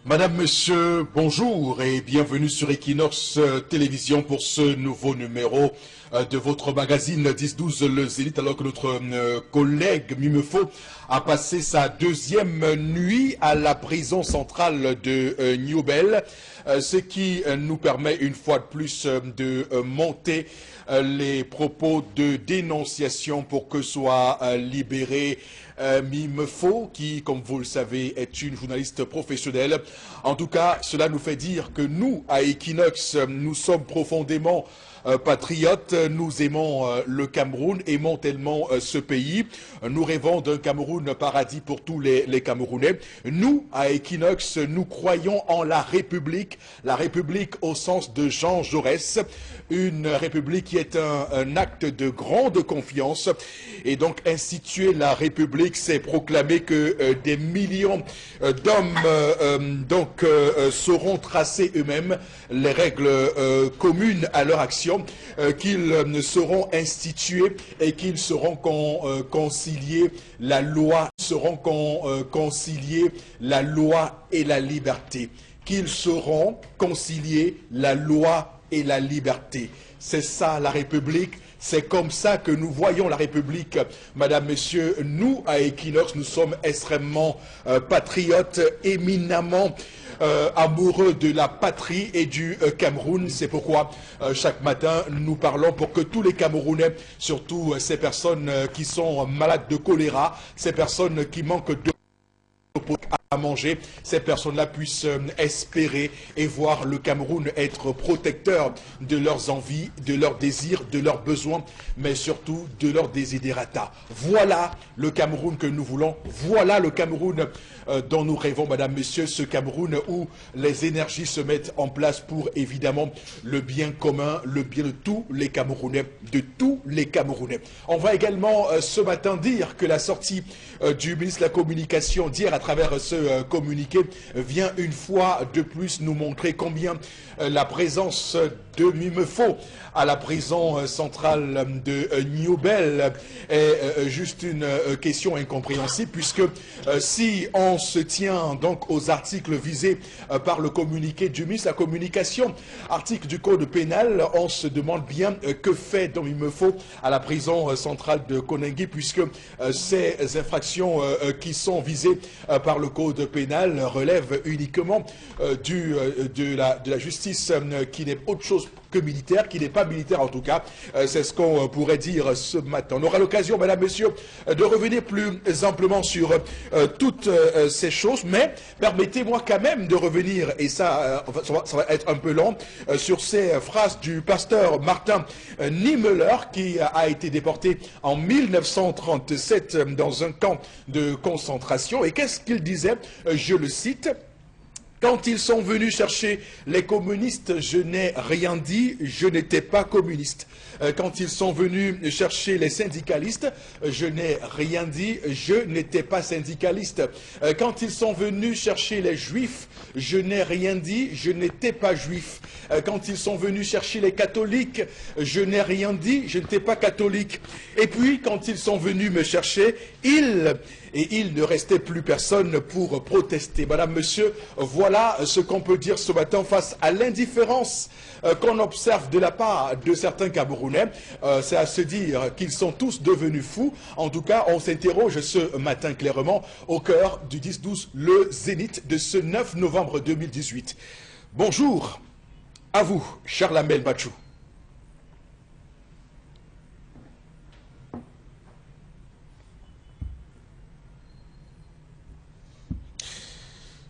Madame, Monsieur, bonjour et bienvenue sur Equinox Télévision pour ce nouveau numéro de votre magazine 10-12 Le Zénith, alors que notre collègue Mimefo a passé sa deuxième nuit à la prison centrale de Newbel, ce qui nous permet une fois de plus de monter les propos de dénonciation pour que soit libéré Mimefo, qui, comme vous le savez, est une journaliste professionnelle. En tout cas, cela nous fait dire que nous, à Equinox, nous sommes profondément patriotes, nous aimons le Cameroun, aimons tellement ce pays. Nous rêvons d'un Cameroun paradis pour tous les Camerounais. Nous, à Equinox, nous croyons en la République au sens de Jean Jaurès, une République qui est un acte de grande confiance. Et donc, instituer la République, c'est proclamer que des millions d'hommes sauront tracer eux-mêmes les règles communes à leur action, qu'ils sauront instituer et qu'ils sauront concilier la loi, concilier la loi et la liberté. Qu'ils sauront concilier la loi et la liberté. C'est ça la République. C'est comme ça que nous voyons la République, Madame, Messieurs. Nous, à Equinox, nous sommes extrêmement patriotes, éminemment amoureux de la patrie et du Cameroun. C'est pourquoi chaque matin, nous parlons pour que tous les Camerounais, surtout ces personnes qui sont malades de choléra, ces personnes qui manquent de à manger, ces personnes-là puissent espérer et voir le Cameroun être protecteur de leurs envies, de leurs désirs, de leurs besoins, mais surtout de leurs desiderata. Voilà le Cameroun que nous voulons, voilà le Cameroun dont nous rêvons, Madame, Messieurs, ce Cameroun où les énergies se mettent en place pour évidemment le bien commun, le bien de tous les Camerounais, On va également ce matin dire que la sortie du ministre de la Communication d'hier à travers ce communiqué vient une fois de plus nous montrer combien la présence de Mimefo à la prison centrale de Newbel est juste une question incompréhensible, puisque si on se tient donc aux articles visés par le communiqué du ministre de la Communication, article du Code pénal, on se demande bien que fait donc Mimefo à la prison centrale de Koningui, puisque ces infractions qui sont visées par le Code pénal relèvent uniquement de la justice qui n'est autre chose que militaire, qui n'est pas militaire en tout cas. C'est ce qu'on pourrait dire ce matin. On aura l'occasion, Madame, Monsieur, de revenir plus amplement sur toutes ces choses, mais permettez-moi quand même de revenir, et ça va être un peu long, sur ces phrases du pasteur Martin Niemöller, qui a été déporté en 1937 dans un camp de concentration. Et qu'est-ce qu'il disait? Je le cite. Quand ils sont venus chercher les communistes, je n'ai rien dit, je n'étais pas communiste. Quand ils sont venus chercher les syndicalistes, je n'ai rien dit, je n'étais pas syndicaliste. Quand ils sont venus chercher les juifs, je n'ai rien dit, je n'étais pas juif. Quand ils sont venus chercher les catholiques, je n'ai rien dit, je n'étais pas catholique. Et puis, quand ils sont venus me chercher, il ne restait plus personne pour protester. Madame, Monsieur, voilà ce qu'on peut dire ce matin face à l'indifférence qu'on observe de la part de certains Camerounais. C'est à se dire qu'ils sont tous devenus fous. En tout cas, on s'interroge ce matin clairement au cœur du 10-12 Le Zénith de ce 9 novembre 2018. Bonjour à vous, Charlamel Bachou.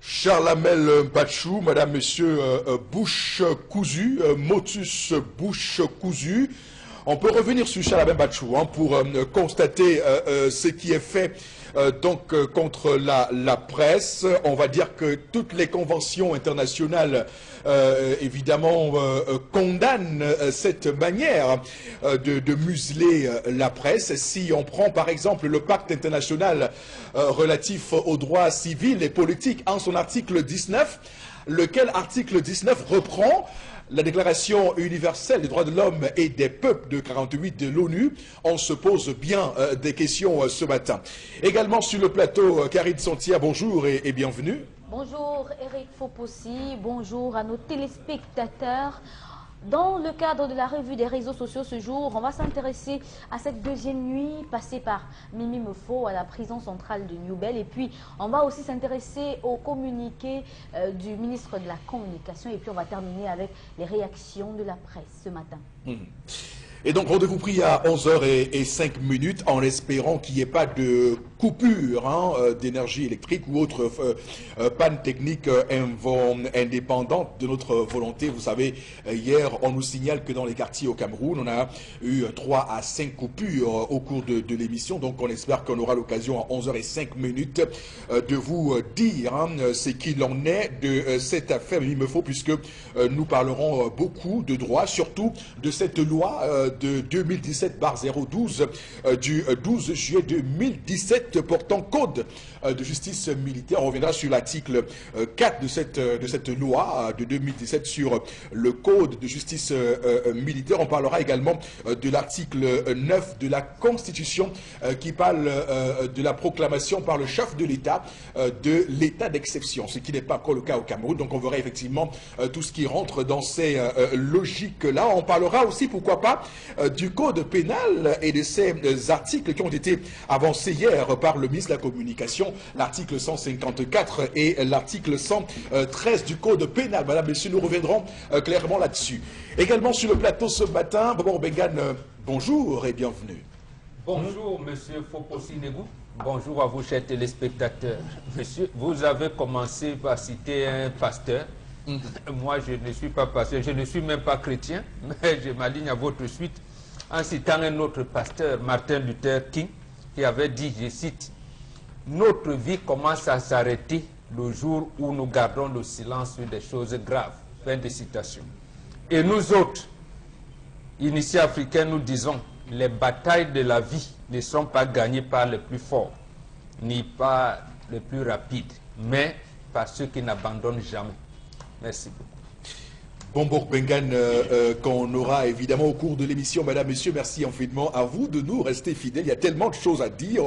Charlamel Bachou, Madame, Monsieur, bouche cousue, motus bouche cousue. On peut revenir sur Charlamel Bachou pour constater ce qui est fait contre la presse. On va dire que toutes les conventions internationales évidemment condamnent cette manière de museler la presse. Si on prend par exemple le pacte international relatif aux droits civils et politiques en son article 19, lequel article 19 reprend la Déclaration universelle des droits de l'homme et des peuples de 48 de l'ONU, on se pose bien des questions ce matin. Également sur le plateau, Karine Santia, bonjour et bienvenue. Bonjour Eric Fopossi, bonjour à nos téléspectateurs. Dans le cadre de la revue des réseaux sociaux ce jour, on va s'intéresser à cette deuxième nuit passée par Mimi Mefo à la prison centrale de Newbel. Et puis, on va aussi s'intéresser au communiqué du ministre de la Communication. Et puis, on va terminer avec les réactions de la presse ce matin. Et donc, rendez-vous pris à 11h05 en espérant qu'il n'y ait pas de coupure d'énergie électrique ou autre panne technique indépendante de notre volonté. Vous savez, hier, on nous signale que dans les quartiers au Cameroun, on a eu 3 à 5 coupures au cours de l'émission. Donc, on espère qu'on aura l'occasion à 11h05 de vous dire ce qu'il en est de cette affaire. Il me faut, puisque nous parlerons beaucoup de droit, surtout de cette loi de 2017/012 du 12 juillet 2017 portant code de justice militaire. On reviendra sur l'article 4 de cette loi de 2017 sur le code de justice militaire. On parlera également de l'article 9 de la Constitution qui parle de la proclamation par le chef de l'État de l'état d'exception, ce qui n'est pas encore le cas au Cameroun. Donc on verra effectivement tout ce qui rentre dans ces logiques-là. On parlera aussi, pourquoi pas, du code pénal et de ces articles qui ont été avancés hier par le ministre de la Communication, l'article 154 et l'article 113 du code pénal. Madame, messieurs, nous reviendrons clairement là-dessus. Également sur le plateau ce matin, Bobo Bengan, bonjour et bienvenue. Bonjour, monsieur Fopossi-Negou. Bonjour à vous, chers téléspectateurs. Monsieur, vous avez commencé par citer un pasteur. Moi, je ne suis pas pasteur, je ne suis même pas chrétien, mais je m'aligne à votre suite en citant un autre pasteur, Martin Luther King, qui avait dit, je cite, « Notre vie commence à s'arrêter le jour où nous gardons le silence sur des choses graves. » Fin de citation. Et nous autres, initiés africains, nous disons, les batailles de la vie ne sont pas gagnées par les plus forts, ni par les plus rapides, mais par ceux qui n'abandonnent jamais. Merci beaucoup. Bon, Bengan, qu'on aura évidemment au cours de l'émission. Madame, Messieurs, merci infiniment à vous de nous rester fidèles. Il y a tellement de choses à dire.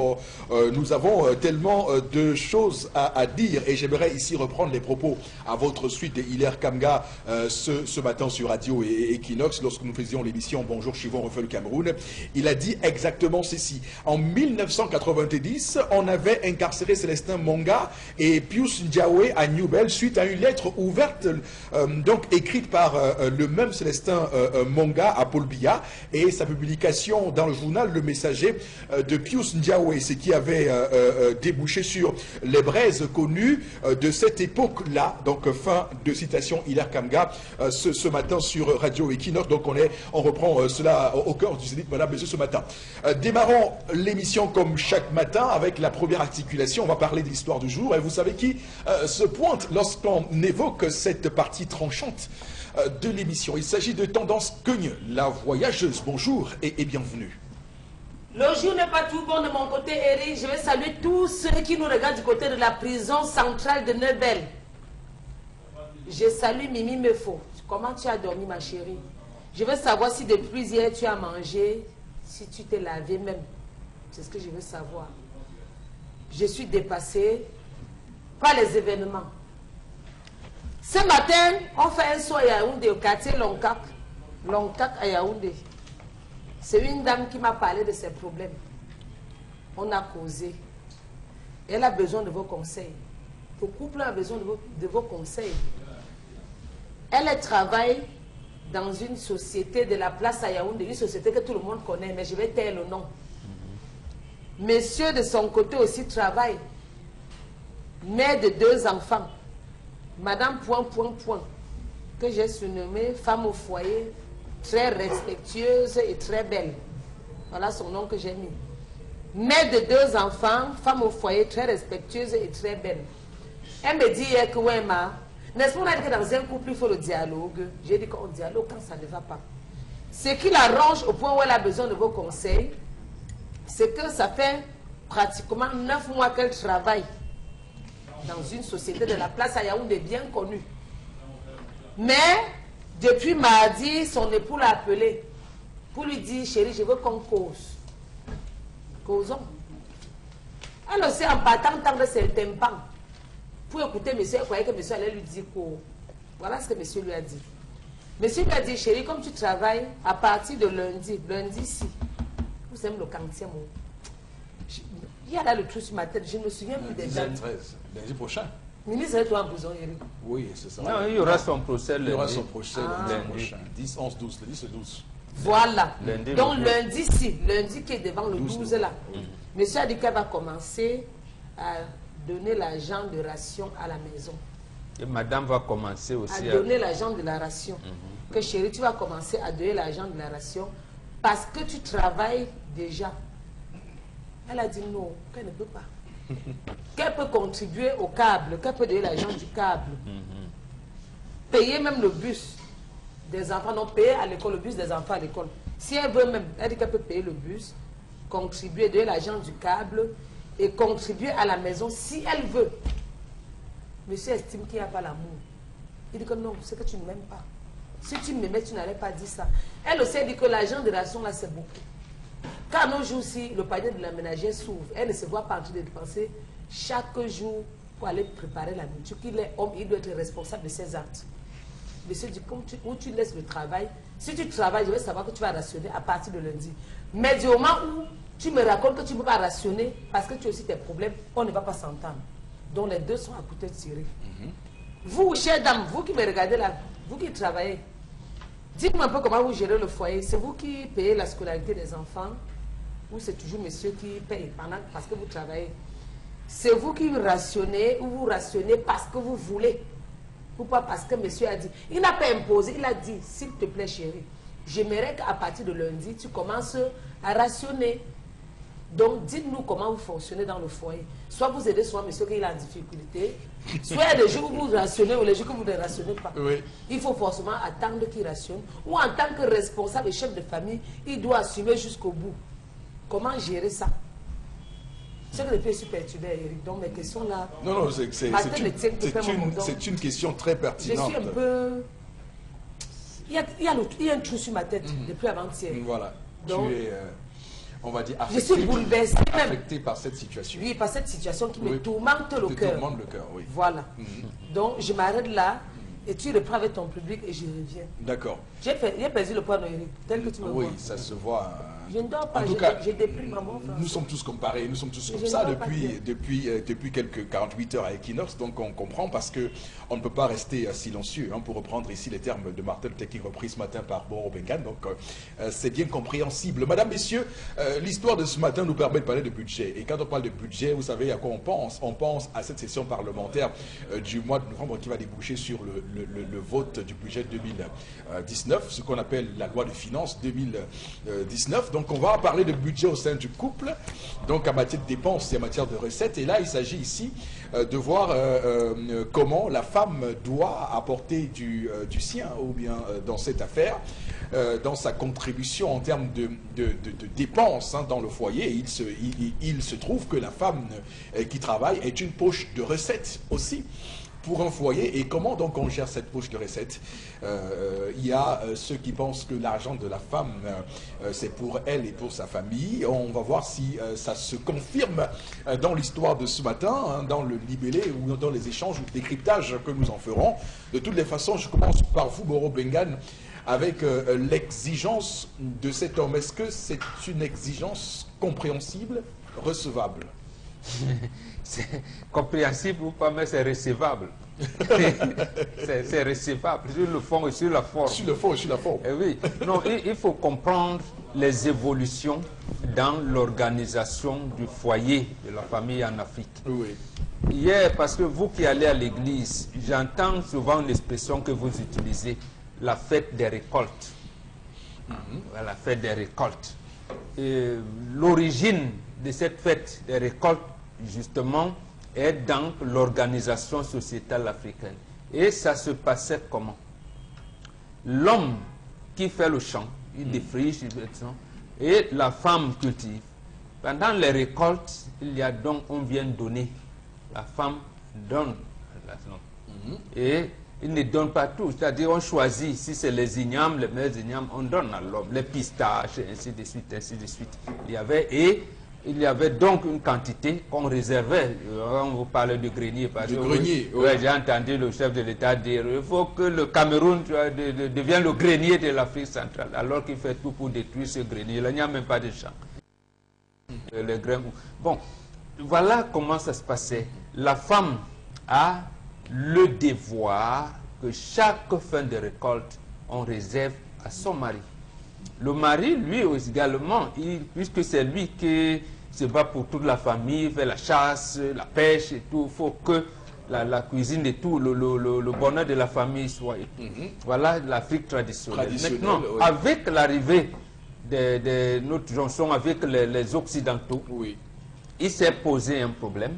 Nous avons tellement de choses à dire. Et j'aimerais ici reprendre les propos à votre suite de Hilaire Kamga ce matin sur Radio et Equinox, lorsque nous faisions l'émission Bonjour Chivon refait le Cameroun. Il a dit exactement ceci. En 1990, on avait incarcéré Célestin Monga et Pius Ndiawe à Newbel suite à une lettre ouverte, donc écrite par le même Célestin Monga à Paul Biya et sa publication dans le journal Le Messager de Pius Ndiawe, ce qui avait débouché sur les braises connues de cette époque-là. Donc fin de citation Hilaire Kamga ce matin sur Radio Equinox. Donc on reprend cela au cœur du Zénith, madame, messieurs, ce matin. Démarrons l'émission comme chaque matin avec la première articulation. On va parler de l'histoire du jour et vous savez qui se pointe lorsqu'on évoque cette partie tranchante de l'émission. Il s'agit de Tendance Cogne, la voyageuse. Bonjour et bienvenue. Le jour n'est pas tout bon de mon côté, Eric. Je vais saluer tous ceux qui nous regardent du côté de la prison centrale de Newbel. Je salue Mimi Mefo. Comment tu as dormi, ma chérie? Je veux savoir si depuis hier tu as mangé, si tu t'es lavé même. C'est ce que je veux savoir. Je suis dépassée par les événements. Ce matin, on fait un soir à Yaoundé, au quartier Lonkak. Lonkak à Yaoundé. C'est une dame qui m'a parlé de ses problèmes. On a causé. Elle a besoin de vos conseils. Le couple a besoin de vos conseils. Elle travaille dans une société de la place à Yaoundé, une société que tout le monde connaît, mais je vais taire le nom. Monsieur de son côté aussi travaille. Mère de 2 enfants. Madame que j'ai surnommée femme au foyer, très respectueuse et très belle. Voilà son nom que j'ai mis. Mère de 2 enfants, femme au foyer, très respectueuse et très belle. Elle me dit hier que ouais, n'est-ce pas, on a dit que dans un couple, il faut le dialogue. J'ai dit qu'on dialogue quand ça ne va pas. Ce qui l'arrange au point où elle a besoin de vos conseils, c'est que ça fait pratiquement 9 mois qu'elle travaille dans une société de la place à Yaoundé bien connue. Mais, depuis mardi, son époux l'a appelé pour lui dire, chérie, je veux qu'on cause. Causons. Elle aussi, en partant de ses tympans, pour écouter monsieur, elle croyait que monsieur allait lui dire quoi. Voilà ce que monsieur lui a dit. Monsieur lui a dit, chérie, comme tu travailles à partir de lundi-ci, vous aimez le quantième mot. Il y a là le trou sur ma tête, je ne me souviens plus des dates. Lundi prochain. Ministre, toi en besoin, Eric. Oui, c'est ça. Non, il y aura son procès Il y aura lundi. son procès lundi prochain. 10, 11, 12, le 10 et 12. Voilà. Lundi, Donc le lundi qui est devant le 12 là, monsieur a dit qu'elle va commencer à donner l'argent de ration à la maison. Et madame va commencer À aussi donner l'argent de la ration. Que chérie, tu vas commencer à donner l'argent de la ration parce que tu travailles déjà. Elle a dit non, qu'elle ne peut pas. Qu'elle peut contribuer au câble, qu'elle peut donner l'argent du câble. Payer même le bus des enfants, non, payer à l'école, le bus des enfants à l'école. Si elle veut même, elle dit qu'elle peut payer le bus, contribuer, donner l'argent du câble et contribuer à la maison si elle veut. Monsieur estime qu'il n'y a pas l'amour. Il dit que non, c'est que tu ne m'aimes pas. Si tu m'aimais, tu n'allais pas dire ça. Elle aussi dit que l'argent de ration là, c'est beaucoup. Car nos jours-ci, le panier de la ménagère s'ouvre. Elle ne se voit pas en train de dépenser chaque jour pour aller préparer la nourriture. Qu'il est homme, il doit être responsable de ses actes. Monsieur dit, où tu laisses le travail, si tu travailles, je vais savoir que tu vas rationner à partir de lundi. Mais du moment où tu me racontes que tu ne peux pas rationner parce que tu as aussi tes problèmes, on ne va pas s'entendre. Donc les deux sont à couteau tiré. Vous, chère dame, vous qui me regardez là, vous qui travaillez, dites-moi un peu comment vous gérez le foyer. C'est vous qui payez la scolarité des enfants ou c'est toujours monsieur qui paye parce que vous travaillez? C'est vous qui rationnez ou vous rationnez parce que vous voulez ou pas parce que monsieur a dit. Il n'a pas imposé, il a dit, s'il te plaît chérie, j'aimerais qu'à partir de lundi, tu commences à rationner. Donc, dites-nous comment vous fonctionnez dans le foyer. Soit vous aidez soit monsieur qui est en difficulté, soit il y a des jours où vous rationnez ou les jours que vous ne rationnez pas. Oui. Il faut forcément attendre qu'il rationne. Ou en tant que responsable et chef de famille, il doit assumer jusqu'au bout. Comment gérer ça? C'est que depuis je suis perturbé, Eric. Donc, mes questions là... Non, non, c'est une question très pertinente. Je suis un peu... Il y a un trou sur ma tête depuis avant-hier. Voilà. Donc, tu es... on va dire, je suis bouleversée même. Affecté par cette situation. Oui, par cette situation qui me tourmente le cœur. Tourmente le cœur, oui. Voilà. Donc, je m'arrête là et tu reprends avec ton public et je reviens. D'accord. J'ai perdu le poids, Noéry, tel que tu me vois. Oui, ça se voit. Je ne dors pas, En tout cas, j'ai déprime à mon frère. nous sommes tous comparés, nous sommes tous comme ça depuis quelques 48 heures à Equinox, donc on comprend parce que on ne peut pas rester silencieux, hein, pour reprendre ici les termes de Martin Luther King repris ce matin par Boro Bengan, donc c'est bien compréhensible. Madame, messieurs, l'histoire de ce matin nous permet de parler de budget, et quand on parle de budget, vous savez à quoi on pense? On pense à cette session parlementaire du mois de novembre qui va déboucher sur le vote du budget 2019, ce qu'on appelle la loi de finances 2019. Donc on va parler de budget au sein du couple, donc en matière de dépenses et en matière de recettes. Et là, il s'agit ici de voir comment la femme doit apporter du sien, ou bien dans cette affaire, dans sa contribution en termes de dépenses, hein, dans le foyer. Il se trouve que la femme qui travaille est une poche de recettes aussi pour un foyer. Et comment donc on gère cette poche de recettes? Il y a ceux qui pensent que l'argent de la femme, c'est pour elle et pour sa famille. On va voir si ça se confirme dans l'histoire de ce matin, hein, dans le libellé ou dans les échanges ou le décryptage que nous en ferons. De toutes les façons, je commence par vous, Boro Bengan, avec l'exigence de cet homme. Est-ce que c'est une exigence compréhensible, recevable? C'est compréhensible ou pas, mais c'est recevable. C'est recevable sur le fond et sur la forme. Sur le fond et sur la forme. Eh oui. Non, il faut comprendre les évolutions dans l'organisation du foyer de la famille en Afrique. Oui. Hier, parce que vous qui allez à l'église, j'entends souvent l'expression que vous utilisez, la fête des récoltes. La fête des récoltes. L'origine de cette fête des récoltes, justement, est dans l'organisation sociétale africaine. Et ça se passait comment? L'homme qui fait le champ, il défriche, et la femme cultive. Pendant les récoltes, il y a donc, on vient donner. La femme donne. Et il ne donne pas tout. C'est-à-dire, on choisit, si c'est les ignames, les meilleurs ignames, on donne à l'homme. Les pistaches, ainsi de suite, ainsi de suite. Il y avait, et Il y avait donc une quantité qu'on réservait. On vous parlait du grenier. Du grenier, oui. J'ai entendu le chef de l'État dire il faut que le Cameroun devienne le grenier de l'Afrique centrale, alors qu'il fait tout pour détruire ce grenier. Là, il n'y a même pas de champ. Les grains. Bon, voilà comment ça se passait. La femme a le devoir que chaque fin de récolte, on réserve à son mari. Le mari, lui également, puisque c'est lui qui se bat pour toute la famille, fait la chasse, la pêche et tout, il faut que la cuisine et tout, le bonheur de la famille soit. Voilà l'Afrique traditionnelle. Maintenant, oui. avec l'arrivée de notre jonction avec les Occidentaux, oui, il s'est posé un problème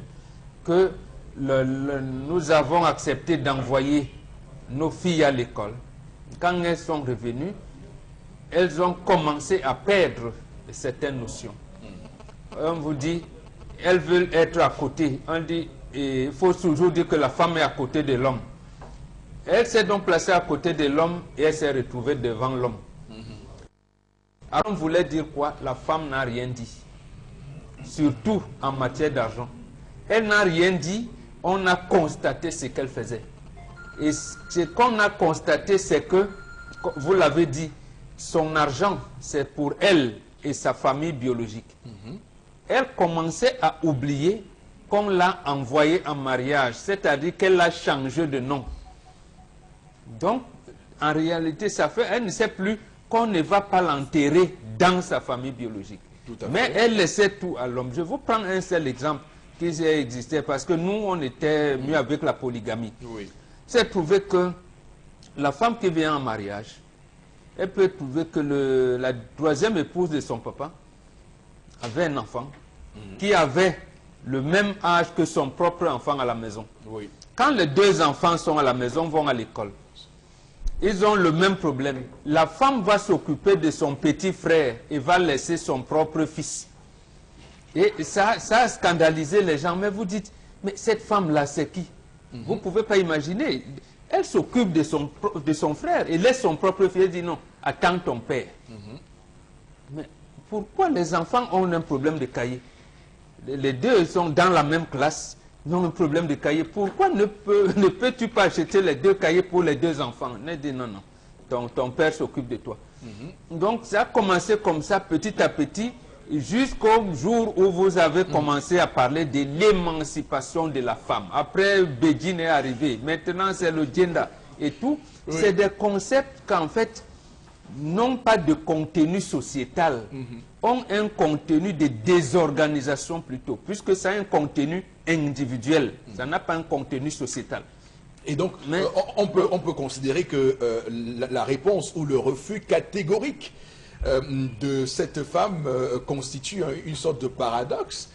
que nous avons accepté d'envoyer nos filles à l'école. Quand elles sont revenues, elles ont commencé à perdre certaines notions. On vous dit, elles veulent être à côté. On dit, il faut toujours dire que la femme est à côté de l'homme. Elle s'est donc placée à côté de l'homme et elle s'est retrouvée devant l'homme. Alors on voulait dire quoi? La femme n'a rien dit. Surtout en matière d'argent. Elle n'a rien dit, on a constaté ce qu'elle faisait. Et ce qu'on a constaté, c'est que, vous l'avez dit, son argent, c'est pour elle et sa famille biologique. Elle commençait à oublier qu'on l'a envoyée en mariage, c'est-à-dire qu'elle a changé de nom. Donc, en réalité, ça fait, elle ne sait plus qu'on ne va pas l'enterrer dans sa famille biologique. Mais elle laissait tout à l'homme. Je vais vous prendre un seul exemple qui existait, parce que nous, on était mieux avec la polygamie. oui. C'est trouvé que la femme qui vient en mariage, elle peut trouver que la troisième épouse de son papa avait un enfant qui avait le même âge que son propre enfant à la maison. Oui. Quand les deux enfants sont à la maison, vont à l'école, ils ont le même problème. La femme va s'occuper de son petit frère et va laisser son propre fils. Et ça a scandalisé les gens. Mais vous dites, mais cette femme-là, c'est qui? Vous ne pouvez pas imaginer. Elle s'occupe de son frère et laisse son propre fils. Elle dit non, attends ton père. Mais pourquoi les enfants ont un problème de cahier? Les deux sont dans la même classe, ils ont un problème de cahier. Pourquoi ne peux-tu pas acheter les deux cahiers pour les deux enfants? Elle dit non, non, ton père s'occupe de toi. Donc ça a commencé comme ça, petit à petit, jusqu'au jour où vous avez commencé à parler de l'émancipation de la femme. Après, Begin est arrivé. Maintenant, c'est le gender et tout. Oui. C'est des concepts qu'en fait, n'ont pas de contenu sociétal, ont un contenu de désorganisation plutôt, puisque ça a un contenu individuel. Ça n'a pas un contenu sociétal. Et donc, on peut considérer que la réponse ou le refus catégorique de cette femme constitue une sorte de paradoxe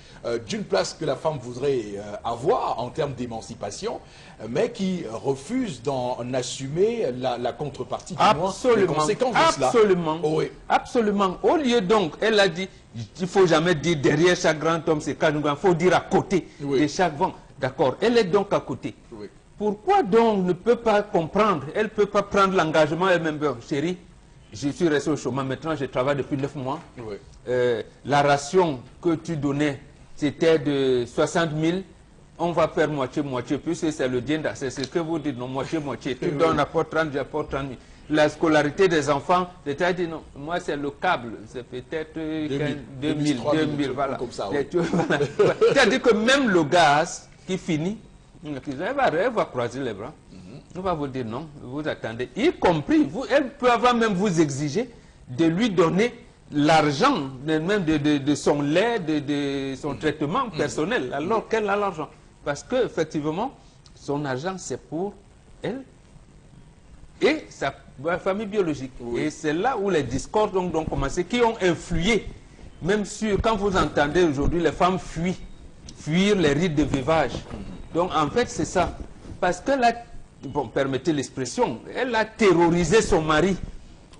d'une place que la femme voudrait avoir en termes d'émancipation, mais qui refuse d'en assumer la contrepartie, du moins, les conséquences de cela. Absolument, oui. Absolument. Au lieu donc, elle a dit, il ne faut jamais dire derrière chaque grand homme, c'est quand il faut dire à côté de chaque vent. D'accord, elle est donc à côté. Oui. Pourquoi donc ne peut pas comprendre? Elle ne peut pas prendre l'engagement elle-même. Chérie, je suis resté au chômage, maintenant je travaille depuis 9 mois. Oui. La ration que tu donnais, c'était de 60 000. On va faire moitié-moitié, puisque c'est le dienda. C'est ce que vous dites, non, moitié-moitié. Tu donnes, apporte 30, j'apporte 30 000. La scolarité des enfants, l'État dit non, moi c'est le câble, c'est peut-être 2000, voilà. Comme ça, oui. Voilà. C'est-à-dire que même le gaz qui finit, elle va croiser les bras. On va vous dire non, vous attendez. Y compris, elle peut avoir même vous exiger de lui donner l'argent, même de son lait, de son traitement personnel, alors qu'elle a l'argent. Parce qu'effectivement, son argent, c'est pour elle et sa famille biologique. Oui. Et c'est là où les discordes ont commencé, qui ont influé, même sur, quand vous entendez aujourd'hui les femmes fuir les rites de veuvage. Donc en fait, c'est ça. Parce qu'elle a, bon, permettez l'expression, elle a terrorisé son mari.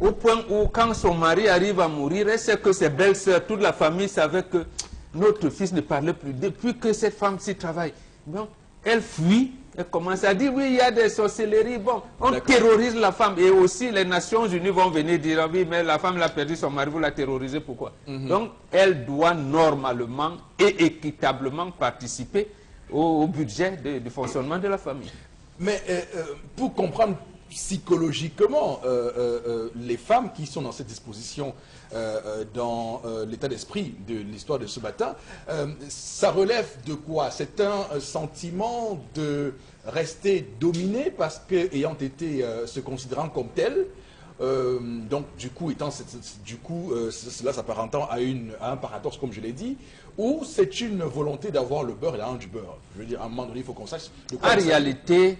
Au point où, quand son mari arrive à mourir, elle sait que ses belles-sœurs, toute la famille savait que notre fils ne parlait plus. Depuis que cette femme s'y travaille, donc, elle fuit, elle commence à dire, oui, il y a des sorcelleries, bon, on terrorise la femme. Et aussi, les Nations Unies vont venir dire, oui, mais la femme l'a perdu son mari, vous la terrorisez, pourquoi? Donc, elle doit normalement et équitablement participer au budget du fonctionnement de la famille. Mais pour comprendre psychologiquement les femmes qui sont dans cette disposition, dans l'état d'esprit de l'histoire de ce matin, ça relève de quoi? C'est un sentiment de rester dominé parce que, ayant été se considérant comme tel, donc du coup, cela s'apparentant à un paradoxe, comme je l'ai dit, ou c'est une volonté d'avoir le beurre et l'argent du beurre. Je veux dire, à un moment donné, il faut qu'on sache de quoi. En réalité,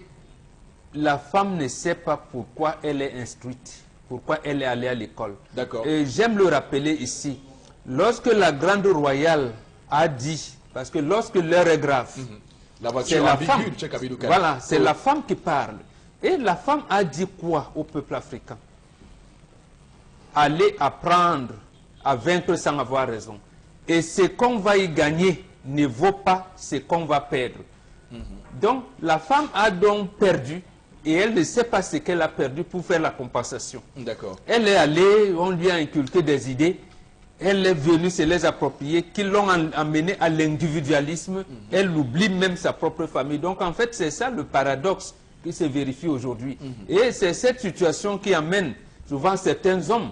la femme ne sait pas pourquoi elle est instruite, pourquoi elle est allée à l'école. D'accord. Et j'aime le rappeler ici, lorsque la grande royale a dit, parce que lorsque l'heure est grave, la voiture la femme, voilà, c'est la femme qui parle. Et la femme a dit quoi au peuple africain? Aller apprendre à vaincre sans avoir raison. Et ce qu'on va y gagner ne vaut pas ce qu'on va perdre. Donc, la femme a donc perdu et elle ne sait pas ce qu'elle a perdu pour faire la compensation. D'accord. Elle est allée, on lui a inculqué des idées, elle est venue se les approprier, qui l'ont amenée à l'individualisme, elle oublie même sa propre famille. Donc, en fait, c'est ça le paradoxe qui se vérifie aujourd'hui. Et c'est cette situation qui amène souvent certains hommes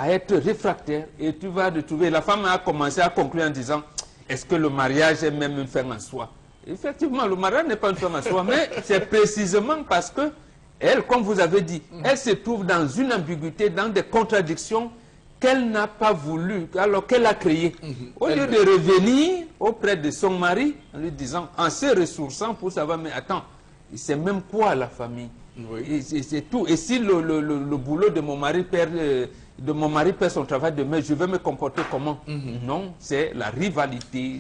à être réfractaires. Et tu vas retrouver, la femme a commencé à conclure en disant, est-ce que le mariage est même une fin en soi? Effectivement, le mariage n'est pas une fin en soi, mais c'est précisément parce que elle, comme vous avez dit, elle se trouve dans une ambiguïté, dans des contradictions qu'elle n'a pas voulu, alors qu'elle a créées. Au lieu de revenir auprès de son mari, en lui disant, en se ressourçant pour savoir, mais attends, c'est même quoi la famille? Oui. C'est tout. Et si le boulot de mon mari perd son travail demain, je vais me comporter comment? Non, c'est la rivalité.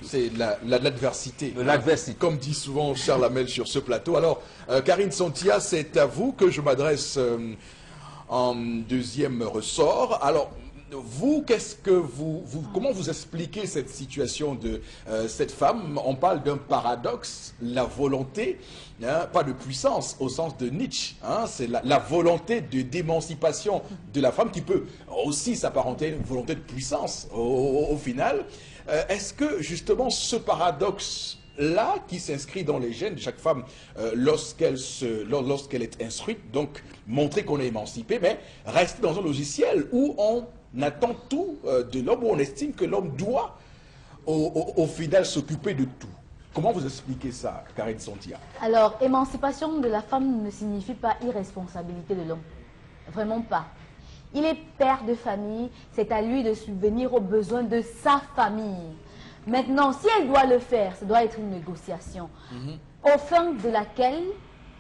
C'est l'adversité. L'adversité. Comme dit souvent Charles Hamel sur ce plateau. Alors, Karine Sontia, c'est à vous que je m'adresse en deuxième ressort. Alors, vous, comment vous expliquez cette situation de cette femme? On parle d'un paradoxe, la volonté, hein, pas de puissance au sens de Nietzsche, hein, c'est la volonté d'émancipation de la femme qui peut aussi s'apparenter à une volonté de puissance au final. Est-ce que justement ce paradoxe-là qui s'inscrit dans les gènes de chaque femme lorsqu'elle est instruite, donc montrer qu'on est émancipé, mais rester dans un logiciel où on attend tout de l'homme, où on estime que l'homme doit au final s'occuper de tout. Comment vous expliquez ça, Karine Sontia? Alors, émancipation de la femme ne signifie pas irresponsabilité de l'homme. Vraiment pas. Il est père de famille, c'est à lui de subvenir aux besoins de sa famille. Maintenant, si elle doit le faire, ça doit être une négociation, au fin de laquelle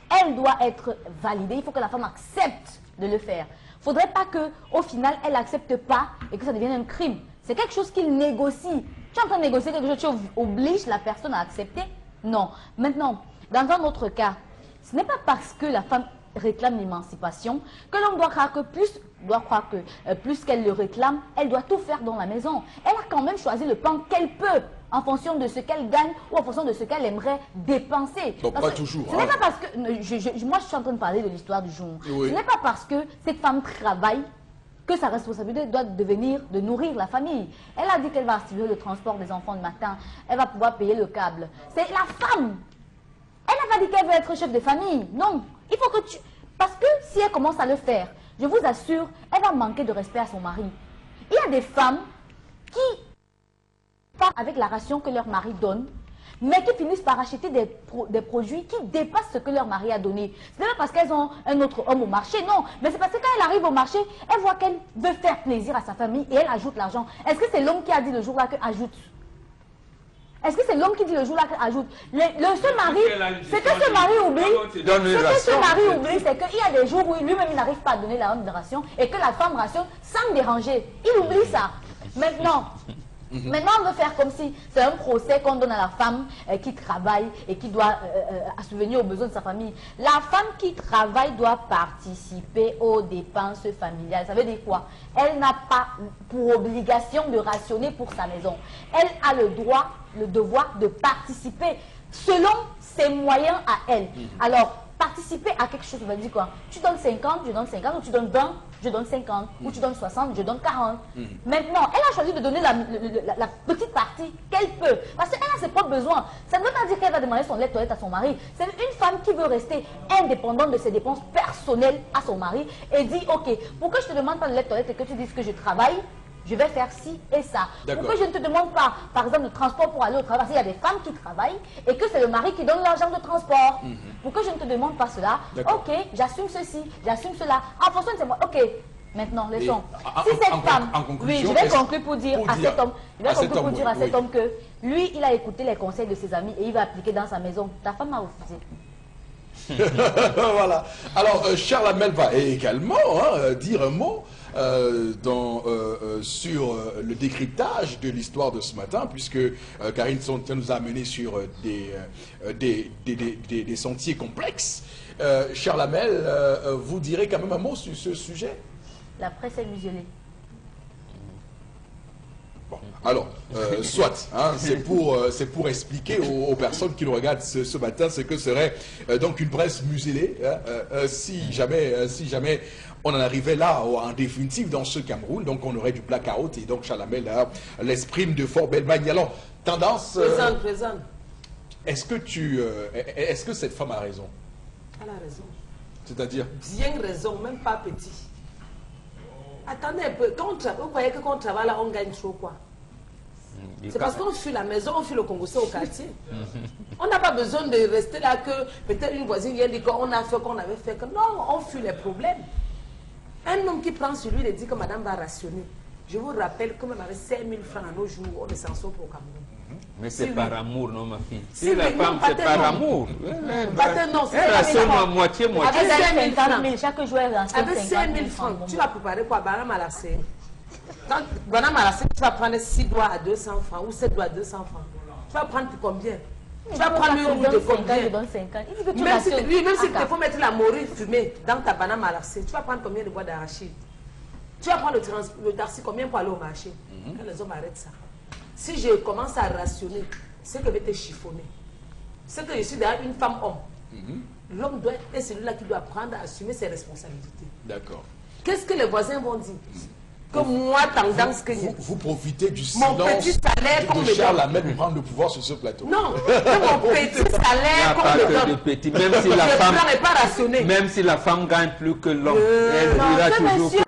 elle doit être validée. Il faut que la femme accepte de le faire. Il ne faudrait pas qu'au final, elle n'accepte pas et que ça devienne un crime. C'est quelque chose qu'il négocie. Tu es en train de négocier quelque chose, tu obliges la personne à accepter? Non. Maintenant, dans un autre cas, ce n'est pas parce que la femme réclame l'émancipation que l'homme doit croire que plus qu'elle le réclame, elle doit tout faire dans la maison. Elle a quand même choisi le plan qu'elle peut en fonction de ce qu'elle gagne ou en fonction de ce qu'elle aimerait dépenser. Donc pas toujours. Ce n'est pas parce que... moi, je suis en train de parler de l'histoire du jour. Oui. Ce n'est pas parce que cette femme travaille que sa responsabilité doit devenir de nourrir la famille. Elle a dit qu'elle va assurer le transport des enfants le matin. Elle va pouvoir payer le câble. C'est la femme. Elle n'a pas dit qu'elle veut être chef de famille. Non. Il faut que tu... Parce que si elle commence à le faire, je vous assure, elle va manquer de respect à son mari. Il y a des femmes qui partent avec la ration que leur mari donne, mais qui finissent par acheter des produits qui dépassent ce que leur mari a donné. Ce n'est pas parce qu'elles ont un autre homme au marché, non. Mais c'est parce que quand elle arrive au marché, elle voit qu'elle veut faire plaisir à sa famille et elle ajoute l'argent. Est-ce que c'est l'homme qui a dit le jour-là que ajoute? Est-ce que c'est l'homme qui dit le jour-là que ajoute? Ce mari, c'est que ce mari oublie, c'est qu'il y a des jours où lui-même il n'arrive pas à donner la même ration et que la femme rationne sans déranger. Il oublie ça. Maintenant, on veut faire comme si c'est un procès qu'on donne à la femme qui travaille et qui doit subvenir aux besoins de sa famille. La femme qui travaille doit participer aux dépenses familiales. Ça veut dire quoi? Elle n'a pas pour obligation de rationner pour sa maison. Elle a le droit, le devoir de participer selon ses moyens à elle. Alors, participer à quelque chose, on va dire quoi? Tu donnes 50, je donne 50, ou tu donnes 20, je donne 50, ou tu donnes 60, je donne 40. Maintenant, elle a choisi de donner la petite partie qu'elle peut, parce qu'elle a ses propres besoins. Ça ne veut pas dire qu'elle va demander son lait de toilette à son mari. C'est une femme qui veut rester indépendante de ses dépenses personnelles à son mari et dit, ok, pourquoi je ne te demande pas de lait de toilette et que tu dises que je travaille, je vais faire ci et ça. Pourquoi je ne te demande pas, par exemple, de transport pour aller au travail? Parce qu'il y a des femmes qui travaillent et que c'est le mari qui donne l'argent de transport. Pourquoi je ne te demande pas cela? Ok, j'assume ceci, j'assume cela. En fonction de ces mois, ok. Maintenant, laissons. Si cette femme, oui, je vais conclure pour dire à cet homme, cet homme que lui, il a écouté les conseils de ses amis et il va appliquer dans sa maison. Ta femme a refusé. Voilà. Alors, Charles Hamel va également dire un mot sur le décryptage de l'histoire de ce matin, puisque Karine Sontin nous a amené sur des sentiers complexes. Charles Hamel, vous direz quand même un mot sur ce sujet? La presse est muselée. Bon, alors, soit, hein, c'est pour expliquer aux personnes qui nous regardent ce matin ce que serait donc une presse muselée, hein, si jamais on en arrivait là, en définitive, dans ce Cameroun, donc on aurait du blackout, et donc Charles Hamel l'exprime de fort belle manière. Alors, tendance... Présente. Est-ce que cette femme a raison? Elle a raison. C'est-à-dire? Bien raison, même pas petit. Attendez un peu, vous croyez que quand on travaille là, on gagne trop quoi? C'est parce qu'on fuit la maison, on fuit le Congo, c'est au quartier. On n'a pas besoin de rester là que peut-être une voisine vient dire qu'on a fait, qu'on avait fait. Non, on fuit les problèmes. Un homme qui prend sur lui et dit que madame va rationner. Je vous rappelle que même avec 5 000 francs à nos jours, on est sans sort pour Cameroun. Mais c'est par amour, non, ma fille. Si la femme, c'est par amour. Non, c'est à moitié. Avec 50 000, chaque joueur est avec 5 000 francs, tu vas préparer quoi? Banane malassée. Quand banane malassée, tu vas prendre 6 doigts à 200 francs ou 7 doigts à 200 francs. Tu vas prendre pour combien? Tu vas prendre une roue de combien? Même si il te faut mettre la morue fumée dans ta banane malassée, tu vas prendre combien de bois d'arachide? Tu vas prendre le taxi combien pour aller au marché? Quand les hommes arrêtent ça. Si je commence à rationner, c'est que je vais te chiffonner. C'est que je suis derrière une femme-homme. L'homme doit être celui-là qui doit prendre à assumer ses responsabilités. D'accord. Qu'est-ce que les voisins vont dire? Que moi, tendance que vous profitez du silence petit salaire de Charles Hamel pour prendre le pouvoir sur ce plateau. Non, mon petit salaire qu'on me donne. Petit, même si la femme n'est pas rationné. Même si la femme gagne plus que l'homme, elle dira toujours que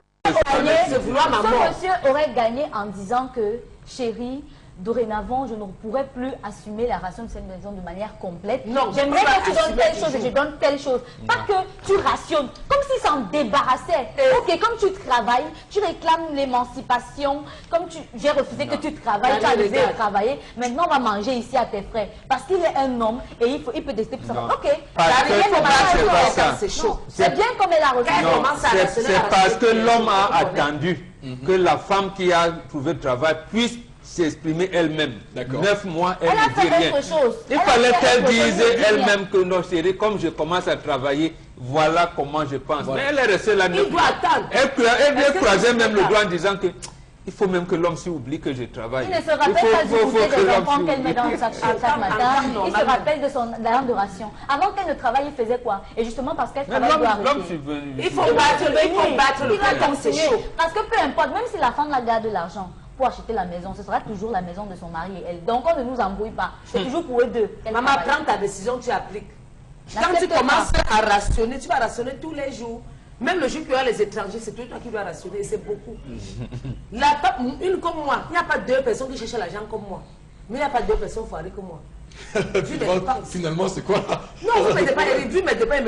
ce monsieur aurait gagné en disant que, chérie, dorénavant, je ne pourrais plus assumer la ration de cette maison de manière complète. Non, j'aimerais que tu donnes telle chose et je donne telle chose. Pas que tu rationnes, comme s'il s'en débarrassait. Ok, comme tu travailles, tu réclames l'émancipation, comme j'ai refusé que tu travailles, tu as refusé de travailler, maintenant on va manger ici à tes frais. Parce qu'il est un homme et il peut décider pour ça. Ok, c'est bien comme elle a refusé. C'est parce que l'homme a attendu que la femme qui a trouvé le travail puisse s'exprimer elle-même. 9 mois, elle ne dit rien. Il fallait qu'elle dise elle-même que non, chérie, comme je commence à travailler, voilà comment je pense. Mais elle est restée là. Il doit attendre. Elle croisait même le doigt en disant que il faut même que l'homme s'y oublie que je travaille. Il ne se rappelle pas du goûter des enfants qu'elle met dans chaque matin. Il se rappelle de son de ration. Avant qu'elle ne travaille, il faisait quoi? Et justement parce qu'elle travaille, l'homme il faut battre le cœur. Parce que peu importe, même si la femme la garde de l'argent pour acheter la maison, ce sera toujours la maison de son mari et elle. Donc on ne nous embrouille pas. C'est toujours pour eux deux. Maman, prends ta décision, tu appliques. Quand tu commences à rationner, tu vas rationner tous les jours. Même le jour qu'il y a les étrangers, c'est toi qui dois rationner, c'est beaucoup. Une comme moi, il n'y a pas 2 personnes qui cherchent l'argent comme moi. Mais il n'y a pas 2 personnes foirées comme moi. Finalement, c'est quoi? Non, vous ne mettez pas Eric, vous ne mettez pas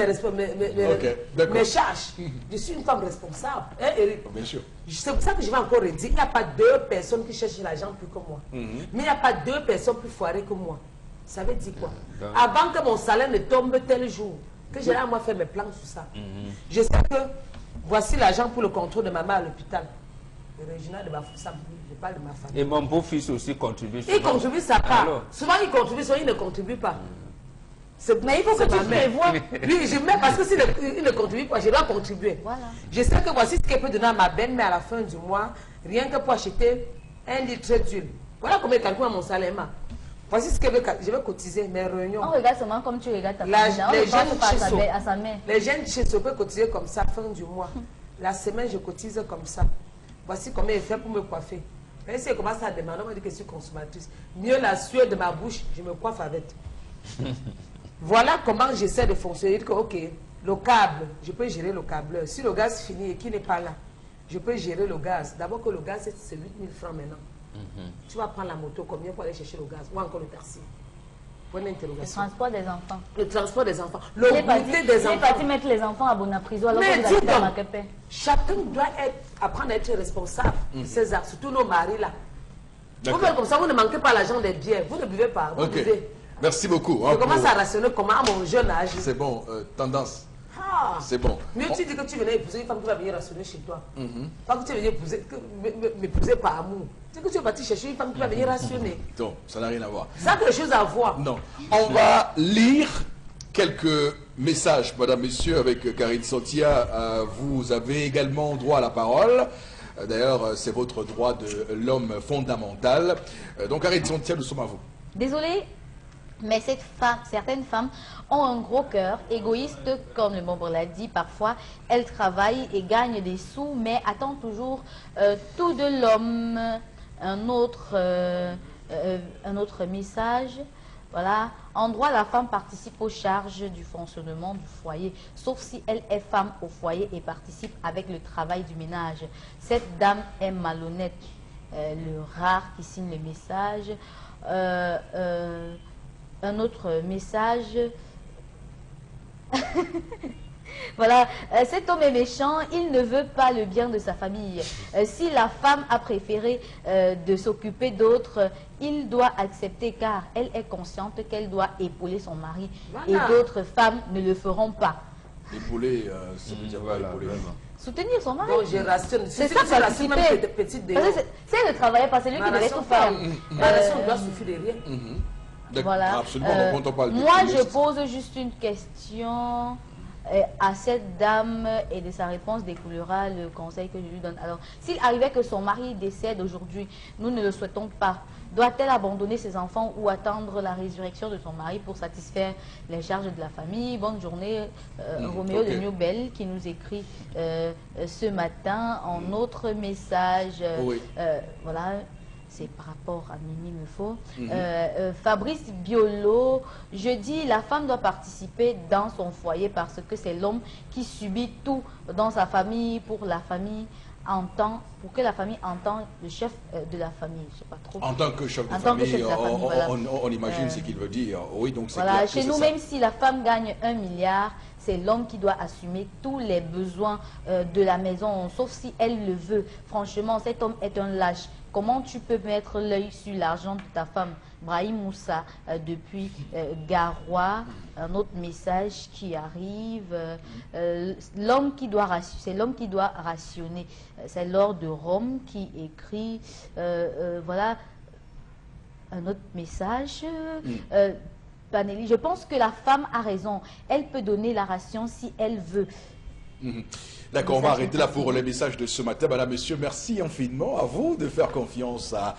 mes charges. Je suis une femme responsable. Hein, Eric? Bien sûr. C'est pour ça que je vais encore redire, il n'y a pas 2 personnes qui cherchent l'argent plus que moi. Mais il n'y a pas 2 personnes plus foirées que moi. Ça veut dire quoi? Avant que mon salaire ne tombe tel jour, que j'ai à moi faire mes plans sur ça. Je sais que voici l'argent pour le contrôle de maman à l'hôpital. Le régional de Bafoussam, je parle de ma famille. Et mon beau-fils aussi contribue. Il contribue sa part. Souvent il contribue, souvent il ne contribue pas. Mais il faut que tu prévois. Lui, je mets parce que s'il ne contribue pas, je dois contribuer. Voilà. Je sais que voici ce qu'elle peut donner à ma belle-mère à la fin du mois, rien que pour acheter 1 litre d'huile. Voilà combien il calcule à mon salaire. Voici ce que je vais cotiser, mes réunions. On regarde seulement comme tu regardes ta famille. On Les ne pense jeunes pas chez à sa main. Les jeunes chez soi peuvent cotiser comme ça, fin du mois. La semaine, je cotise comme ça. Voici combien il fait pour me coiffer. Et si elle commence à demander, on me dit que je suis consommatrice. Mieux la sueur de ma bouche, je me coiffe avec. Voilà comment j'essaie de fonctionner. Que, ok, le câble, je peux gérer le câbleur. Si le gaz finit et qu'il n'est pas là, je peux gérer le gaz. D'abord que le gaz, c'est 8 000 francs maintenant. Tu vas prendre la moto, combien pour aller chercher le gaz? Ou encore le taxi? Point Le d'interrogation. transport des enfants. Le transport des enfants. Le Il est parti, goûter des il est enfants. parti mettre les enfants à Bonaprison alors Mais que vous dis avez donc, à Makepe. chacun doit apprendre à être responsable de ses actes, surtout nos maris là. Vous D'accord. faites comme ça, vous ne manquez pas l'argent des biens, vous ne buvez pas, vous Ok. buvez. Merci beaucoup. Je commence à rationner comment à mon jeune âge. C'est bon, tendance. Ah. C'est bon. Mieux tu dis que tu venais épouser une femme qui va venir rationner chez toi. Pas que tu venais m'épouser par amour. Tu dis que tu es parti chercher une femme qui va venir rationner. Donc, ça n'a rien à voir. Ça a quelque chose à voir. Non. On va lire quelques messages, madame, monsieur, avec Karine Santia. Vous avez également droit à la parole. D'ailleurs, c'est votre droit de l'homme fondamental. Donc, Karine Santia, nous sommes à vous. Désolée, mais certaines femmes ont un gros cœur, égoïste, comme le membre l'a dit. Parfois, elles travaillent et gagnent des sous, mais attendent toujours tout de l'homme. Un autre message. Voilà. En droit, la femme participe aux charges du fonctionnement du foyer, sauf si elle est femme au foyer et participe avec le travail du ménage. Cette dame est malhonnête. Le rare qui signe le message. Un autre message. Voilà, cet homme est méchant, il ne veut pas le bien de sa famille. Si la femme a préféré de s'occuper d'autres, il doit accepter car elle est consciente qu'elle doit épauler son mari. Voilà. Et d'autres femmes ne le feront pas. Épauler, ça veut dire Voilà, épauler. vraiment. Soutenir son mari. Donc je rationne. C'est Si ça, tu rationnes même participer. tes petites Parce déos. que c'est elle ne travaillait pas, c'est lui qui devait tout faire. Ma nation doit souffrir de rien. D'accord, Voilà. absolument. Donc, quand on parle de Moi, épauler, je c'est- pose juste une question à cette dame et de sa réponse découlera le conseil que je lui donne. Alors, s'il arrivait que son mari décède aujourd'hui, nous ne le souhaitons pas. Doit-elle abandonner ses enfants ou attendre la résurrection de son mari pour satisfaire les charges de la famille? Bonne journée, Roméo ok. de New Bell qui nous écrit ce matin en autre message. Oui. Voilà. C'est par rapport à Mimi Mefo. Fabrice Biolo, je dis la femme doit participer dans son foyer parce que c'est l'homme qui subit tout dans sa famille pour que la famille entende le chef de la famille. Je sais pas trop. En tant que chef de En tant que famille, chef de la famille, voilà. on imagine ce qu'il veut dire. Oui, donc c'est Voilà, clair que chez c'est nous, ça. même si la femme gagne 1 milliard, c'est l'homme qui doit assumer tous les besoins de la maison, sauf si elle le veut. Franchement, cet homme est un lâche. Comment tu peux mettre l'œil sur l'argent de ta femme? Brahim Moussa, depuis Garoua, un autre message qui arrive. C'est l'homme qui doit rationner. C'est Laure de Rome qui écrit. Voilà. Un autre message. Panelli, je pense que la femme a raison. Elle peut donner la ration si elle veut. D'accord, on va Message arrêter là pour important. les messages de ce matin. Madame, monsieur, merci infiniment à vous de faire confiance à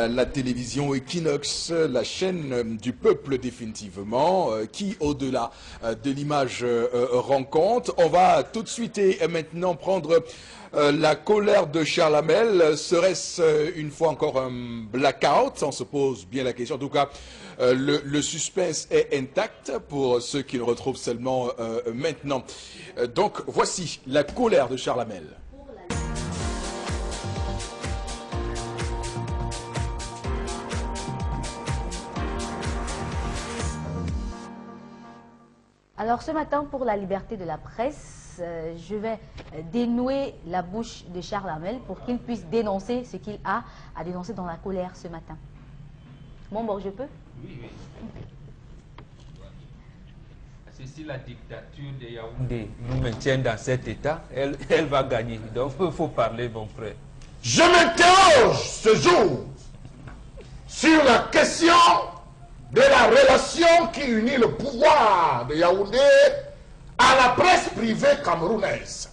la télévision Equinox, la chaîne du peuple définitivement, qui au-delà de l'image rend compte. On va tout de suite et maintenant prendre la colère de Charles Hamel. Serait-ce une fois encore un blackout? On se pose bien la question. En tout cas, le suspense est intact pour ceux qui le retrouvent seulement maintenant. Donc, voici la colère de Charles Hamel. Alors ce matin, pour la liberté de la presse, je vais dénouer la bouche de Charles Hamel pour qu'il puisse dénoncer ce qu'il a à dénoncer dans la colère ce matin. Bon, je peux? Oui, oui. Parce que si la dictature de Yaoundé nous maintient dans cet état, elle va gagner. Donc il faut parler, mon frère. Je m'interroge ce jour sur la question de la relation qui unit le pouvoir de Yaoundé à la presse privée camerounaise.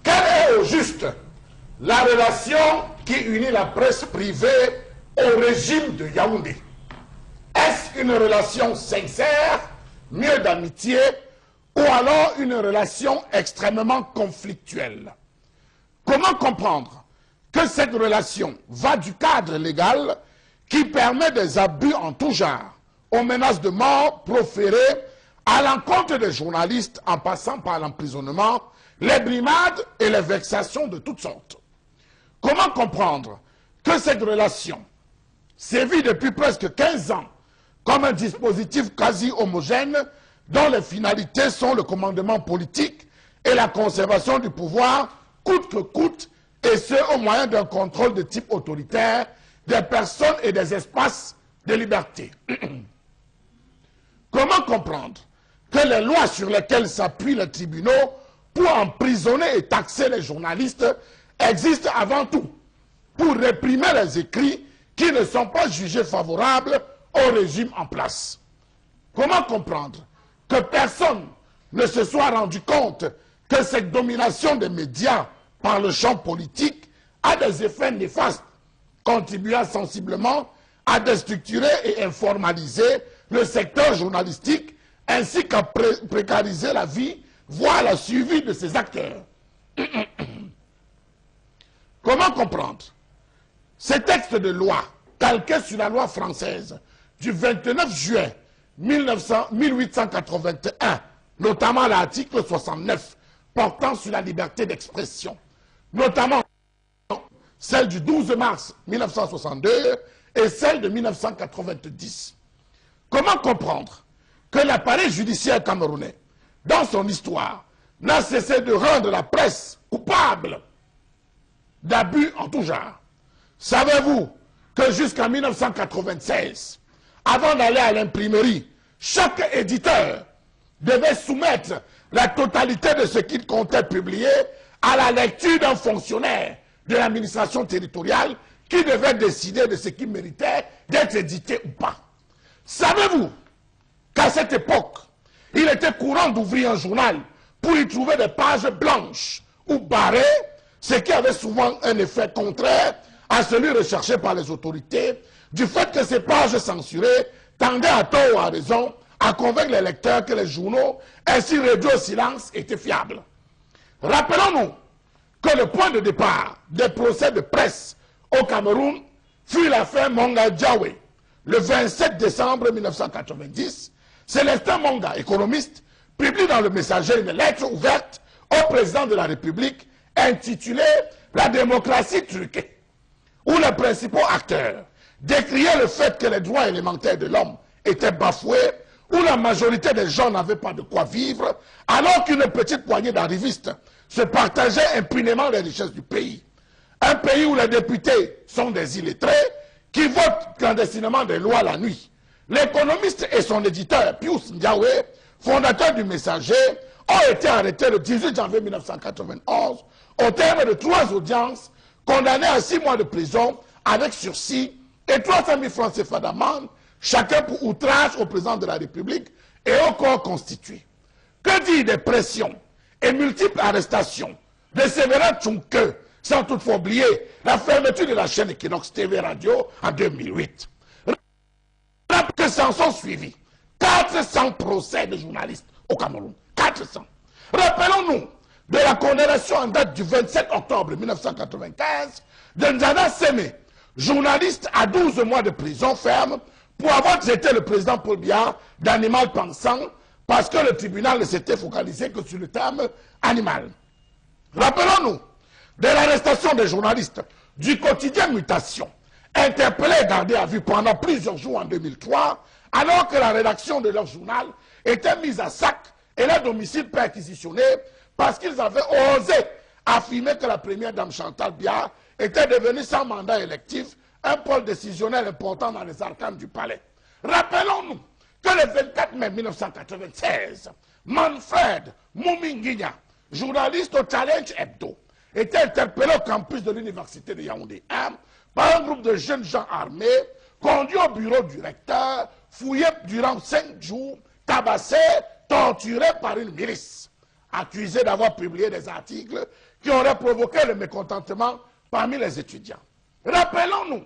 Quelle est au juste la relation qui unit la presse privée au régime de Yaoundé? Est-ce une relation sincère, mieux d'amitié, ou alors une relation extrêmement conflictuelle? Comment comprendre que cette relation va du cadre légal qui permet des abus en tout genre, aux menaces de mort proférées à l'encontre des journalistes en passant par l'emprisonnement, les brimades et les vexations de toutes sortes? Comment comprendre que cette relation sévit depuis presque 15 ans comme un dispositif quasi homogène dont les finalités sont le commandement politique et la conservation du pouvoir coûte que coûte, et ce au moyen d'un contrôle de type autoritaire des personnes et des espaces de liberté? Comment comprendre que les lois sur lesquelles s'appuient les tribunaux pour emprisonner et taxer les journalistes existent avant tout pour réprimer les écrits qui ne sont pas jugés favorables au régime en place? Comment comprendre que personne ne se soit rendu compte que cette domination des médias par le champ politique a des effets néfastes, contribuant sensiblement à déstructurer et informaliser le secteur journalistique, ainsi qu'à précariser la vie, voire la survie de ses acteurs? Comment comprendre ces textes de loi calqués sur la loi française du 29 juin 1881, notamment l'article 69 portant sur la liberté d'expression, notamment celle du 12 mars 1962 et celle de 1990? Comment comprendre que l'appareil judiciaire camerounais, dans son histoire, n'a cessé de rendre la presse coupable d'abus en tout genre? Savez-vous que jusqu'en 1996, avant d'aller à l'imprimerie, chaque éditeur devait soumettre la totalité de ce qu'il comptait publier à la lecture d'un fonctionnaire de l'administration territoriale qui devait décider de ce qui méritait d'être édité ou pas? Savez-vous qu'à cette époque, il était courant d'ouvrir un journal pour y trouver des pages blanches ou barrées, ce qui avait souvent un effet contraire à celui recherché par les autorités, du fait que ces pages censurées tendaient à tort ou à raison à convaincre les lecteurs que les journaux, ainsi réduits au silence, étaient fiables. Rappelons-nous que le point de départ des procès de presse au Cameroun fut l'affaire Monga Diawé. Le 27 décembre 1990, Célestin Monga, économiste, publie dans le Messager une lettre ouverte au président de la République intitulée « La démocratie truquée », où les principaux acteurs décriaient le fait que les droits élémentaires de l'homme étaient bafoués, où la majorité des gens n'avaient pas de quoi vivre, alors qu'une petite poignée d'arrivistes se partageaient impunément les richesses du pays. Un pays où les députés sont des illettrés qui votent clandestinement des lois la nuit. L'économiste et son éditeur, Pius Ndiawe, fondateur du Messager, ont été arrêtés le 18 janvier 1991 au terme de 3 audiences, condamnés à 6 mois de prison avec sursis et 300 000 francs CFA d'amende, chacun pour outrage au président de la République et au corps constitué. Que dire des pressions et multiples arrestations de Séverin Tchouke, sans toutefois oublier la fermeture de la chaîne Equinox TV Radio en 2008. Que s'en sont suivis 400 procès de journalistes au Cameroun. 400. Rappelons-nous de la condamnation en date du 27 octobre 1995 de Nzana Sémé, journaliste à 12 mois de prison ferme pour avoir traité le président Paul Biya d'animal pensant parce que le tribunal ne s'était focalisé que sur le terme animal. Rappelons-nous de l'arrestation des journalistes du quotidien Mutation, interpellés et gardés à vue pendant plusieurs jours en 2003, alors que la rédaction de leur journal était mise à sac et leur domicile perquisitionné parce qu'ils avaient osé affirmer que la première dame Chantal Biya était devenue sans mandat électif un pôle décisionnel important dans les arcanes du palais. Rappelons-nous que le 24 mai 1996, Manfred Mouminguinya, journaliste au Challenge Hebdo, était interpellé au campus de l'université de Yaoundé par un groupe de jeunes gens armés, conduits au bureau du recteur, fouillés durant 5 jours, tabassés, torturés par une milice, accusés d'avoir publié des articles qui auraient provoqué le mécontentement parmi les étudiants. Rappelons-nous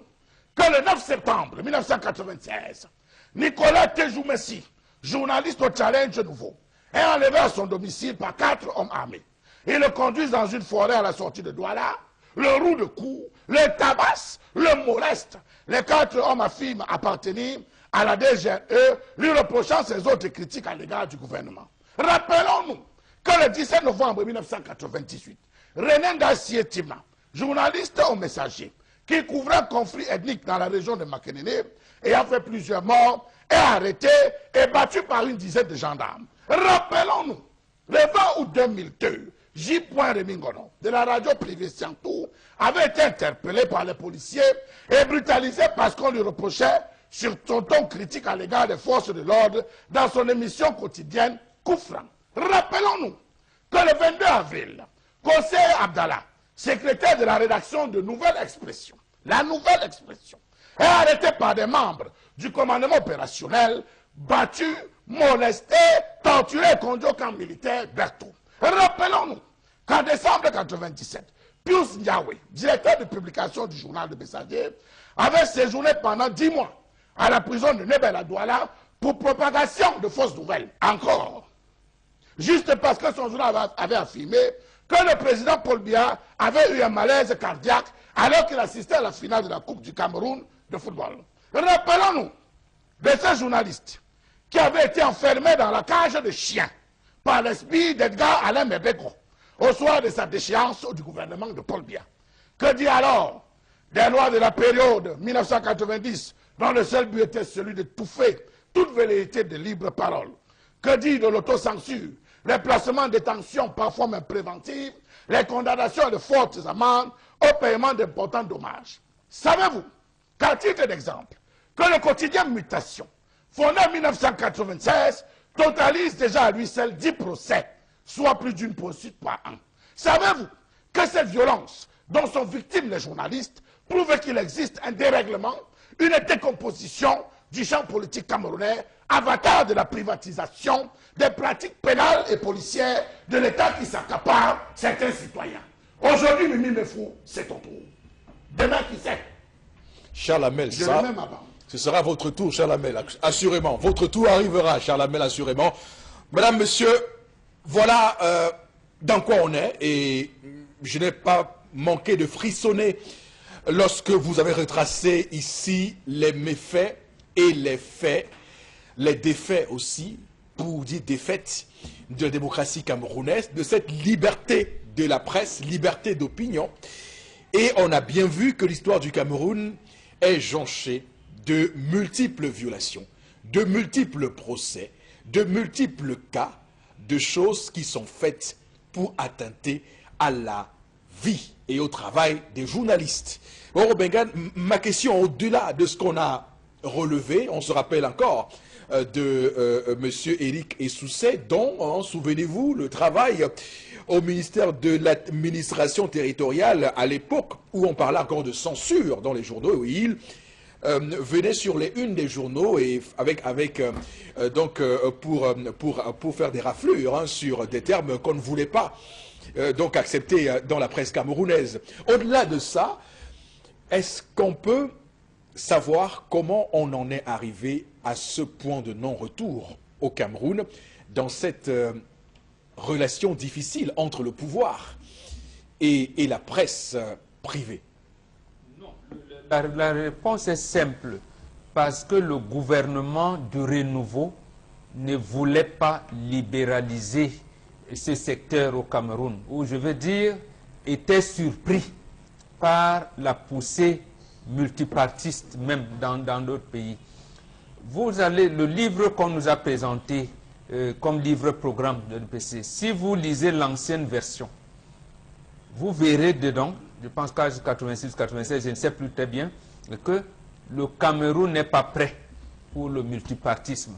que le 9 septembre 1996, Nicolas Tejoumessi, journaliste au Challenge Nouveau, est enlevé à son domicile par 4 hommes armés. Ils le conduisent dans une forêt à la sortie de Douala, le roue de cou, le tabassent, le molestent. Les 4 hommes affirment appartenir à la DGE, lui reprochant ses autres critiques à l'égard du gouvernement. Rappelons-nous que le 17 novembre 1998, René Ngassié Timna, journaliste au Messager, qui couvrait un conflit ethnique dans la région de Makénéné et a fait plusieurs morts, est arrêté et battu par une dizaine de gendarmes. Rappelons-nous, le 20 août 2002, J. Remingono, de la radio privée Siantou, avait été interpellé par les policiers et brutalisé parce qu'on lui reprochait sur son ton critique à l'égard des forces de l'ordre dans son émission quotidienne Coup franc. Rappelons-nous que le 22 avril, Kosé Abdallah, secrétaire de la rédaction de Nouvelle Expression, la Nouvelle Expression, est arrêté par des membres du commandement opérationnel, battu, molesté, torturé et conduit au camp militaire Berthaud. Rappelons-nous qu'en décembre 1997, Pius Ndiawe, directeur de publication du journal de Messager, avait séjourné pendant 10 mois à la prison de Nebel à Douala pour propagation de fausses nouvelles. Encore, juste parce que son journal avait affirmé que le président Paul Biya avait eu un malaise cardiaque alors qu'il assistait à la finale de la Coupe du Cameroun de football. Rappelons-nous de ce journaliste qui avait été enfermé dans la cage de chiens par l'esprit d'Edgar Alain Mebeko au soir de sa déchéance du gouvernement de Paul Biya. Que dit alors des lois de la période 1990 dont le seul but était celui de touffer toute velléité de libre parole? Que dit de l'autocensure, les placements en détention parfois même préventifs, les condamnations de fortes amendes au paiement d'importants dommages? Savez-vous qu'à titre d'exemple, que le quotidien Mutation, fondé en 1996, totalise déjà à lui seul 10 procès, soit plus d'une poursuite par an? Savez-vous que cette violence dont sont victimes les journalistes prouve qu'il existe un dérèglement, une décomposition du champ politique camerounais, avatar de la privatisation, des pratiques pénales et policières de l'État qui s'accapare certains citoyens? Aujourd'hui, Mimi Mefou, c'est ton tour. Demain, qui sait? Charles Hamel, ça, même avant. ce sera votre tour, Charles Hamel, assurément. Votre tour arrivera, Charles Hamel, assurément. Mesdames, Messieurs, voilà dans quoi on est, et je n'ai pas manqué de frissonner lorsque vous avez retracé ici les méfaits et les faits, les défaits aussi, pour dire défaites de la démocratie camerounaise, de cette liberté de la presse, liberté d'opinion. Et on a bien vu que l'histoire du Cameroun est jonchée de multiples violations, de multiples procès, de multiples cas de choses qui sont faites pour attenter à la vie et au travail des journalistes. Bon, Bengan, ma question, au-delà de ce qu'on a relevé, on se rappelle encore de M. Éric Essoussé, dont, souvenez-vous, le travail au ministère de l'administration territoriale à l'époque où on parlait encore de censure dans les journaux, où il venait sur les unes des journaux et pour faire des raflures sur des termes qu'on ne voulait pas donc accepter dans la presse camerounaise. Au-delà de ça, est-ce qu'on peut savoir comment on en est arrivé à ce point de non-retour au Cameroun dans cette relation difficile entre le pouvoir et la presse privée? Non, la réponse est simple. Parce que le gouvernement du renouveau ne voulait pas libéraliser ce secteur au Cameroun, où je veux dire, était surpris par la poussée multipartiste même dans d'autres pays. Vous allez, le livre qu'on nous a présenté comme livre-programme de l'EPC, si vous lisez l'ancienne version, vous verrez dedans, je pense qu'à 86-96, je ne sais plus très bien, que le Cameroun n'est pas prêt pour le multipartisme.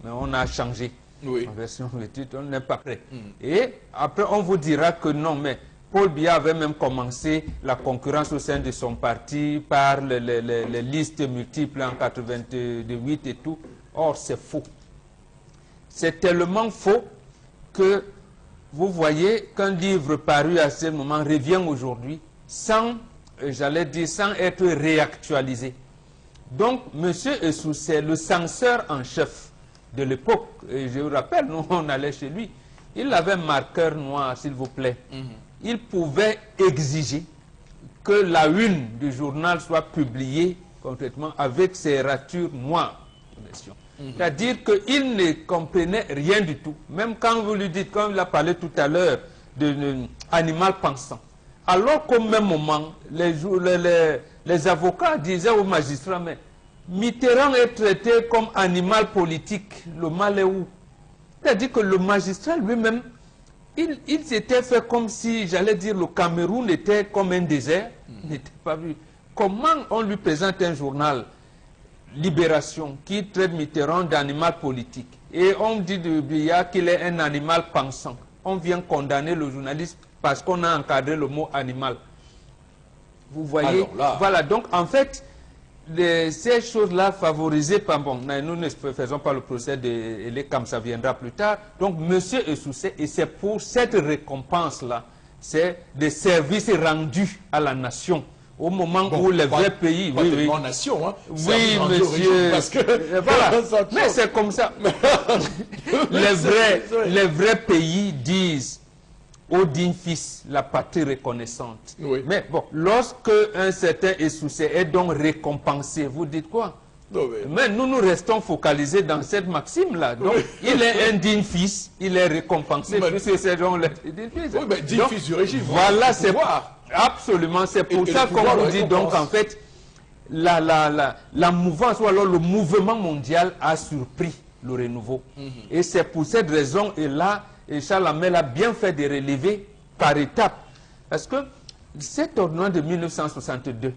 Mais on a changé. Oui. En version étude, on n'est pas prêt. Et après, on vous dira que non, mais Paul Biya avait même commencé la concurrence au sein de son parti par les listes multiples en 88 et tout. Or, c'est faux. C'est tellement faux que vous voyez qu'un livre paru à ce moment revient aujourd'hui sans, j'allais dire, sans être réactualisé. Donc, M. Essoussé, le censeur en chef de l'époque, et je vous rappelle, nous on allait chez lui, il avait un marqueur noir, s'il vous plaît. Il pouvait exiger que la une du journal soit publiée concrètement avec ses ratures noires. C'est-à-dire qu'il ne comprenait rien du tout. Même quand vous lui dites, comme il a parlé tout à l'heure, d'animal pensant. Alors qu'au même moment, les avocats disaient aux magistrats, mais Mitterrand est traité comme animal politique, le mal est où? C'est-à-dire que le magistrat lui-même, il s'était fait comme si, j'allais dire, le Cameroun était comme un désert, n'était pas vu. Comment on lui présente un journal, Libération, qui traite Mitterrand d'animal politique, et on dit de Biya qu'il est un animal pensant. On vient condamner le journaliste parce qu'on a encadré le mot animal. Vous voyez? Voilà, donc en fait, ces choses-là favorisées par... Bon, nous ne faisons pas le procès de l'ECAM, ça viendra plus tard. Donc, M. Essoussé, et c'est pour cette récompense-là, c'est des services rendus à la nation. Au moment où les vrais pays... Oui, nation, hein. Oui, monsieur. Parce que... voilà. Mais c'est comme ça. les vrais pays disent au digne fils la patrie reconnaissante. Oui. Mais bon, lorsque un certain Essoussé est donc récompensé, vous dites quoi? Non, mais nous restons focalisés dans cette maxime-là. Donc, il est un digne fils, il est récompensé, puisque c'est donc le digne fils. Oui, mais digne fils du régime. Voilà, c'est absolument, c'est pour ça qu'on vous dit donc en fait, la mouvance, ou alors le mouvement mondial a surpris le renouveau. Et c'est pour cette raison, et là, et Charles Hamel a bien fait de relever par étapes. Parce que cette ordonnance de 1962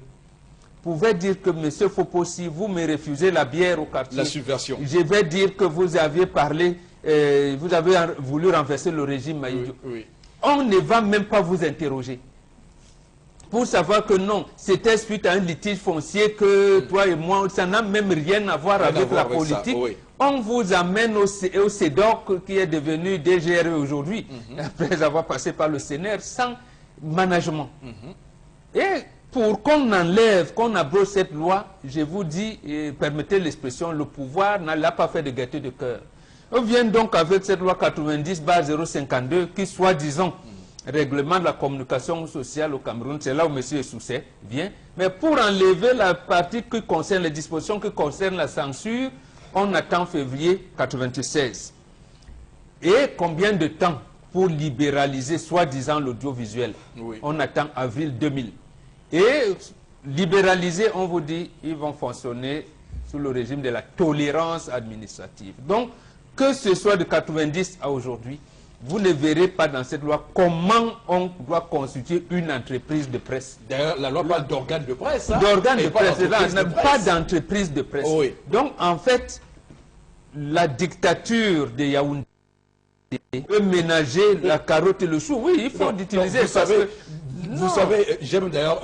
pouvait dire que M. Fopossi, vous me refusez la bière au quartier. La subversion. Je vais dire que vous aviez parlé, vous avez voulu renverser le régime Maïdio. Oui. On ne va même pas vous interroger. Pour savoir que non, c'était suite à un litige foncier que toi et moi, ça n'a même rien à voir avec la politique. Ça, oui. On vous amène au CEDOC qui est devenu DGRE aujourd'hui, après avoir passé par le CNR sans management. Et pour qu'on enlève, qu'on abroge cette loi, je vous dis, et permettez l'expression, le pouvoir n'a pas fait de gaieté de cœur. On vient donc avec cette loi 90/052 qui, soi-disant, règlement de la communication sociale au Cameroun, c'est là où M. Essoussé vient. Mais pour enlever la partie qui concerne les dispositions qui concernent la censure, on attend février 96. Et combien de temps pour libéraliser soi-disant l'audiovisuel? On attend avril 2000. Et libéraliser, on vous dit, ils vont fonctionner sous le régime de la tolérance administrative. Donc, que ce soit de 90 à aujourd'hui, vous ne verrez pas dans cette loi comment on doit constituer une entreprise de presse. D'ailleurs, la loi parle d'organe de presse. Hein, d'organe de presse, pas d'entreprise de presse. Oui. Donc, en fait, la dictature de Yaoundé peut ménager la carotte et le chou. Oui, il faut l'utiliser. Vous savez, j'aime d'ailleurs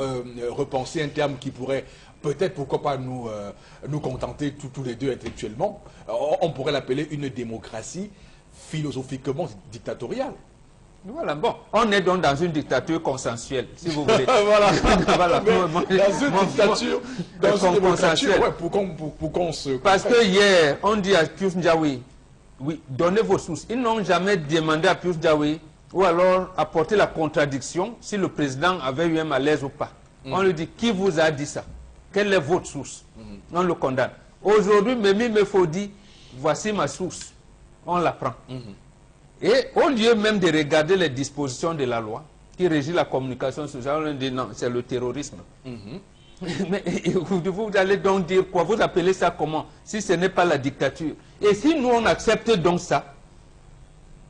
repenser un terme qui pourrait peut-être, pourquoi pas, nous contenter tous les deux intellectuellement. On pourrait l'appeler une démocratie philosophiquement dictatoriale. Voilà, bon, on est donc dans une dictature consensuelle, si vous voulez. Voilà. Voilà. Dans une démocratie, ouais, pour qu'on se... Parce que hier, on dit à Pius Ndiaoui, oui, donnez vos sources. Ils n'ont jamais demandé à Pius Ndiaoui, ou alors apporter la contradiction, si le président avait eu un malaise ou pas. On lui dit, qui vous a dit ça? Quelle est votre source? On le condamne. Aujourd'hui, Mimi Mefo dit, voici ma source. On la prend. Et au lieu même de regarder les dispositions de la loi qui régit la communication sociale, on dit non, c'est le terrorisme. Mais vous allez donc dire quoi? Vous appelez ça comment? Si ce n'est pas la dictature. Et si nous on accepte donc ça,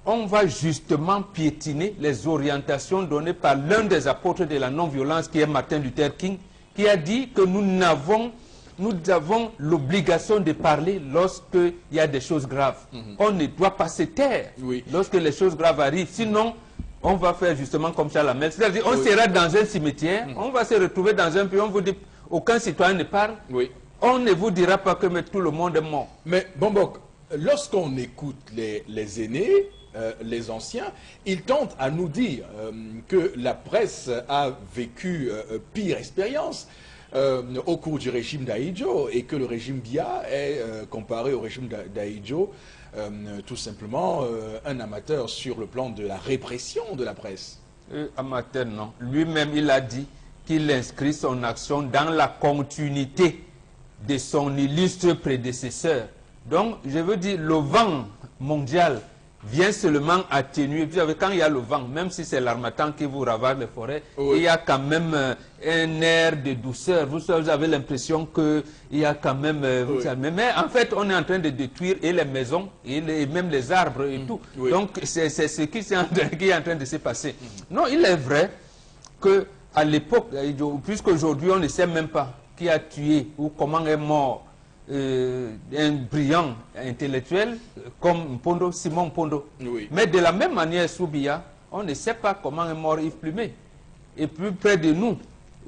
on va justement piétiner les orientations données par l'un des apôtres de la non-violence qui est Martin Luther King, qui a dit que nous avons l'obligation de parler lorsqu'il y a des choses graves. On ne doit pas se taire lorsque les choses graves arrivent. Sinon, on va faire justement comme Charles Hamel. C'est-à-dire, on sera dans un cimetière, on va se retrouver dans un pays, on vous dit, aucun citoyen ne parle. On ne vous dira pas que tout le monde est mort. Mais, Bombok, lorsqu'on écoute les aînés, les anciens, ils tentent à nous dire que la presse a vécu pire expérience. au cours du régime d'Ahidjo et que le régime Biya est comparé au régime d'Ahidjo tout simplement un amateur sur le plan de la répression de la presse. Amateur, non. Lui-même, il a dit qu'il inscrit son action dans la continuité de son illustre prédécesseur. Donc, je veux dire, le vent mondial vient seulement atténuer. Vous savez, quand il y a le vent, même si c'est l'harmattan qui vous ravage les forêts, oui, il y a quand même un air de douceur. Vous avez l'impression qu'il y a quand même... Oui. Mais en fait, on est en train de détruire et les maisons, et même les arbres et tout. Oui. Donc, c'est ce qui est en train de se passer. Non, il est vrai qu'à l'époque, puisqu'aujourd'hui, on ne sait même pas qui a tué ou comment est mort un brillant intellectuel comme Mpondo, Simon Mpondo. Oui. Mais de la même manière, sous Biya, on ne sait pas comment est mort Yves Plumet. Et plus près de nous,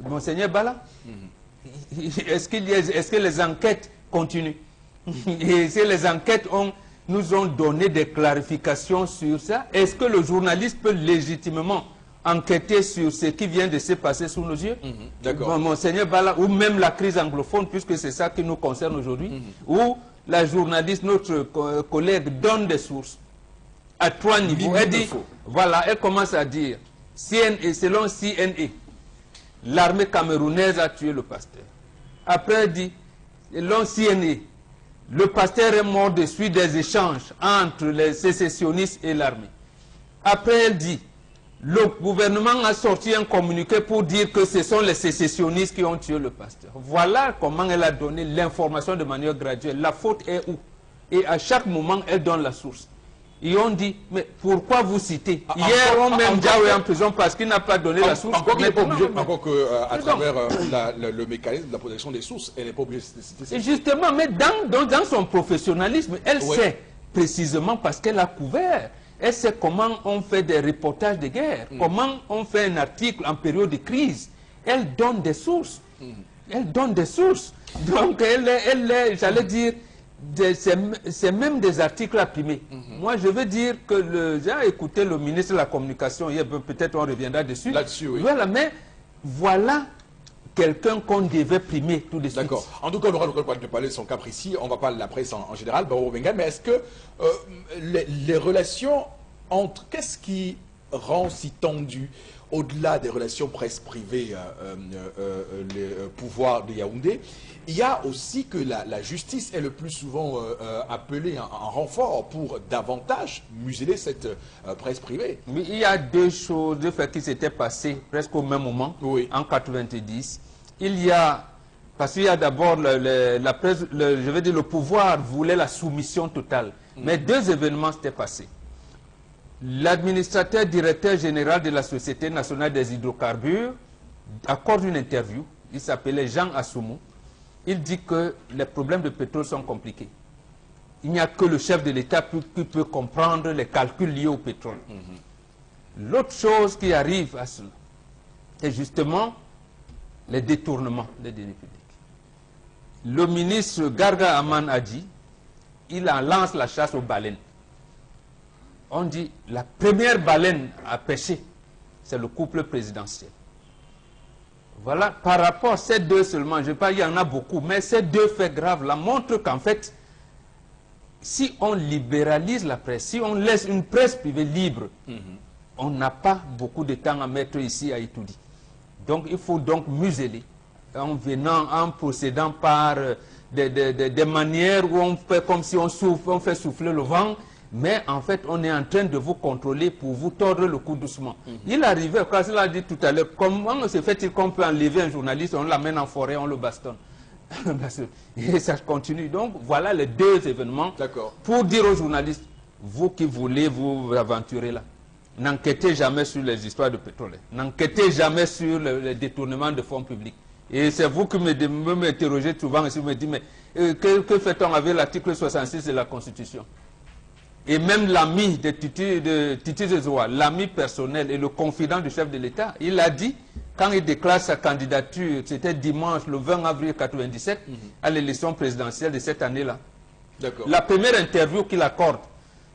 Monseigneur Bala, est-ce que les enquêtes continuent? Et si les enquêtes nous ont donné des clarifications sur ça, est-ce que le journaliste peut légitimement enquêter sur ce qui vient de se passer sous nos yeux? D'accord. Monseigneur Bala, ou même la crise anglophone, puisque c'est ça qui nous concerne aujourd'hui, où la journaliste, notre collègue, donne des sources à 3 niveaux. Elle dit, voilà, elle commence à dire, selon CNA, l'armée camerounaise a tué le pasteur. Après, elle dit, selon CNA, le pasteur est mort de suite des échanges entre les sécessionnistes et l'armée. Après, elle dit, le gouvernement a sorti un communiqué pour dire que ce sont les sécessionnistes qui ont tué le pasteur. Voilà comment elle a donné l'information de manière graduelle. La faute est où? Et à chaque moment, elle donne la source. Ils ont dit, mais pourquoi vous citez? Hier, on met Ndiaye en prison parce qu'il n'a pas donné la source. Encore qu'il n'est pas obligé, encore qu'à travers le mécanisme de la protection des sources, elle n'est pas obligée de citer ça. Et justement, mais dans son professionnalisme, elle sait précisément parce qu'elle a couvert. Elle sait comment on fait des reportages de guerre, comment on fait un article en période de crise. Elle donne des sources. Elle donne des sources. Donc, j'allais dire, c'est même des articles imprimés. Moi, je veux dire que j'ai écouté le ministre de la Communication hier, peut-être on reviendra dessus. Là-dessus, oui. Voilà, mais voilà quelqu'un qu'on devait primer tout de suite. D'accord. En tout cas, on aura l'occasion de parler de son cas précis. On va parler de la presse en général, Barreau Bengal, mais est-ce que les relations entre... Qu'est-ce qui rend si tendu, au-delà des relations presse privée, les pouvoirs de Yaoundé, il y a aussi que la justice est le plus souvent appelée en renfort pour davantage museler cette presse privée. Mais il y a deux choses, deux faits qui s'étaient passés presque au même moment, en 90. Il y a, parce qu'il y a d'abord la presse, je veux dire le pouvoir voulait la soumission totale. Mais deux événements s'étaient passés. L'administrateur directeur général de la Société nationale des hydrocarbures accorde une interview, il s'appelait Jean Assoumou. Il dit que les problèmes de pétrole sont compliqués. Il n'y a que le chef de l'État qui peut comprendre les calculs liés au pétrole. L'autre chose qui arrive à cela, c'est justement les détournements des deniers publics. Le ministre Garga Aman a dit, il lance la chasse aux baleines. On dit, la première baleine à pêcher, c'est le couple présidentiel. Voilà, par rapport à ces deux seulement, je ne sais pas, il y en a beaucoup, mais ces deux faits graves-là montrent qu'en fait, si on libéralise la presse, si on laisse une presse privée libre, on n'a pas beaucoup de temps à mettre ici à Itoudi. Donc il faut donc museler en procédant par des manières où on fait comme si on fait souffler le vent, mais en fait on est en train de vous contrôler pour vous tordre le cou doucement. Il arrivait, quand il a dit tout à l'heure, comment se fait-il qu'on peut enlever un journaliste, on l'amène en forêt, on le bastonne. Et ça continue. Donc voilà les deux événements pour dire aux journalistes, vous qui voulez vous aventurer là, n'enquêtez jamais sur les histoires de pétrole, n'enquêtez jamais sur le détournement de fonds publics. Et c'est vous qui m'interrogez souvent et vous me dites, mais que fait-on avec l'article 66 de la Constitution? Et même l'ami de Titi Zezoa, l'ami personnel et le confident du chef de l'État, il a dit, quand il déclare sa candidature, c'était dimanche, le 20 avril 1997, à l'élection présidentielle de cette année-là. La première interview qu'il accorde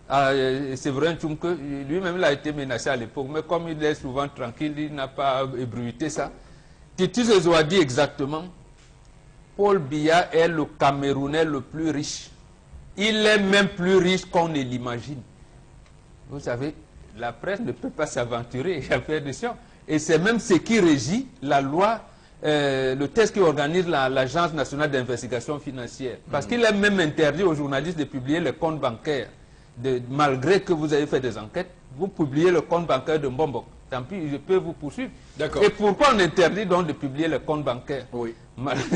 à Séverin Tchoumke, lui-même il a été menacé à l'époque, mais comme il est souvent tranquille, il n'a pas ébruité ça. Titi Zezoa dit exactement, Paul Biya est le Camerounais le plus riche. Il est même plus riche qu'on ne l'imagine. Vous savez, la presse ne peut pas s'aventurer à faire des choses. Et c'est même ce qui régit la loi, le texte qui organise l'Agence nationale d'investigation financière. Parce qu'il est même interdit aux journalistes de publier le compte bancaire. Malgré que vous avez fait des enquêtes, vous publiez le compte bancaire de Mbombo. Tant pis, je peux vous poursuivre. Et pourquoi on interdit donc de publier le compte bancaire? Oui.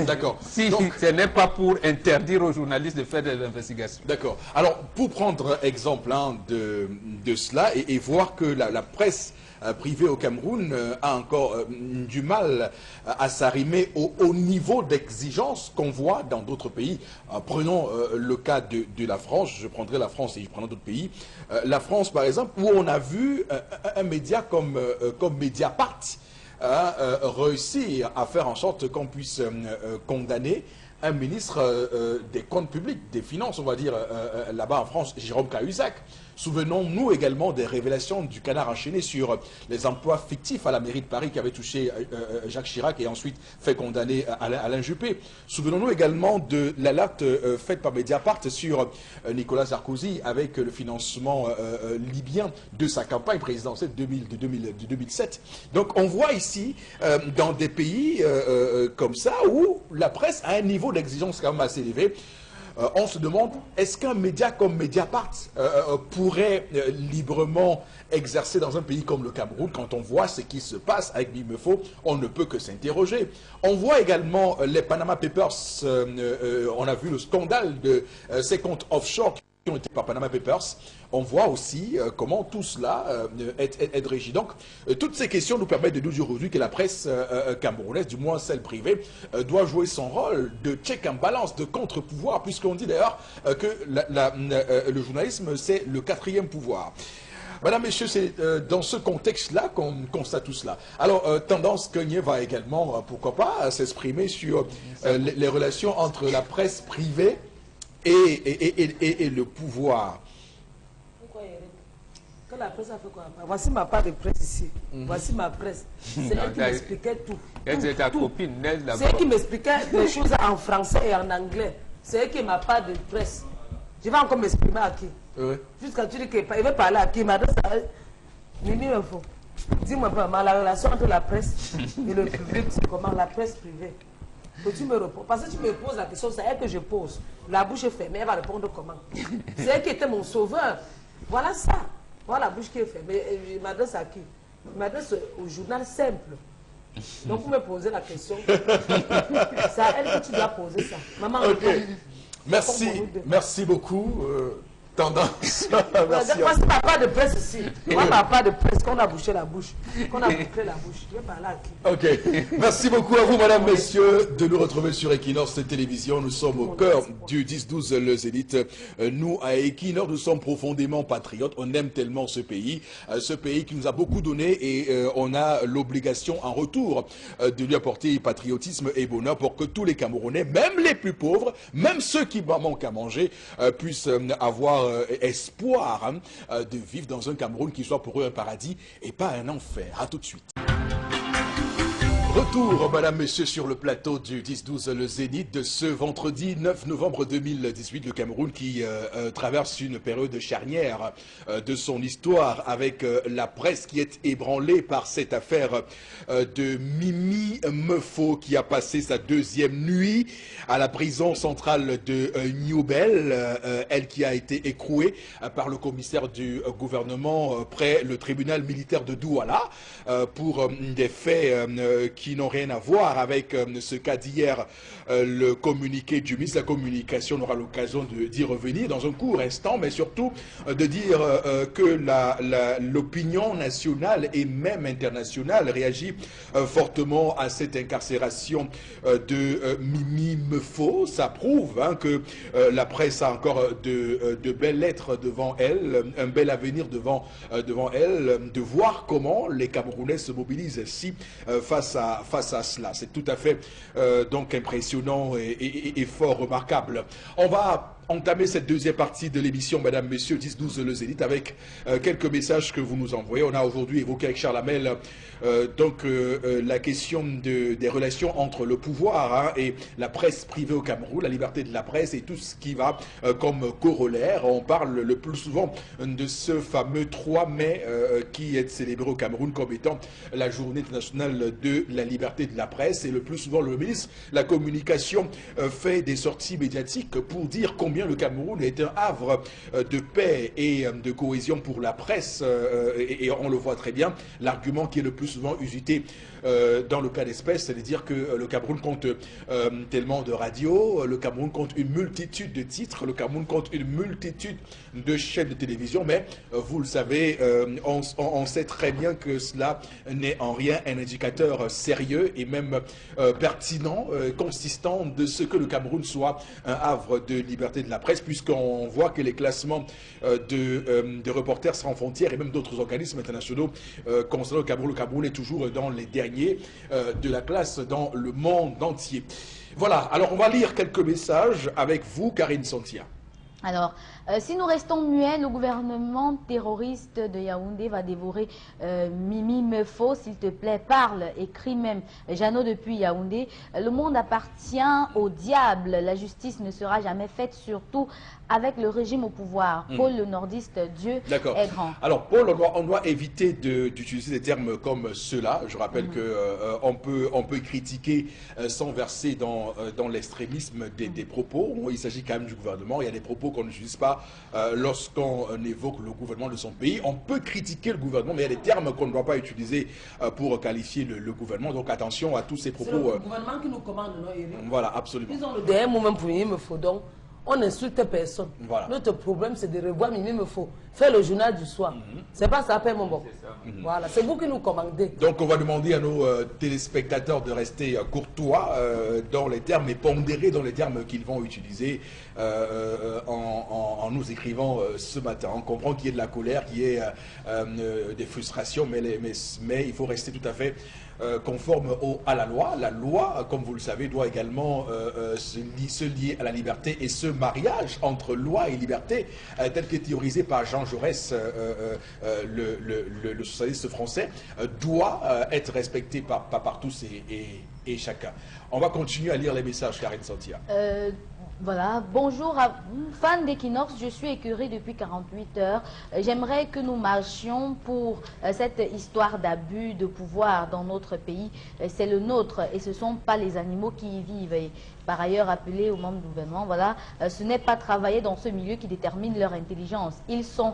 D'accord. Si donc, ce n'est pas pour interdire aux journalistes de faire des investigations. D'accord. Alors, pour prendre exemple de cela et voir que la presse privée au Cameroun a encore du mal à s'arrimer au niveau d'exigence qu'on voit dans d'autres pays. Prenons le cas de la France, je prendrai la France et je prendrai d'autres pays. La France, par exemple, où on a vu un média comme Mediapart réussir à faire en sorte qu'on puisse condamner un ministre des comptes publics, des finances, on va dire, là-bas en France, Jérôme Cahuzac. Souvenons-nous également des révélations du Canard enchaîné sur les emplois fictifs à la mairie de Paris qui avait touché Jacques Chirac et ensuite fait condamner Alain Juppé. Souvenons-nous également de l'alerte faite par Mediapart sur Nicolas Sarkozy avec le financement libyen de sa campagne présidentielle de 2007. Donc on voit ici, dans des pays comme ça, où la presse a un niveau d'exigence quand même assez élevé, on se demande, est-ce qu'un média comme Mediapart pourrait librement exercer dans un pays comme le Cameroun? Quand on voit ce qui se passe avec Mimefo, on ne peut que s'interroger. On voit également les Panama Papers, on a vu le scandale de ces comptes offshore qui ont été par Panama Papers. On voit aussi comment tout cela est régi. Donc, toutes ces questions nous permettent de nous dire aujourd'hui que la presse camerounaise, du moins celle privée, doit jouer son rôle de check and balance, de contre-pouvoir, puisqu'on dit d'ailleurs que le journalisme, c'est le quatrième pouvoir. Madame, messieurs, c'est dans ce contexte-là qu'on constate tout cela. Alors, Tendance Keunier va également, pourquoi pas, s'exprimer sur les relations entre la presse privée et le pouvoir. Que la presse a fait quoi? Voici ma part de presse ici. Voici ma presse. C'est elle qui m'expliquait tout. C'est ta copine, c'est elle qui m'expliquait les choses en français et en anglais. C'est elle qui est ma part de presse. Je vais encore m'exprimer à qui? Jusqu'à tu dis qu'il veut parler à qui? Il m'adresse à Mimi Info. Dis-moi vraiment, la relation entre la presse et le public, c'est comment? La presse privée. Tu me réponds. Parce que tu me poses la question, c'est elle que je pose. La bouche est fermée, elle va répondre comment? C'est elle qui était mon sauveur. Voilà ça. Voilà la bouche qui est fermée. Mais il m'adresse à qui? Il m'adresse au journal simple. Donc vous me posez la question. C'est à elle que tu dois poser ça. Maman, merci beaucoup. Tendance. Merci. Moi, c'est ma part de presse ici. Moi, ma part de presse, qu'on a bouché la bouche. Qu'on a bouclé la bouche. Je vais parler à qui? Ok. Merci beaucoup à vous, madame, messieurs, de nous retrouver sur Equinox Télévision. Nous sommes au cœur du 10-12 Le Zénith. Nous, à Equinox, nous sommes profondément patriotes. On aime tellement ce pays qui nous a beaucoup donné et on a l'obligation en retour de lui apporter patriotisme et bonheur pour que tous les Camerounais, même les plus pauvres, même ceux qui manquent à manger, puissent avoir espoir de vivre dans un Cameroun qui soit pour eux un paradis et pas un enfer. À tout de suite. Retour, madame, messieurs, sur le plateau du 10-12 Le Zénith de ce vendredi 9 novembre 2018. Le Cameroun qui traverse une période charnière de son histoire avec la presse qui est ébranlée par cette affaire de Mimi Mefo qui a passé sa deuxième nuit à la prison centrale de Newbel. Elle qui a été écrouée par le commissaire du gouvernement près le tribunal militaire de Douala pour des faits qui n'ont rien à voir avec ce qu'a dit hier le communiqué du ministre de la Communication. On aura l'occasion d'y revenir dans un court instant, mais surtout de dire que l'opinion nationale et même internationale réagit fortement à cette incarcération de Mimi Mefo. Ça prouve que la presse a encore de belles lettres devant elle, un bel avenir devant elle, de voir comment les Camerounais se mobilisent ainsi face à cela. C'est tout à fait donc impressionnant et fort remarquable. On va entamer cette deuxième partie de l'émission, mesdames, messieurs, 10-12 le Zénith, avec quelques messages que vous nous envoyez. On a aujourd'hui évoqué avec Charles Hamel la question des relations entre le pouvoir et la presse privée au Cameroun, la liberté de la presse et tout ce qui va comme corollaire. On parle le plus souvent de ce fameux 3 mai qui est célébré au Cameroun comme étant la journée internationale de la liberté de la presse. Et le plus souvent, le ministre de la Communication fait des sorties médiatiques pour dire combien le Cameroun est un havre de paix et de cohésion pour la presse. Et on le voit très bien, l'argument qui est le plus souvent usité dans le cas d'espèce, c'est de dire que le Cameroun compte tellement de radios, le Cameroun compte une multitude de titres, le Cameroun compte une multitude de chaînes de télévision, mais vous le savez, on sait très bien que cela n'est en rien un indicateur sérieux et même pertinent, consistant de ce que le Cameroun soit un havre de liberté de la presse, puisqu'on voit que les classements de Reporters sans frontières et même d'autres organismes internationaux concernant le Cameroun est toujours dans les derniers de la classe dans le monde entier. Voilà, alors on va lire quelques messages avec vous, Karine Santia. Alors, si nous restons muets, le gouvernement terroriste de Yaoundé va dévorer Mimi Mefo, s'il te plaît, parle, écrit même. Jeannot depuis Yaoundé, le monde appartient au diable, la justice ne sera jamais faite, surtout avec le régime au pouvoir. Paul le nordiste, Dieu est grand. Alors Paul, on doit éviter d'utiliser des termes comme ceux-là. Je rappelle qu'on peut critiquer sans verser dans l'extrémisme des propos. Il s'agit quand même du gouvernement. Il y a des propos qu'on n'utilise pas lorsqu'on évoque le gouvernement de son pays. On peut critiquer le gouvernement, mais il y a des termes qu'on ne doit pas utiliser pour qualifier le gouvernement. Donc attention à tous ces propos. C'est le gouvernement qui nous commande, non, Eric? Voilà, absolument. Ils ont le dernier moment pour Mimi Mefo, donc on n'insulte personne. Voilà. Notre problème, c'est de revoir Mimi Mefo. Faire le journal du soir. C'est pas ça, mon bon. Voilà, c'est vous qui nous commandez. Donc on va demander à nos téléspectateurs de rester courtois dans les termes et pondérés dans les termes qu'ils vont utiliser en nous écrivant ce matin. On comprend qu'il y ait de la colère, qu'il y ait des frustrations, mais il faut rester tout à fait conforme à la loi. La loi, comme vous le savez, doit également se lier à la liberté, et ce mariage entre loi et liberté, tel que théorisé par Jean Jaurès, le socialiste français, doit être respecté par tous et chacun. On va continuer à lire les messages, Karine Santia. Voilà, bonjour à vous, fan d'Equinox, je suis écœurée depuis 48 heures. J'aimerais que nous marchions pour cette histoire d'abus de pouvoir dans notre pays. C'est le nôtre et ce ne sont pas les animaux qui y vivent. Et par ailleurs, appeler aux membres du gouvernement, voilà, ce n'est pas travailler dans ce milieu qui détermine leur intelligence. Ils ne sont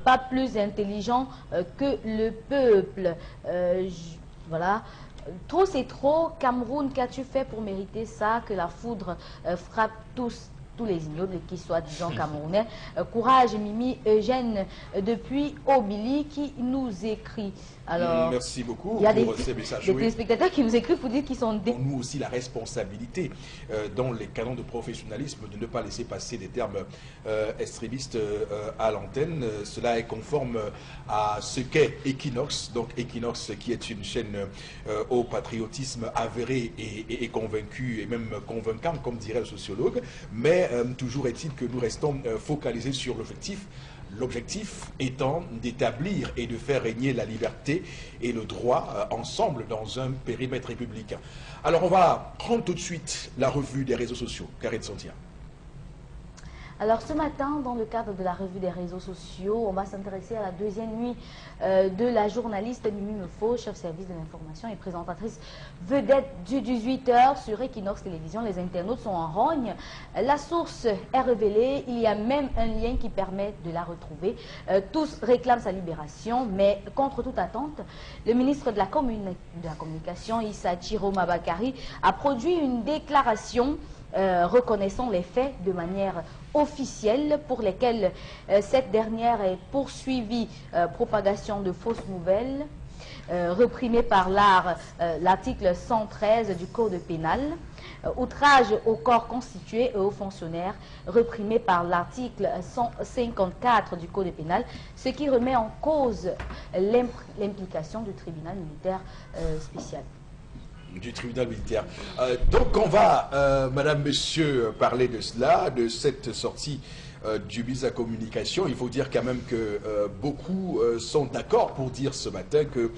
pas plus intelligents que le peuple. Voilà. Trop c'est trop. Cameroun, qu'as-tu fait pour mériter ça? Que la foudre frappe tous les ignobles qui soient disant camerounais. Courage Mimi. Eugène depuis Obili qui nous écrit. Alors, merci beaucoup il y a pour ces messages. Des téléspectateurs qui nous écrivent pour dire qu'ils sont... Nous aussi la responsabilité dans les canons de professionnalisme de ne pas laisser passer des termes extrémistes à l'antenne. Cela est conforme à ce qu'est Equinox. Donc Equinox qui est une chaîne au patriotisme avéré et convaincu et même convaincant, comme dirait le sociologue. Mais toujours est-il que nous restons focalisés sur l'objectif. L'objectif étant d'établir et de faire régner la liberté et le droit ensemble dans un périmètre républicain. Alors on va prendre tout de suite la revue des réseaux sociaux. Karine Santia. Alors ce matin, dans le cadre de la revue des réseaux sociaux, on va s'intéresser à la deuxième nuit de la journaliste Mimi Mefo, chef service de l'information et présentatrice vedette du 18h sur Equinox Télévision. Les internautes sont en rogne. La source est révélée. Il y a même un lien qui permet de la retrouver. Tous réclament sa libération, mais contre toute attente, le ministre de la Communication, Issa Chiroma Bakari, a produit une déclaration reconnaissant les faits de manière officielle pour lesquels cette dernière est poursuivie, propagation de fausses nouvelles, réprimée par l'article 113 du Code pénal, outrage au corps constitué et aux fonctionnaires, réprimé par l'article 154 du Code pénal, ce qui remet en cause l'implication du tribunal militaire spécial. Du tribunal militaire. Donc on va, madame, monsieur, parler de cela, de cette sortie du ministre de la Communication. Il faut dire quand même que beaucoup sont d'accord pour dire ce matin que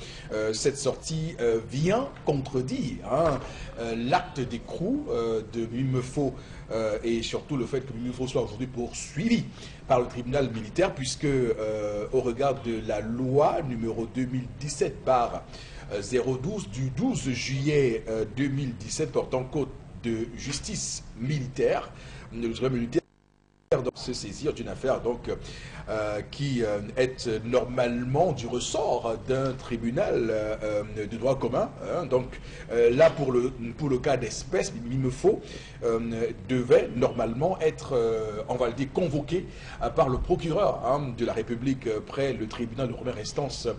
cette sortie vient contredire l'acte d'écrou de Mimefo et surtout le fait que Mimefo soit aujourd'hui poursuivi par le tribunal militaire, puisque au regard de la loi numéro 2017 par 012 du 12 juillet 2017 portant code de justice militaire, le tribunal militaire doit se saisir d'une affaire donc qui est normalement du ressort d'un tribunal de droit commun. Donc là, pour le cas d'espèce, Mimefo devait normalement être, on va le dire, convoqué par le procureur de la République près le tribunal de première instance,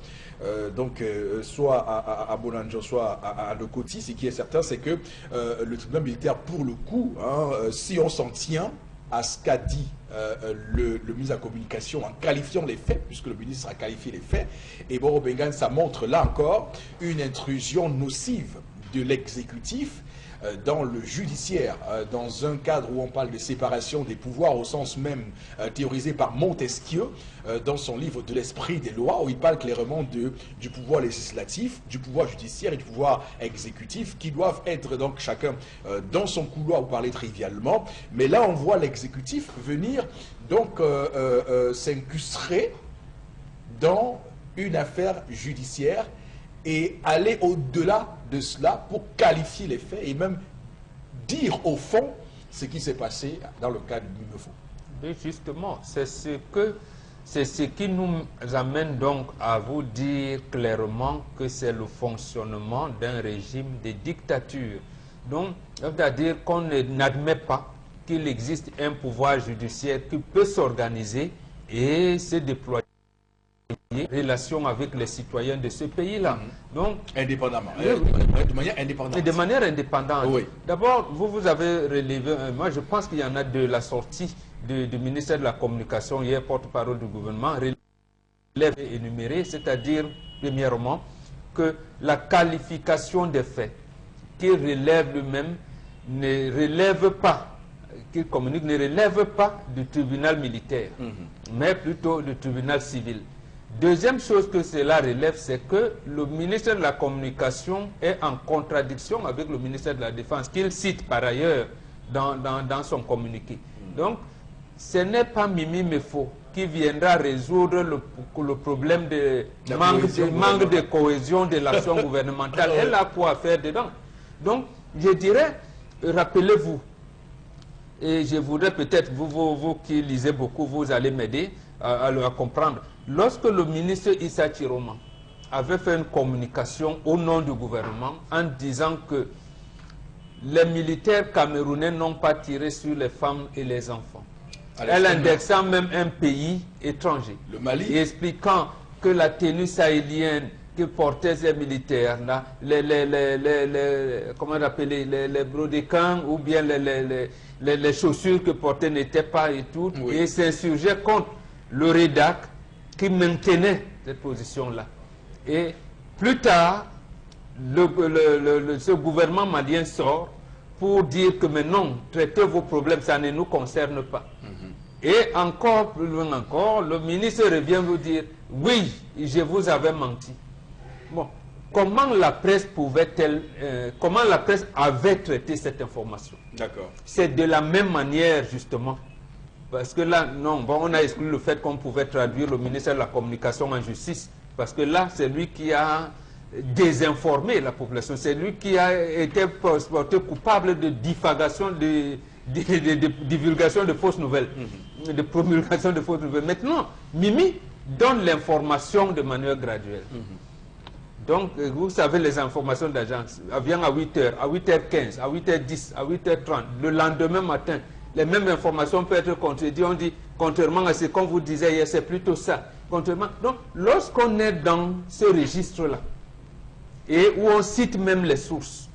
donc soit à Bonanjo, soit à Lokoti. Ce qui est certain, c'est que le tribunal militaire, pour le coup, si on s'en tient à ce qu'a dit le ministre de la Communication en qualifiant les faits, puisque le ministre a qualifié les faits, et Boro Bengan, ça montre là encore une intrusion nocive de l'exécutif dans le judiciaire, dans un cadre où on parle de séparation des pouvoirs au sens même théorisé par Montesquieu dans son livre de l'esprit des lois, où il parle clairement du pouvoir législatif, du pouvoir judiciaire et du pouvoir exécutif, qui doivent être donc chacun dans son couloir, vous parlez trivialement, mais là on voit l'exécutif venir donc s'incrustrer dans une affaire judiciaire et aller au-delà de cela pour qualifier les faits et même dire au fond ce qui s'est passé dans le cas de Mimefo. Et justement, c'est ce qui nous amène donc à vous dire clairement que c'est le fonctionnement d'un régime de dictature. Donc, c'est-à-dire qu'on n'admet pas qu'il existe un pouvoir judiciaire qui peut s'organiser et se déployer relation avec les citoyens de ce pays-là. Donc, indépendamment, de manière indépendante. Et de manière indépendante. Oui. D'abord, vous avez relevé, moi je pense qu'il y en a de la sortie du ministère de la Communication, hier porte-parole du gouvernement, relève et énuméré, c'est-à-dire, premièrement, que la qualification des faits qu'il relève lui-même ne relève pas, qu'il communique, ne relève pas du tribunal militaire, mais plutôt du tribunal civil. Deuxième chose que cela relève, c'est que le ministère de la Communication est en contradiction avec le ministère de la Défense, qu'il cite par ailleurs dans son communiqué. Donc, ce n'est pas Mimefo qui viendra résoudre le problème de manque de cohésion de l'action gouvernementale. Elle a quoi faire dedans. Donc, je dirais, rappelez-vous, et je voudrais peut-être, vous qui lisez beaucoup, vous allez m'aider à comprendre. Lorsque le ministre Issa Chiroma avait fait une communication au nom du gouvernement en disant que les militaires camerounais n'ont pas tiré sur les femmes et les enfants, elle indexant même un pays étranger, le Mali, et expliquant que la tenue sahélienne que portaient ces militaires, là, comment appeler, les brodécans ou bien les chaussures que portaient n'étaient pas et tout, oui. Et s'insurgeait contre le REDAC qui maintenait cette position-là. Et plus tard, ce gouvernement malien sort pour dire que mais non, traitez vos problèmes, ça ne nous concerne pas. Et encore plus loin encore, le ministre revient vous dire, oui, je vous avais menti. Bon, comment la presse pouvait-elle, comment la presse avait traité cette information? D'accord. C'est de la même manière, justement. Parce que là, non, bon, on a exclu le fait qu'on pouvait traduire le ministère de la Communication en justice. Parce que là, c'est lui qui a désinformé la population. C'est lui qui a été porté coupable de diffamation, de divulgation de fausses nouvelles, de promulgation de fausses nouvelles. Maintenant, Mimi donne l'information de manière graduelle. Donc, vous savez, les informations d'agence viennent à 8h, à 8h15, à 8h10, à 8h30. Le lendemain matin, les mêmes informations peuvent être contredites. On dit, contrairement à ce qu'on vous disait hier, c'est plutôt ça. Contrairement. Donc, lorsqu'on est dans ce registre-là, et où on cite même les sources,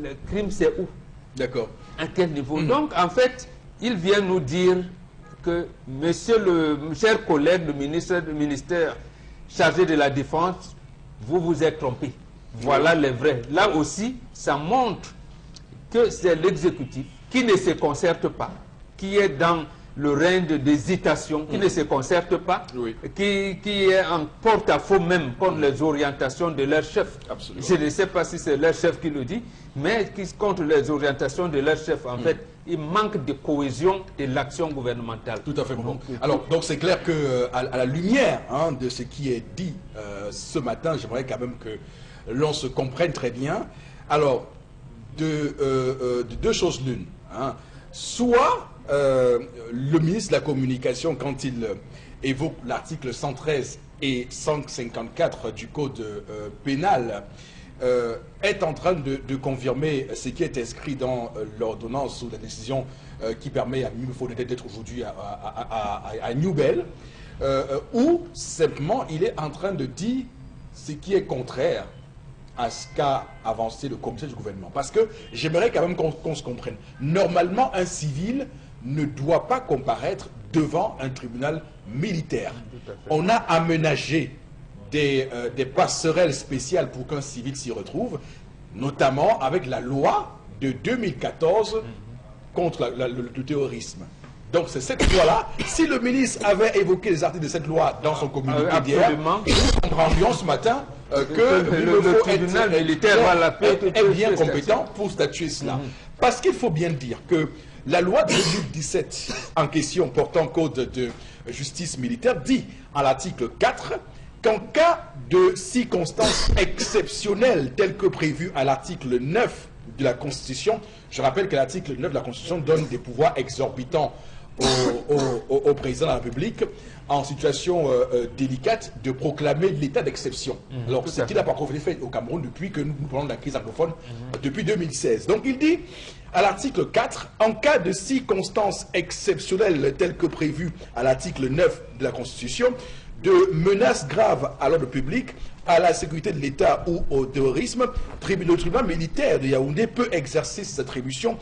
le crime, c'est où? D'accord. À quel niveau? Donc, en fait, il vient nous dire que, monsieur le cher collègue du ministère chargé de la Défense, vous vous êtes trompé. Voilà les vrais. Là aussi, ça montre que c'est l'exécutif qui ne se concerte pas, qui est dans le règne d'hésitation, qui ne se concerte pas, qui est en porte-à-faux même contre les orientations de leur chef. Absolument. Je ne sais pas si c'est leur chef qui le dit, mais qui contre les orientations de leur chef. En fait, il manque de cohésion de l'action gouvernementale. Tout à fait. Bon. Alors, donc c'est clair que à la lumière de ce qui est dit ce matin, j'aimerais quand même que l'on se comprenne très bien. Alors, de deux choses l'une. Soit le ministre de la Communication, quand il évoque l'article 113 et 154 du Code pénal, est en train de confirmer ce qui est inscrit dans l'ordonnance ou la décision qui permet à Mimifo d'être aujourd'hui à Newbel, ou simplement il est en train de dire ce qui est contraire à ce qu'a avancé le comité du gouvernement. Parce que j'aimerais quand même qu'on se comprenne. Normalement, un civil ne doit pas comparaître devant un tribunal militaire. On a aménagé des passerelles spéciales pour qu'un civil s'y retrouve, notamment avec la loi de 2014 contre le terrorisme. Donc c'est cette loi-là. Si le ministre avait évoqué les articles de cette loi dans son communiqué d'hier, nous comprendrions ce matin que le tribunal militaire est bien compétent pour statuer cela. Parce qu'il faut bien dire que la loi de 2017 en question portant code de justice militaire dit à l'article 4 qu'en cas de circonstances exceptionnelles telles que prévues à l'article 9 de la Constitution, je rappelle que l'article 9 de la Constitution donne des pouvoirs exorbitants au président de la République en situation délicate de proclamer l'état d'exception. Alors, ce qui n'a pas encore été fait au Cameroun depuis que nous parlons de la crise anglophone, depuis 2016. Donc, il dit à l'article 4, en cas de circonstances exceptionnelles telles que prévues à l'article 9 de la Constitution, de menaces graves à l'ordre public, à la sécurité de l'État ou au terrorisme, le tribunal militaire de Yaoundé peut exercer ses attributions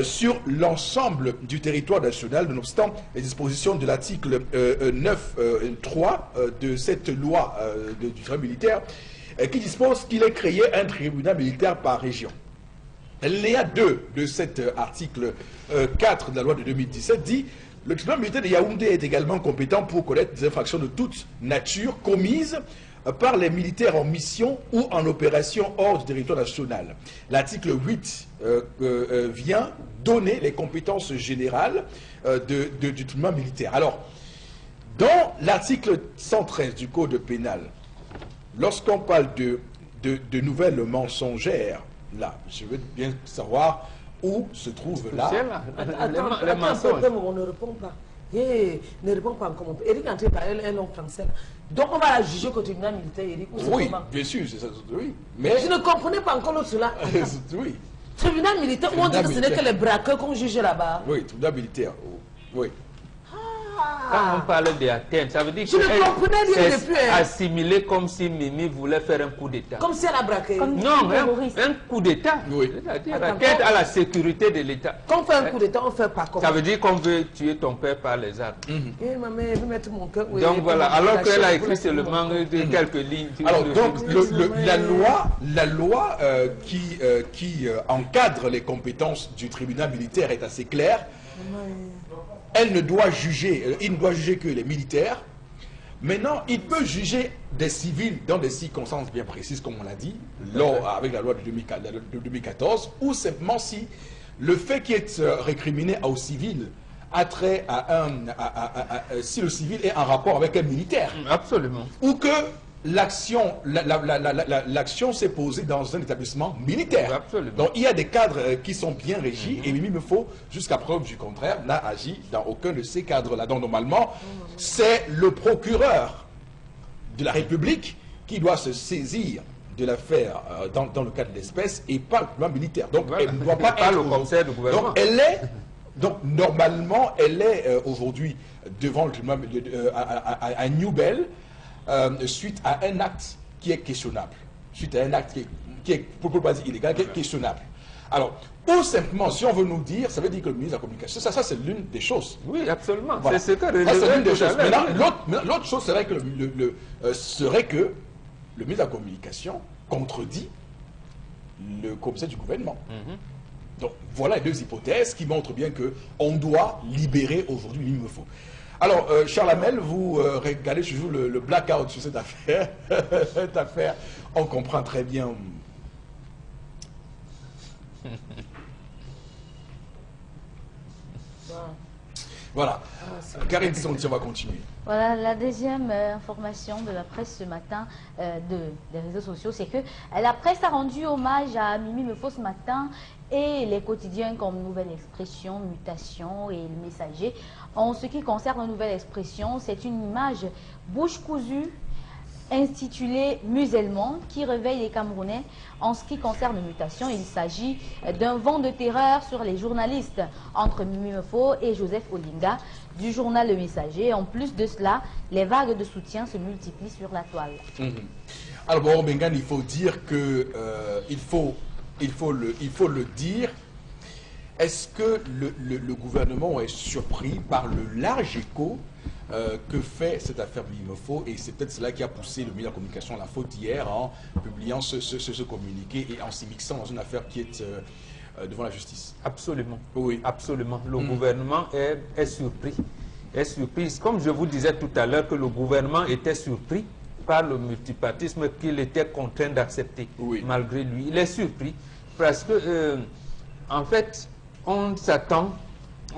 sur l'ensemble du territoire national, nonobstant les dispositions de l'article 9.3 de cette loi du tribunal militaire, qui dispose qu'il est créé un tribunal militaire par région. L'EA 2 de cet article 4 de la loi de 2017 dit: le tribunal militaire de Yaoundé est également compétent pour connaître des infractions de toute nature commises par les militaires en mission ou en opération hors du territoire national. L'article 8 vient donner les compétences générales du tribunal militaire. Alors, dans l'article 113 du Code pénal, lorsqu'on parle de nouvelles mensongères, là, je veux bien savoir où se trouve là. Attends, on ne répond pas. Ne répond pas encore. Eric est en train de parler un langue français. Donc on va la juger au tribunal militaire, Eric. Oui, bien sûr, c'est ça. Oui. Mais je ne comprenais pas encore l'autre là. Oui. Tribunal militaire, où on dit que ce n'est que les braqueurs qu'on juge là-bas. Oui, tribunal militaire. Oui. Quand on parle d'atteinte, ça veut dire que c'est assimilé comme si Mimi voulait faire un coup d'État. Comme si elle a braqué. Non, un coup d'État. Oui. C'est-à-dire atteinte à la sécurité de l'État. Quand on fait un coup d'État, on fait pas comme ça. Ça veut dire qu'on veut tuer ton père par les armes. Ma mère veut mettre mon cœur. Donc voilà, alors qu'elle a écrit seulement de quelques lignes. Alors donc la loi qui encadre les compétences du tribunal militaire est assez claire. Il ne doit juger que les militaires. Maintenant, il peut juger des civils dans des circonstances bien précises, comme on l'a dit, avec la loi de 2014, ou simplement si le fait qui est récriminé aux civils a trait si le civil est en rapport avec un militaire. Absolument. Ou que l'action s'est posée dans un établissement militaire. Absolument. Donc il y a des cadres qui sont bien régis et Mimi Mefo, jusqu'à preuve du contraire, n'a agi dans aucun de ces cadres-là. Donc normalement, c'est le procureur de la République qui doit se saisir de l'affaire dans le cadre de l'espèce et pas le plan militaire. Donc voilà. elle ne doit pas être le conseil du gouvernement. Donc normalement, elle est aujourd'hui devant le tribunal à Newbel. Suite à un acte qui est questionnable, suite à un acte qui est pour ne pas dire illégal, qui est questionnable. Alors, ou simplement, si on veut nous dire, ça veut dire que le ministre de la Communication, ça c'est l'une des choses. Oui, absolument. Voilà. C'est ce que c'est l'une des choses. Maintenant, l'autre chose serait que le ministre de la Communication contredit le commissaire du gouvernement. Donc voilà les deux hypothèses qui montrent bien qu'on doit libérer aujourd'hui Mimi Mefo. Alors, Charles Hamel, vous regardez toujours le blackout sur cette affaire. Cette affaire, on comprend très bien. Voilà. Karine Sonti, on va continuer. Voilà, la deuxième information de la presse ce matin des réseaux sociaux, c'est que la presse a rendu hommage à Mimi Mefo ce matin et les quotidiens comme Nouvelle Expression, Mutation et Le Messager. En ce qui concerne la Nouvelle Expression, c'est une image bouche cousue intitulée Musulman qui réveille les Camerounais. En ce qui concerne Mutation, il s'agit d'un vent de terreur sur les journalistes entre Mimi Mefo et Joseph Olinga du journal Le Messager. En plus de cela, les vagues de soutien se multiplient sur la toile. Alors bon, Bengan, il faut dire que il faut le dire. Est-ce que le gouvernement est surpris par le large écho que fait cette affaire Mimi Mefo? Et c'est peut-être cela qui a poussé le ministre de la Communication à la faute hier en publiant ce communiqué et en s'immisçant dans une affaire qui est devant la justice. Absolument. Oui. Absolument. Le gouvernement est surpris. Est surpris. Comme je vous disais tout à l'heure que le gouvernement était surpris par le multipartisme qu'il était contraint d'accepter. Oui. Malgré lui. Il est surpris parce que, en fait, on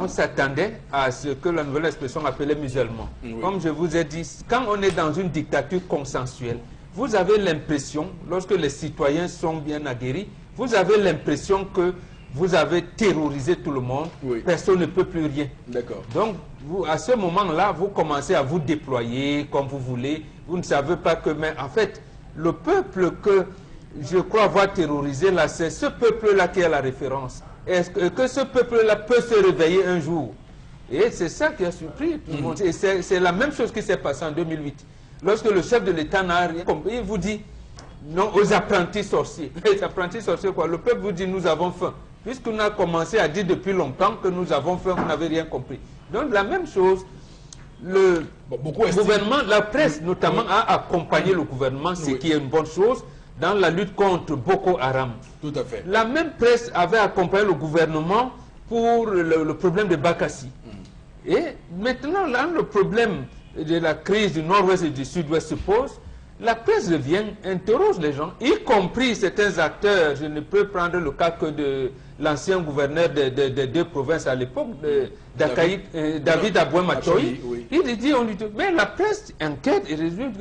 s'attendait à ce que la Nouvelle Expression appelait musulman. Oui. Comme je vous ai dit, quand on est dans une dictature consensuelle, vous avez l'impression, lorsque les citoyens sont bien aguerris, vous avez l'impression que vous avez terrorisé tout le monde, Oui. personne ne peut plus rien. D'accord. Donc, à ce moment-là, vous commencez à vous déployer comme vous voulez. Vous ne savez pas que, mais en fait, le peuple que je crois avoir terrorisé là, c'est ce peuple-là qui est la référence. Est-ce que ce peuple-là peut se réveiller un jour? Et c'est ça qui a surpris tout le monde. Et c'est la même chose qui s'est passée en 2008. Lorsque le chef de l'État n'a rien compris, il vous dit non aux apprentis sorciers. Les apprentis sorciers, quoi? Le peuple vous dit nous avons faim. Puisqu'on a commencé à dire depuis longtemps que nous avons faim, vous n'avez rien compris. Donc la même chose, le gouvernement, la presse notamment, a accompagné le gouvernement, ce qui est une bonne chose, dans la lutte contre Boko Haram. Tout à fait. La même presse avait accompagné le gouvernement pour le problème de Bakassi. Et maintenant, là, le problème de la crise du nord-ouest et du sud-ouest se pose. La presse revient, interroge les gens, y compris certains acteurs. Je ne peux prendre le cas que de l'ancien gouverneur des deux provinces à l'époque, David Aboué-Matoyi. Oui. Il dit, mais la presse enquête et résulte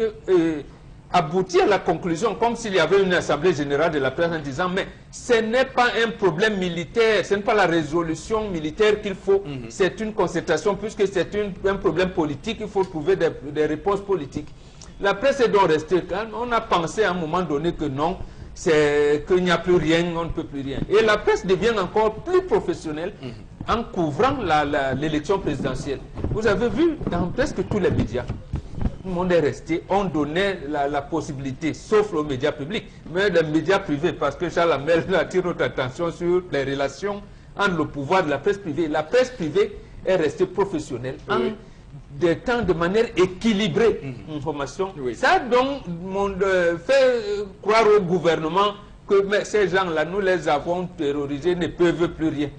aboutit à la conclusion, comme s'il y avait une assemblée générale de la presse en disant, mais ce n'est pas un problème militaire, ce n'est pas la résolution militaire qu'il faut, c'est une concertation, puisque c'est un problème politique, il faut trouver des réponses politiques. La presse est donc restée calme. On a pensé à un moment donné que non, c'est qu'il n'y a plus rien, on ne peut plus rien. Et la presse devient encore plus professionnelle en couvrant l'élection présidentielle. Vous avez vu dans presque tous les médias, tout le monde est resté, on donnait la possibilité, sauf aux médias publics, mais les médias privés, parce que Charles Hamel attire notre attention sur les relations entre le pouvoir de la presse privée. La presse privée est restée professionnelle des temps de manière équilibrée information. Ça donc fait croire au gouvernement que mais ces gens-là, nous les avons terrorisés, ne peuvent plus rien.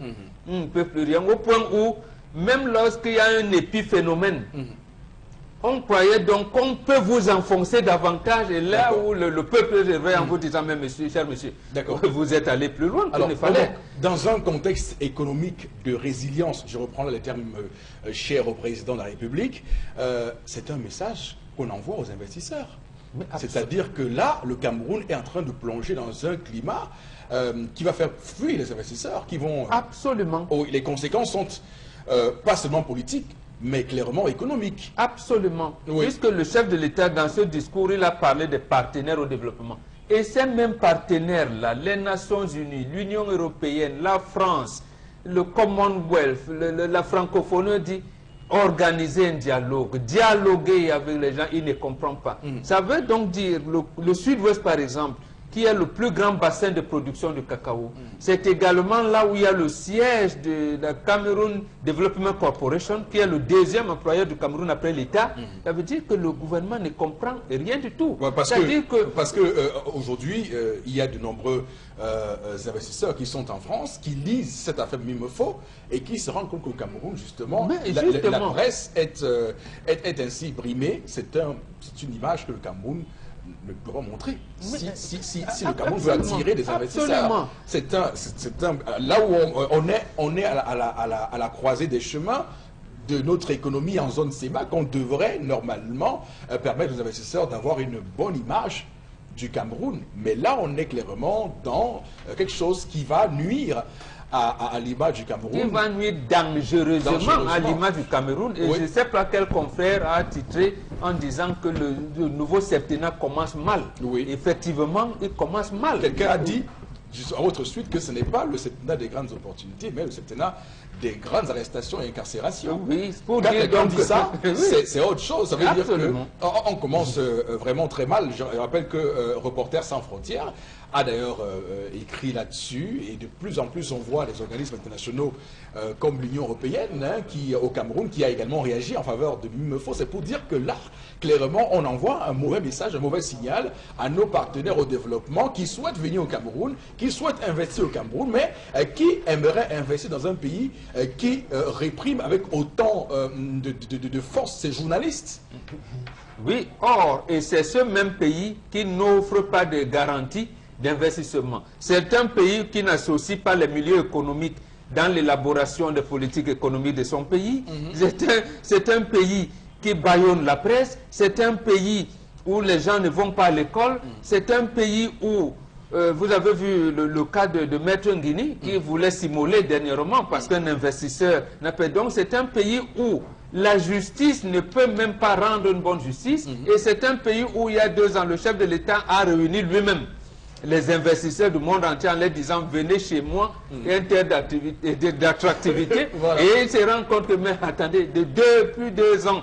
Ne peuvent plus rien. Au point où, même lorsqu'il y a un épiphénomène, on croyait donc qu'on peut vous enfoncer davantage, et là où le peuple réveille en vous disant, mais monsieur, cher monsieur, vous êtes allé plus loin qu'il ne fallait. Dans un contexte économique de résilience, je reprends là les termes chers au président de la République, c'est un message qu'on envoie aux investisseurs. C'est-à-dire que là, le Cameroun est en train de plonger dans un climat qui va faire fuir les investisseurs, qui vont... Absolument. Les conséquences sont pas seulement politiques, mais clairement économique. Absolument. Puisque le chef de l'État, dans ce discours, il a parlé des partenaires au développement. Et ces mêmes partenaires-là, les Nations Unies, l'Union Européenne, la France, le Commonwealth, la francophonie dit organiser un dialogue, dialoguer avec les gens, ils ne comprennent pas. Ça veut donc dire, le Sud-Ouest par exemple, qui est le plus grand bassin de production de cacao. C'est également là où il y a le siège de la Cameroon Development Corporation, qui est le deuxième employeur du Cameroun après l'État. Ça veut dire que le gouvernement ne comprend rien du tout. Ouais, parce que aujourd'hui, il y a de nombreux investisseurs qui sont en France, qui lisent cette affaire Mimefo et qui se rendent compte qu'au Cameroun, justement, la presse est ainsi brimée. C'est une image que le Cameroun ne peut pas montrer. Si le Cameroun veut attirer des investisseurs, là où on est à la croisée des chemins de notre économie en zone CEMAC, on devrait normalement permettre aux investisseurs d'avoir une bonne image du Cameroun. Mais là, on est clairement dans quelque chose qui va nuire à l'image du Cameroun. Qui va nuire dangereusement à l'image du Cameroun. Et je ne sais pas quel confrère a titré en disant que le nouveau septennat commence mal. Oui. Effectivement, il commence mal. Quelqu'un a dit à votre suite que ce n'est pas le septennat des grandes opportunités, mais le septennat des grandes arrestations et incarcérations. Oui, pour quand quelqu'un dit ça, oui, c'est autre chose. Ça veut absolument dire qu'on commence vraiment très mal. Je rappelle que Reporters sans frontières a d'ailleurs écrit là-dessus, et de plus en plus on voit les organismes internationaux comme l'Union européenne, au Cameroun, qui a également réagi en faveur de Mimefo. C'est pour dire que là, clairement, on envoie un mauvais message, un mauvais signal à nos partenaires au développement qui souhaitent venir au Cameroun, qui souhaitent investir au Cameroun, mais qui aimeraient investir dans un pays qui réprime avec autant de force ces journalistes. Oui, or, et c'est ce même pays qui n'offre pas de garantie d'investissement. C'est un pays qui n'associe pas les milieux économiques dans l'élaboration des politiques économiques de son pays. C'est un pays qui bâillonne la presse. C'est un pays où les gens ne vont pas à l'école. C'est un pays où vous avez vu le cas de Maître Nguini qui voulait s'immoler dernièrement parce qu'un investisseur n'a pas. Donc c'est un pays où la justice ne peut même pas rendre une bonne justice. Et c'est un pays où il y a 2 ans, le chef de l'État a réuni lui-même les investisseurs du monde entier en leur disant venez chez moi, un terre d'attractivité. Voilà. Et ils se rendent compte que, mais attendez, depuis 2 ans,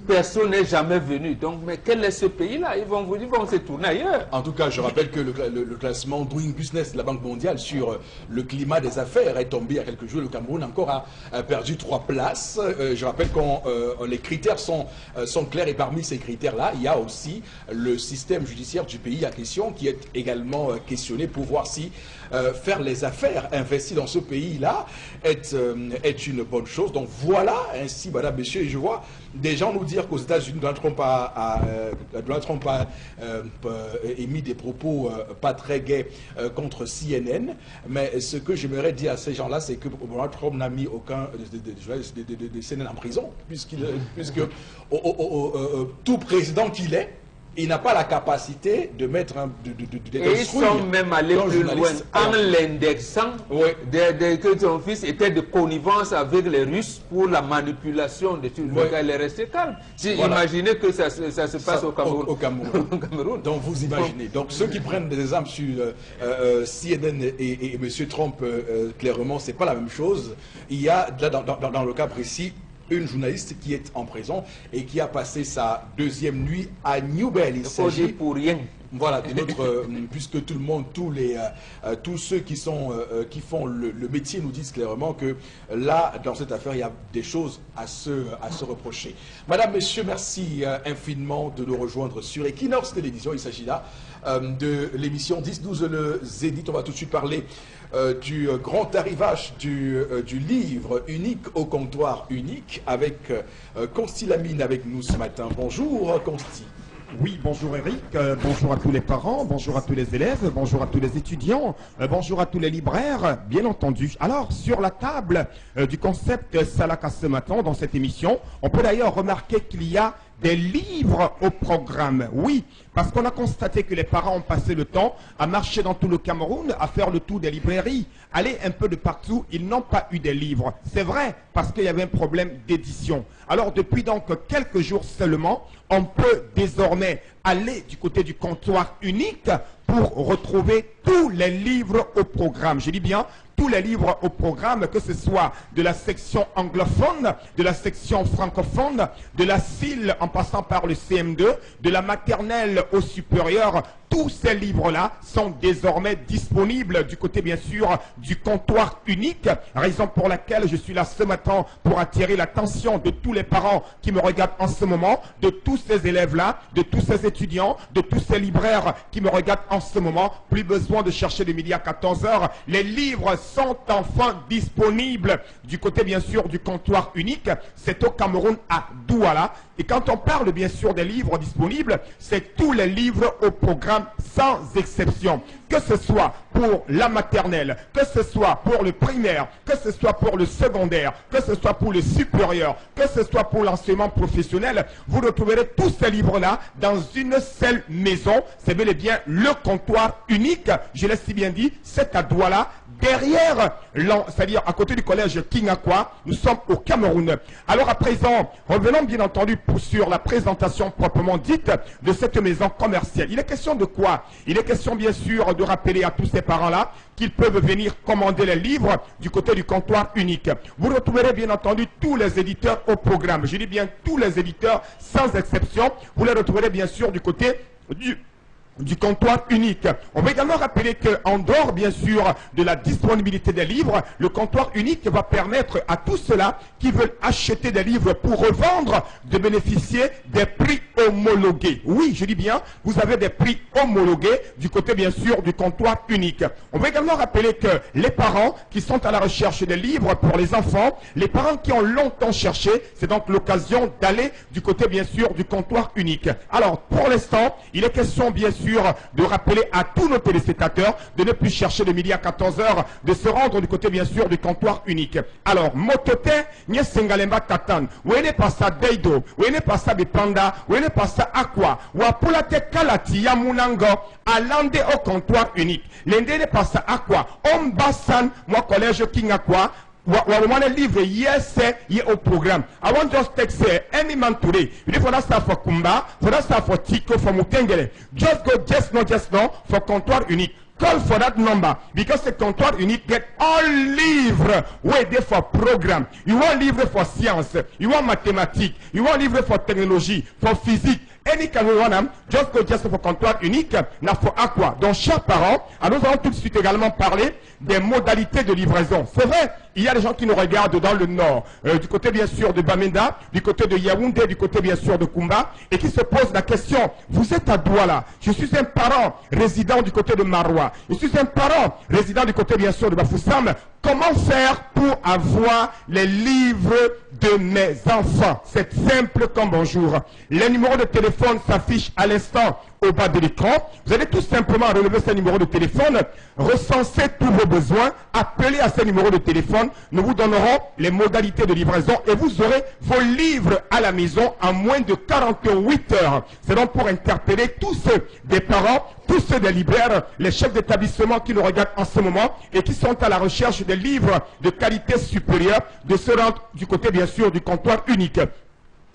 personne n'est jamais venu. Donc, mais quel est ce pays-là? Ils vont se tourner ailleurs. En tout cas, je rappelle que le classement Doing Business de la Banque mondiale sur le climat des affaires est tombé il y a quelques jours. Le Cameroun encore a perdu 3 places. Je rappelle que les critères sont clairs, et parmi ces critères-là, il y a aussi le système judiciaire du pays à question qui est également questionné pour voir si faire les affaires, investir dans ce pays-là est une bonne chose. Donc voilà, ainsi, madame, messieurs, et je vois des gens nous dire qu'aux États-Unis, Donald Trump a émis des propos pas très gais contre CNN. Mais ce que j'aimerais dire à ces gens-là, c'est que Donald Trump n'a mis aucun de CNN en prison, puisque tout président qu'il est, il n'a pas la capacité de mettre et ils sont même allés plus loin en l'indexant que son fils était de connivence avec les Russes pour la manipulation de tout. Le gars, il est resté calme. Imaginez que ça se passe au Cameroun. Au Cameroun. Donc vous imaginez. Donc ceux qui prennent des exemples sur CNN et M. Trump, clairement, c'est pas la même chose. Il y a, dans le cas précis, une journaliste qui est en prison et qui a passé sa 2e nuit à New Bell. Il s'agit pour rien. Voilà, de notre, puisque tout le monde, tous ceux qui font le métier nous disent clairement que là, dans cette affaire, il y a des choses à se reprocher. Madame, messieurs, merci infiniment de nous rejoindre sur Equinox Télévision. Il s'agit là de l'émission 10-12 le Zénith. On va tout de suite parler du grand arrivage du livre unique au comptoir unique avec Consti Lamine avec nous ce matin. Bonjour Consti. Oui, bonjour Eric, bonjour à tous les parents, bonjour à tous les élèves, bonjour à tous les étudiants, bonjour à tous les libraires, bien entendu. Alors, sur la table du concept Salaka ce matin, dans cette émission, on peut d'ailleurs remarquer qu'il y a des livres au programme. Oui, parce qu'on a constaté que les parents ont passé le temps à marcher dans tout le Cameroun, à faire le tour des librairies, aller un peu de partout, ils n'ont pas eu des livres. C'est vrai, parce qu'il y avait un problème d'édition. Alors depuis donc quelques jours seulement, on peut désormais aller du côté du comptoir unique pour retrouver tous les livres au programme. Je dis bien tous les livres au programme, que ce soit de la section anglophone, de la section francophone, de la CIL en passant par le CM2, de la maternelle au supérieur. tous ces livres-là sont désormais disponibles du côté, bien sûr, du comptoir unique. Raison pour laquelle je suis là ce matin pour attirer l'attention de tous les parents qui me regardent en ce moment, de tous ces élèves-là, de tous ces étudiants, de tous ces libraires qui me regardent en ce moment. Plus besoin de chercher de midi à 14 heures. Les livres sont enfin disponibles du côté, bien sûr, du comptoir unique. C'est au Cameroun, à Douala. Et quand on parle, bien sûr, des livres disponibles, c'est tous les livres au programme sans exception. Que ce soit pour la maternelle, que ce soit pour le primaire, que ce soit pour le secondaire, que ce soit pour le supérieur, que ce soit pour l'enseignement professionnel, vous retrouverez tous ces livres-là dans une seule maison. C'est bel et bien le comptoir unique, je l'ai si bien dit, c'est à Douala. Derrière, c'est-à-dire à côté du collège Kingakwa, nous sommes au Cameroun. Alors à présent, revenons bien entendu sur la présentation proprement dite de cette maison commerciale. Il est question de quoi? Il est question bien sûr de rappeler à tous ces parents-là qu'ils peuvent venir commander les livres du côté du comptoir unique. Vous retrouverez bien entendu tous les éditeurs au programme. Je dis bien tous les éditeurs sans exception. Vous les retrouverez bien sûr du côté du comptoir unique. On va également rappeler qu'en dehors, bien sûr, de la disponibilité des livres, le comptoir unique va permettre à tous ceux-là qui veulent acheter des livres pour revendre de bénéficier des prix homologués. Oui, je dis bien, vous avez des prix homologués du côté, bien sûr, du comptoir unique. On va également rappeler que les parents qui sont à la recherche des livres pour les enfants, les parents qui ont longtemps cherché, c'est donc l'occasion d'aller du côté, bien sûr, du comptoir unique. Alors, pour l'instant, il est question, bien sûr, de rappeler à tous nos téléspectateurs de ne plus chercher de midi à 14 heures, de se rendre du côté bien sûr du comptoir unique. Alors, motote, nye sengalemba katan, wene pasa deido, wene pasa bipanda, wene pasa aqua, wapulate kalati ya munango, alande au comptoir unique. L'endene pasa aqua, ombasan, moi collège Kingakwa, one livre yes au programme. I want just take say any man today. You for that stuff for Kumba, for that stuff for Tico, for Mutengele. Just go just no for comptoir unique. Call for that number because the comptoir unique get all livre where they for program. You want livre for science, you want mathematics, you want livre for technologie, for physique. Any can we want just go just for comptoir unique, n'a for aqua. Donc, chers parents, nous allons tout de suite également parler des modalités de livraison. C'est vrai, il y a des gens qui nous regardent dans le nord, du côté bien sûr de Bamenda, du côté de Yaoundé, du côté bien sûr de Kumba, et qui se posent la question, vous êtes à Douala, je suis un parent résident du côté de Maroua, je suis un parent résident du côté bien sûr de Bafoussam, comment faire pour avoir les livres de mes enfants? C'est simple comme bonjour. Les numéros de téléphone s'affichent à l'instant au bas de l'écran. Vous allez tout simplement relever ce numéro de téléphone, recenser tous vos besoins, appeler à ce numéro de téléphone. Nous vous donnerons les modalités de livraison et vous aurez vos livres à la maison en moins de 48 heures. C'est donc pour interpeller tous ceux des parents, tous ceux des libraires, les chefs d'établissement qui nous regardent en ce moment et qui sont à la recherche des livres de qualité supérieure, de se rendre du côté bien sûr du comptoir unique.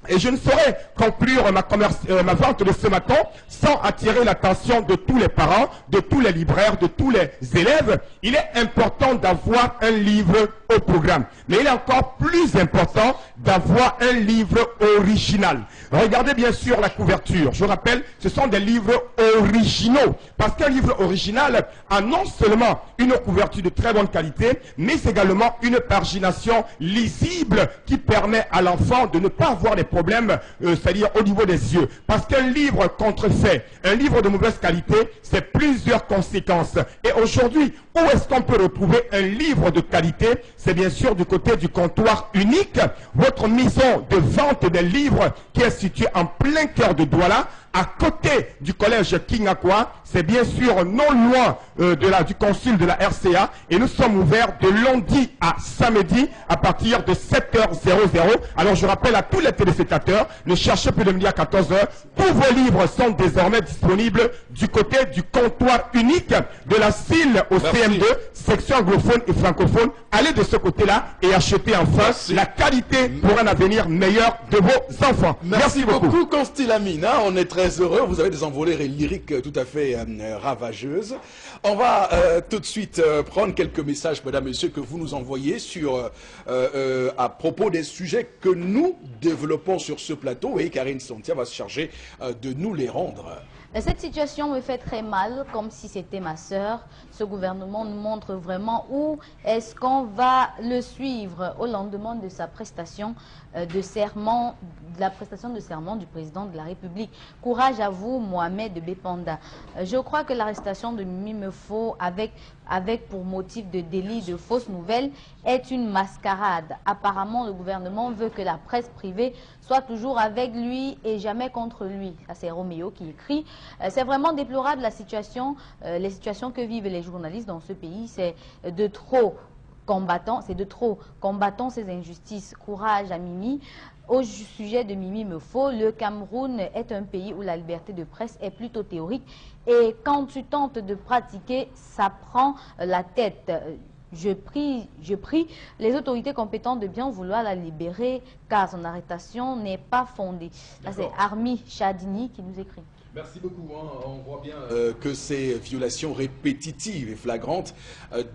Et je ne saurais conclure ma vente de ce matin sans attirer l'attention de tous les parents, de tous les libraires, de tous les élèves. Il est important d'avoir un livre au programme. Mais il est encore plus important d'avoir un livre original. Regardez bien sûr la couverture. Je rappelle, ce sont des livres originaux. Parce qu'un livre original a non seulement une couverture de très bonne qualité, mais également une pagination lisible qui permet à l'enfant de ne pas avoir des problèmes, c'est-à-dire au niveau des yeux. Parce qu'un livre contrefait, un livre de mauvaise qualité, c'est plusieurs conséquences. Et aujourd'hui, où est-ce qu'on peut retrouver un livre de qualité? C'est bien sûr du côté du comptoir unique, votre maison de vente des livres qui est située en plein cœur de Douala, à côté du collège Kingakwa. C'est bien sûr non loin du consul de la RCA et nous sommes ouverts de lundi à samedi à partir de 7h00. Alors je rappelle à tous les téléspectateurs, ne cherchez plus de midi à 14h. Tous vos livres sont désormais disponibles du côté du comptoir unique de la CIL au CM2, section anglophone et francophone. Allez de ce côté-là et achetez enfin la qualité pour un avenir meilleur de vos enfants. Merci beaucoup Constilamine, hein, on est très heureux, vous avez des envolées lyriques tout à fait ravageuses. On va tout de suite prendre quelques messages, mesdames et messieurs, que vous nous envoyez sur, à propos des sujets que nous développons sur ce plateau et Karine Santia va se charger de nous les rendre. Cette situation me fait très mal, comme si c'était ma sœur. Ce gouvernement nous montre vraiment où est-ce qu'on va le suivre au lendemain de sa prestation de serment, de la prestation de serment du président de la République. Courage à vous, Mohamed Bepanda. Je crois que l'arrestation de Mimi Mefo avec pour motif de délit de fausses nouvelles est une mascarade. Apparemment, le gouvernement veut que la presse privée soit toujours avec lui et jamais contre lui. Ça, c'est Roméo qui écrit. C'est vraiment déplorable la situation, les situations que vivent les journalistes dans ce pays. C'est de trop. Combattons ces injustices. Courage à Mimi. Au sujet de Mimi Mefo, le Cameroun est un pays où la liberté de presse est plutôt théorique et quand tu tentes de pratiquer, ça prend la tête. Je prie les autorités compétentes de bien vouloir la libérer car son arrestation n'est pas fondée. Là, c'est Armi Chadini qui nous écrit. Merci beaucoup. On voit bien que ces violations répétitives et flagrantes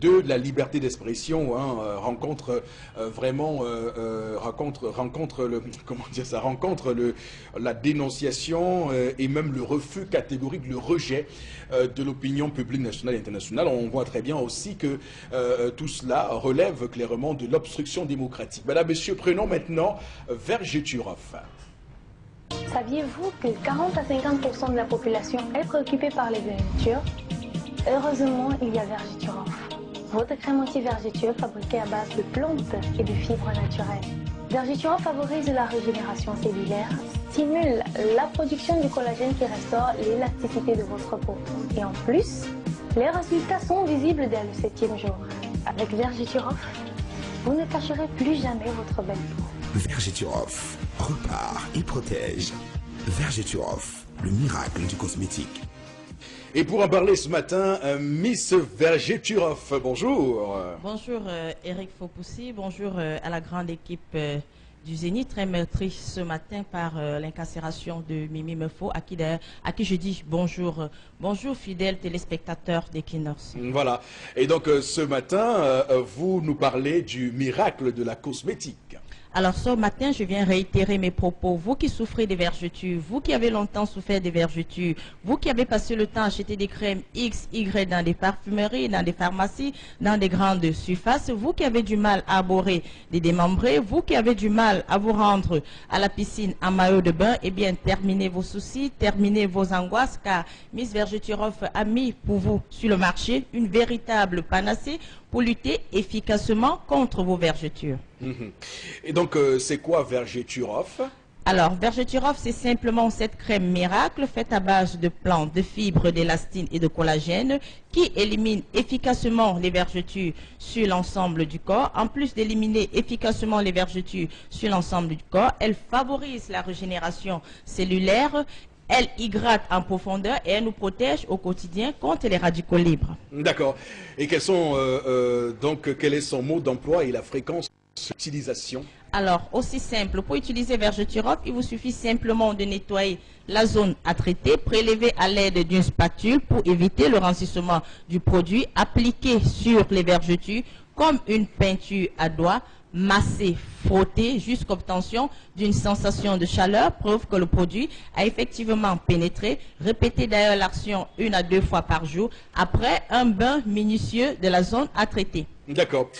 de la liberté d'expression rencontrent la dénonciation et même le refus catégorique, le rejet de l'opinion publique nationale et internationale. On voit très bien aussi que tout cela relève clairement de l'obstruction démocratique. Madame, Monsieur, prenons maintenant Vergeturov. Saviez-vous que 40 à 50% de la population est préoccupée par les vergetures? Heureusement, il y a Vergeturov, votre crème anti-vergeture fabriquée à base de plantes et de fibres naturelles. Vergeturov favorise la régénération cellulaire, stimule la production du collagène qui restaure l'élasticité de votre peau. Et en plus, les résultats sont visibles dès le 7e jour. Avec Vergeturov, vous ne cacherez plus jamais votre belle peau. Vergeturov repart et protège. Vergeturov, le miracle du cosmétique. Et pour en parler ce matin, Miss Vergeturov, bonjour. Bonjour Eric Fopoussi, bonjour à la grande équipe du Zénith, très meurtrie ce matin par l'incarcération de Mimi Mefo, à qui je dis bonjour. Bonjour fidèles téléspectateurs d'Equinox. Voilà, et donc ce matin, vous nous parlez du miracle de la cosmétique. Alors ce matin, je viens réitérer mes propos. Vous qui souffrez des vergetures, vous qui avez longtemps souffert des vergetures, vous qui avez passé le temps à acheter des crèmes X, Y dans des parfumeries, dans des pharmacies, dans des grandes surfaces, vous qui avez du mal à aborer des démembrés, vous qui avez du mal à vous rendre à la piscine en maillot de bain, eh bien terminez vos soucis, terminez vos angoisses, car Miss Vergeturov a mis pour vous sur le marché une véritable panacée pour lutter efficacement contre vos vergetures. Et donc, c'est quoi Vergeturov? Alors, Vergeturov, c'est simplement cette crème miracle faite à base de plantes, de fibres, d'élastine et de collagène qui élimine efficacement les vergetures sur l'ensemble du corps. En plus d'éliminer efficacement les vergetures sur l'ensemble du corps, elle favorise la régénération cellulaire. Elle hydrate en profondeur et elle nous protège au quotidien contre les radicaux libres. D'accord. Et quels sont quel est son mode d'emploi et la fréquence d'utilisation? Alors, aussi simple, pour utiliser Vergeturov, il vous suffit simplement de nettoyer la zone à traiter, prélever à l'aide d'une spatule pour éviter le rancissement du produit, appliquer sur les vergetures comme une peinture à doigts, masser, frotter jusqu'à obtention d'une sensation de chaleur, preuve que le produit a effectivement pénétré. Répétez d'ailleurs l'action 1 à 2 fois par jour après un bain minutieux de la zone à traiter. D'accord.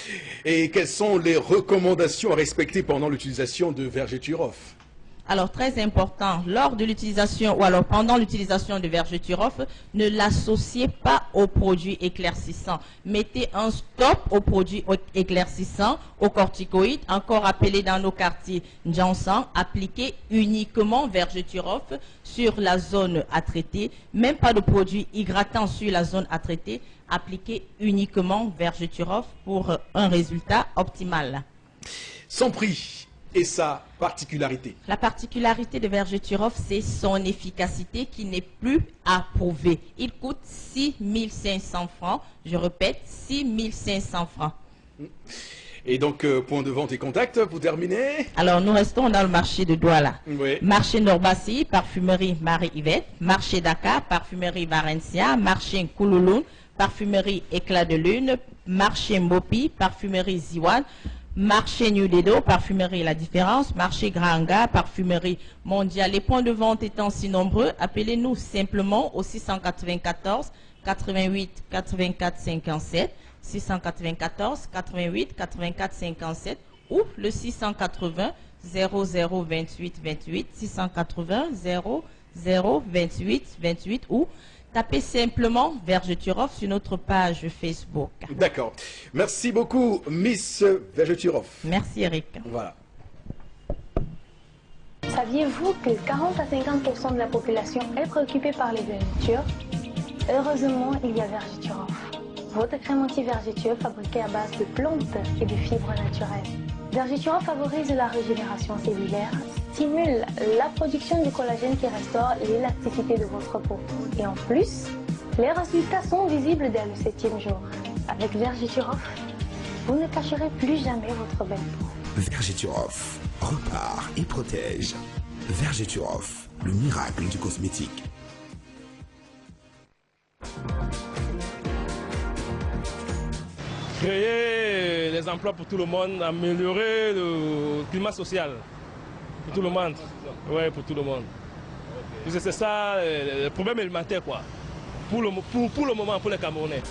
Et quelles sont les recommandations à respecter pendant l'utilisation de Vergeturov? Alors, très important, lors de l'utilisation ou alors pendant l'utilisation de Vergeturov, ne l'associez pas aux produits éclaircissants. Mettez un stop aux produits éclaircissants, aux corticoïdes, encore appelés dans nos quartiers Jansan. Appliquez uniquement Vergeturov sur la zone à traiter. Même pas de produits hydratants sur la zone à traiter. Appliquez uniquement Vergeturov pour un résultat optimal. Son prix et sa particularité. La particularité de Vergeturov, c'est son efficacité qui n'est plus à prouver. Il coûte 6 500 francs. Je répète, 6 500 francs. Et donc, point de vente et contact pour terminer? Alors, nous restons dans le marché de Douala. Oui. Marché Norbassi, parfumerie Marie-Yvette. Marché Dakar, parfumerie Varencia. Marché Koulouloun, parfumerie Éclat de Lune. Marché Mopi, parfumerie Ziwan. Marché New Dedo, parfumerie La Différence. Marché Granga, parfumerie mondiale. Les points de vente étant si nombreux, appelez-nous simplement au 694 88 84 57, 694 88 84 57 ou le 680 00 28 28, 680 00 28 28 ou tapez simplement Vergeturov sur notre page Facebook. D'accord. Merci beaucoup, Miss Vergeturov. Merci Eric. Voilà. Saviez-vous que 40 à 50% de la population est préoccupée par les vergetures? Heureusement, il y a Vergeturov, votre crème anti-vergeture fabriquée à base de plantes et de fibres naturelles. Vergeturov favorise la régénération cellulaire, stimule la production du collagène qui restaure l'élasticité de votre peau. Et en plus, les résultats sont visibles dès le 7e jour. Avec Vergeturov, vous ne cacherez plus jamais votre belle peau. Vergeturov repart et protège. Vergeturov, le miracle du cosmétique. Créer les emplois pour tout le monde, améliorer le climat social pour tout le monde. Oui, pour tout le monde. C'est ça le problème alimentaire, quoi. Pour le moment, pour les Camerounais.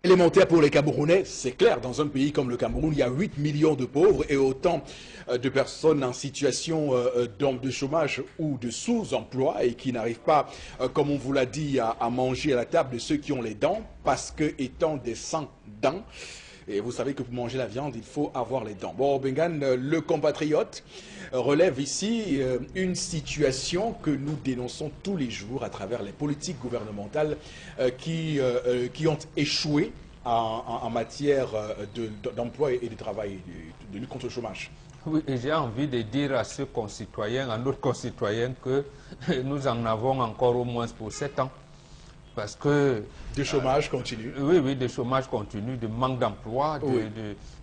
Élémentaire pour les Camerounais, c'est clair, dans un pays comme le Cameroun, il y a 8 millions de pauvres et autant de personnes en situation de chômage ou de sous-emploi et qui n'arrivent pas, comme on vous l'a dit, à manger à la table de ceux qui ont les dents, parce que étant des sans-dents, et vous savez que pour manger la viande, il faut avoir les dents. Bon, Bengan, le compatriote, relève ici une situation que nous dénonçons tous les jours à travers les politiques gouvernementales qui ont échoué en matière d'emploi et de travail, de lutte contre le chômage. Oui, et j'ai envie de dire à ceux concitoyens, à nos concitoyens, que nous en avons encore au moins pour 7 ans. Parce que... De chômage continu. Oui, oui, de chômage continu, de manque d'emploi,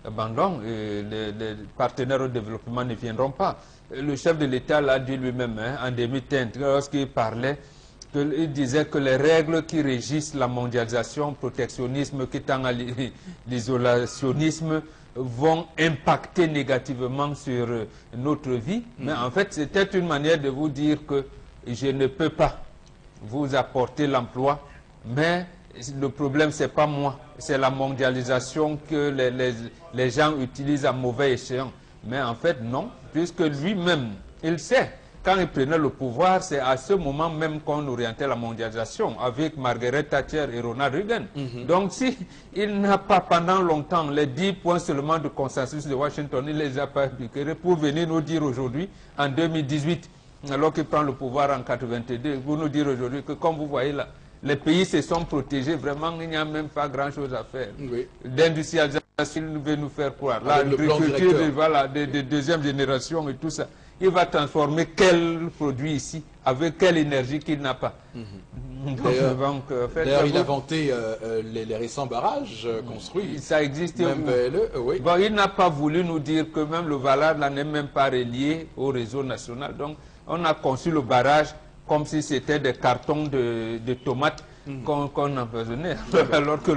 d'abandon. Les partenaires au développement ne viendront pas. Le chef de l'État l'a dit lui-même en 2015, lorsqu'il parlait, il disait que les règles qui régissent la mondialisation, protectionnisme qui tend à l'isolationnisme, vont impacter négativement sur notre vie. Mais en fait, c'était une manière de vous dire que je ne peux pas vous apporter l'emploi, mais le problème, ce n'est pas moi, c'est la mondialisation que les gens utilisent à mauvais escient. Mais en fait, non, puisque lui-même, il sait, quand il prenait le pouvoir, c'est à ce moment même qu'on orientait la mondialisation avec Margaret Thatcher et Ronald Reagan. Donc, si il n'a pas pendant longtemps les 10 points seulement de consensus de Washington, il ne les a pas appliqués pour venir nous dire aujourd'hui, en 2018, alors qu'il prend le pouvoir en 1982, vous nous dire aujourd'hui que, comme vous voyez là, les pays se sont protégés, vraiment, il n'y a même pas grand-chose à faire. Oui. L'industrialisation, il veut nous faire croire. L'agriculture voilà, de deuxième génération et tout ça. Il va transformer quel produit ici, avec quelle énergie qu'il n'a pas. D'ailleurs, il a vanté les récents barrages construits. Ça existe. Même oui. Bon, il n'a pas voulu nous dire que même le barrage n'est même pas relié au réseau national. Donc, on a conçu le barrage comme si c'était des cartons de tomates qu'on empoisonnait, alors que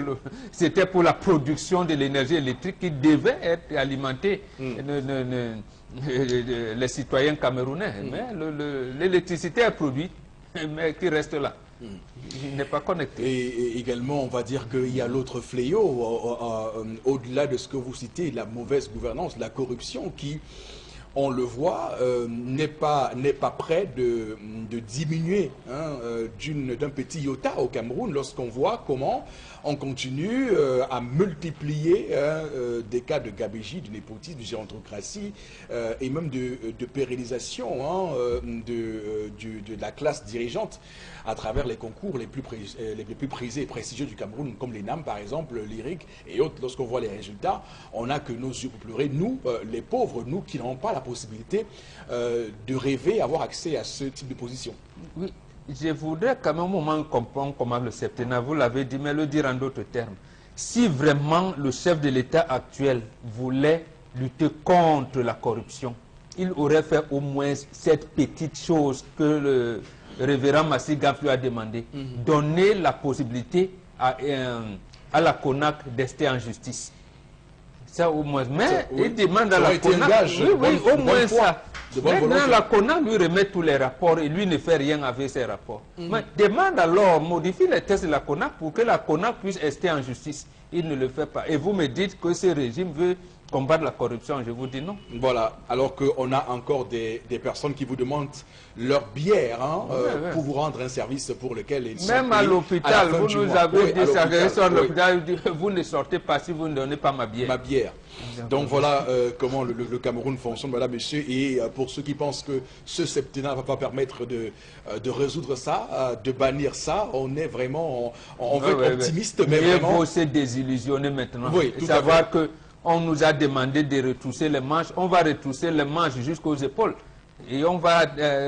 c'était pour la production de l'énergie électrique qui devait être alimentée les citoyens camerounais. Mais l'électricité est produite, mais qui reste là. Il n'est pas connecté. Et également, on va dire qu'il y a l'autre fléau, au-delà de ce que vous citez, la mauvaise gouvernance, la corruption qui... on le voit, n'est pas prêt de diminuer d'un petit iota au Cameroun lorsqu'on voit comment on continue à multiplier des cas de gabégie, de népotisme, de gérontocratie et même de pérennisation de la classe dirigeante à travers les concours les plus prisés et prestigieux du Cameroun, comme les NAM par exemple, l'IRIC et autres. Lorsqu'on voit les résultats, on n'a que nos yeux pour pleurer, nous, les pauvres, nous qui n'avons pas la possibilité de rêver, avoir accès à ce type de position. Oui, je voudrais quand même au moment comprendre comment le septennat, vous l'avez dit, mais le dire en d'autres termes. Si vraiment le chef de l'État actuel voulait lutter contre la corruption, il aurait fait au moins cette petite chose que le révérend Massi Gaf lui a demandé, donner la possibilité à à la CONAC d'ester en justice. Ça au moins. Mais ça, oui, il demande à la CONAC. Gage, Oui, au moins ça. Maintenant, la CONAC lui remet tous les rapports et lui ne fait rien avec ces rapports. Mais demande alors, modifie les tests de la CONAC pour que la CONAC puisse rester en justice. Il ne le fait pas. Et vous me dites que ce régime veut combattre la corruption. Je vous dis non. Voilà, alors qu'on a encore des personnes qui vous demandent leur bière pour vous rendre un service pour lequel ils sont même à l'hôpital, vous nous avez dit ça, à l'hôpital, vous ne sortez pas si vous ne donnez pas ma bière. Ma bière. Donc voilà comment le Cameroun fonctionne, madame, monsieur. Et pour ceux qui pensent que ce septennat ne va pas permettre de résoudre ça, de bannir ça, on est vraiment, on veut être optimiste, mais vraiment... Il faut se désillusionner maintenant. Oui, tout savoir à fait. que on nous a demandé de retrousser les manches, on va retrousser les manches jusqu'aux épaules. Et on va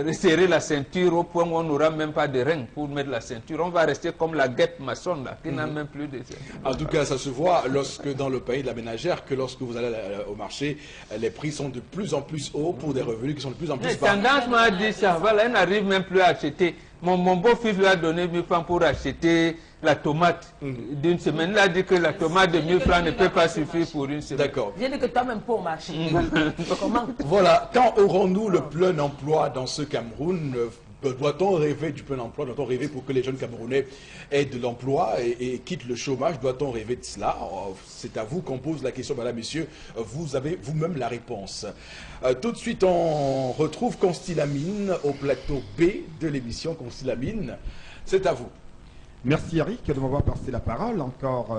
resserrer la ceinture au point où on n'aura même pas de règne pour mettre la ceinture. On va rester comme la guêpe maçonne là, qui n'a même plus de ceinture. En tout cas, ça se voit lorsque dans le pays de la ménagère, que lorsque vous allez au marché, les prix sont de plus en plus hauts pour des revenus qui sont de plus en plus bas. Tendance m'a dit ça, voilà, elle n'arrive même plus à acheter. Mon beau-fils lui a donné 1000 francs pour acheter la tomate d'une semaine. Il a dit que la tomate de 1000 francs ne peut pas suffire pour une semaine. D'accord. Viens dire que toi-même pas au marché. Comment? Voilà, quand aurons-nous le plein emploi dans ce Cameroun? Doit-on rêver du plein emploi? Doit-on rêver pour que les jeunes Camerounais aient de l'emploi et quittent le chômage? Doit-on rêver de cela? C'est à vous qu'on pose la question, madame, monsieur. Vous avez vous-même la réponse. Tout de suite, on retrouve Constilamine au plateau B de l'émission Constilamine. C'est à vous. Merci Eric de m'avoir passé la parole encore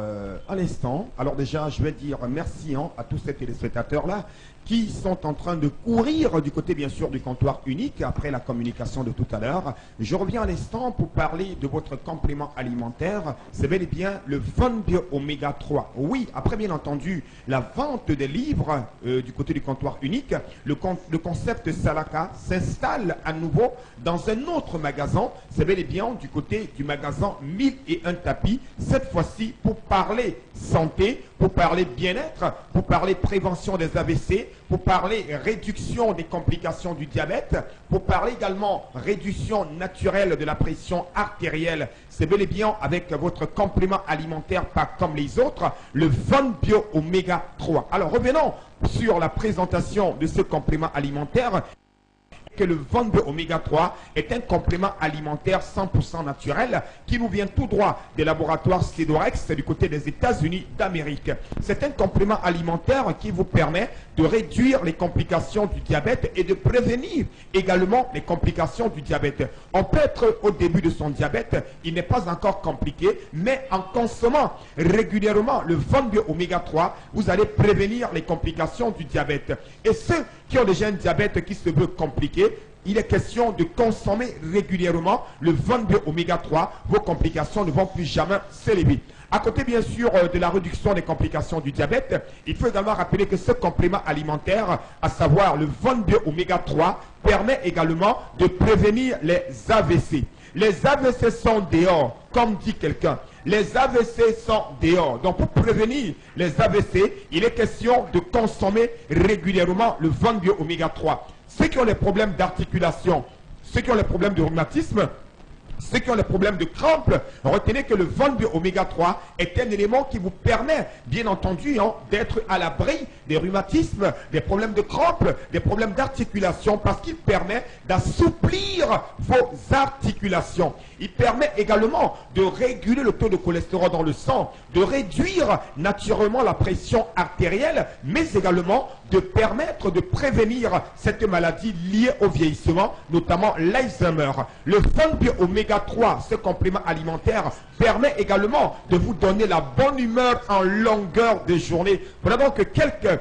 à l'instant. Alors déjà, je vais dire merci à tous ces téléspectateurs-là qui sont en train de courir du côté bien sûr du comptoir unique après la communication de tout à l'heure. Je reviens à l'instant pour parler de votre complément alimentaire. C'est bel et bien le Von Bio Oméga 3. Oui, après bien entendu la vente des livres du côté du comptoir unique, le concept Salaka s'installe à nouveau dans un autre magasin. C'est bel et bien du côté du magasin 1001 tapis. Cette fois-ci pour parler santé, pour parler bien-être, pour parler prévention des AVC, pour parler réduction des complications du diabète, pour parler également réduction naturelle de la pression artérielle. C'est bel et bien avec votre complément alimentaire pas comme les autres, le Von Bio Oméga 3. Alors revenons sur la présentation de ce complément alimentaire. Que le Von Bio Oméga 3 est un complément alimentaire 100% naturel qui nous vient tout droit des laboratoires Cedorex du côté des États-Unis d'Amérique. C'est un complément alimentaire qui vous permet de réduire les complications du diabète et de prévenir également les complications du diabète. On peut être au début de son diabète, il n'est pas encore compliqué, mais en consommant régulièrement le Von Bio Oméga 3, vous allez prévenir les complications du diabète. Et ceux qui ont déjà un diabète qui se veut compliqué, il est question de consommer régulièrement le Von Bio Oméga 3. Vos complications ne vont plus jamais s'élever. À côté, bien sûr, de la réduction des complications du diabète, il faut également rappeler que ce complément alimentaire, à savoir le Von Bio Oméga 3, permet également de prévenir les AVC. Les AVC sont dehors, comme dit quelqu'un. Les AVC sont dehors. Donc, pour prévenir les AVC, il est question de consommer régulièrement le Von Bio Oméga 3. Ceux qui ont les problèmes d'articulation, ceux qui ont les problèmes de rhumatisme, ceux qui ont les problèmes de crampes, retenez que le Von Bio Oméga 3 est un élément qui vous permet, bien entendu, d'être à l'abri des rhumatismes, des problèmes de crampes, des problèmes d'articulation, parce qu'il permet d'assouplir vos articulations. Il permet également de réguler le taux de cholestérol dans le sang, de réduire naturellement la pression artérielle, mais également de permettre de prévenir cette maladie liée au vieillissement, notamment l'Alzheimer. Le Von Bio Oméga 3, ce complément alimentaire, permet également de vous donner la bonne humeur en longueur de journée. Voilà donc quelques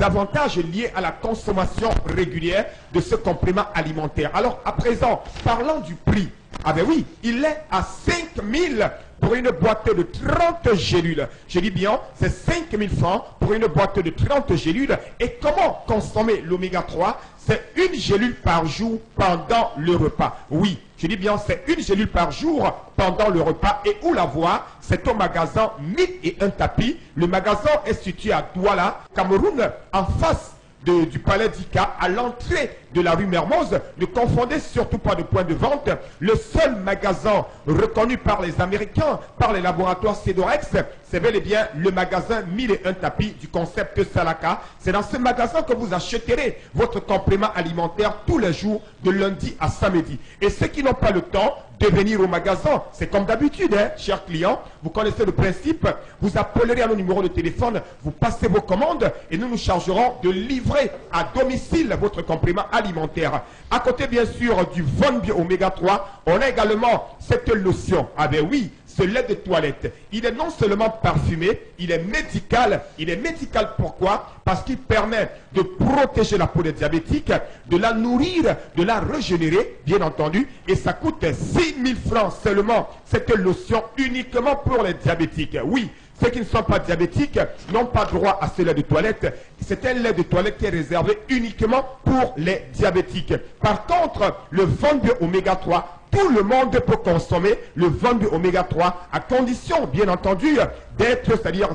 avantages liés à la consommation régulière de ce complément alimentaire. Alors à présent, parlant du prix, ah ben oui, il est à 5 000 pour une boîte de 30 gélules. Je dis bien, c'est 5 000 francs pour une boîte de 30 gélules. Et comment consommer l'oméga 3? C'est une gélule par jour pendant le repas. Oui, je dis bien, c'est une gélule par jour pendant le repas. Et où la voir? C'est au magasin 1001 tapis. Le magasin est situé à Douala, Cameroun, en face du palais d'Ika, à l'entrée de la rue Mermoz. Ne confondez surtout pas de point de vente. Le seul magasin reconnu par les Américains, par les laboratoires Cedorex, c'est bel et bien le magasin 1001 tapis du concept Salaka. C'est dans ce magasin que vous achèterez votre complément alimentaire tous les jours, de lundi à samedi. Et ceux qui n'ont pas le temps de venir au magasin, c'est comme d'habitude, hein, chers clients, vous connaissez le principe, vous appellerez à nos numéros de téléphone, vous passez vos commandes et nous nous chargerons de livrer à domicile votre complément alimentaire. À côté bien sûr du Von Bio Oméga 3, on a également cette lotion. Ah ben oui, ce lait de toilette, il est non seulement parfumé, il est médical. Il est médical pourquoi? Parce qu'il permet de protéger la peau des diabétiques, de la nourrir, de la régénérer, bien entendu, et ça coûte 6 000 francs seulement, cette lotion uniquement pour les diabétiques. Oui, ceux qui ne sont pas diabétiques n'ont pas droit à ce lait de toilette. C'est un lait de toilette qui est réservé uniquement pour les diabétiques. Par contre, le Von Bio Oméga 3, tout le monde peut consommer le Von Bio Oméga 3 à condition, bien entendu, d'être, c'est-à-dire,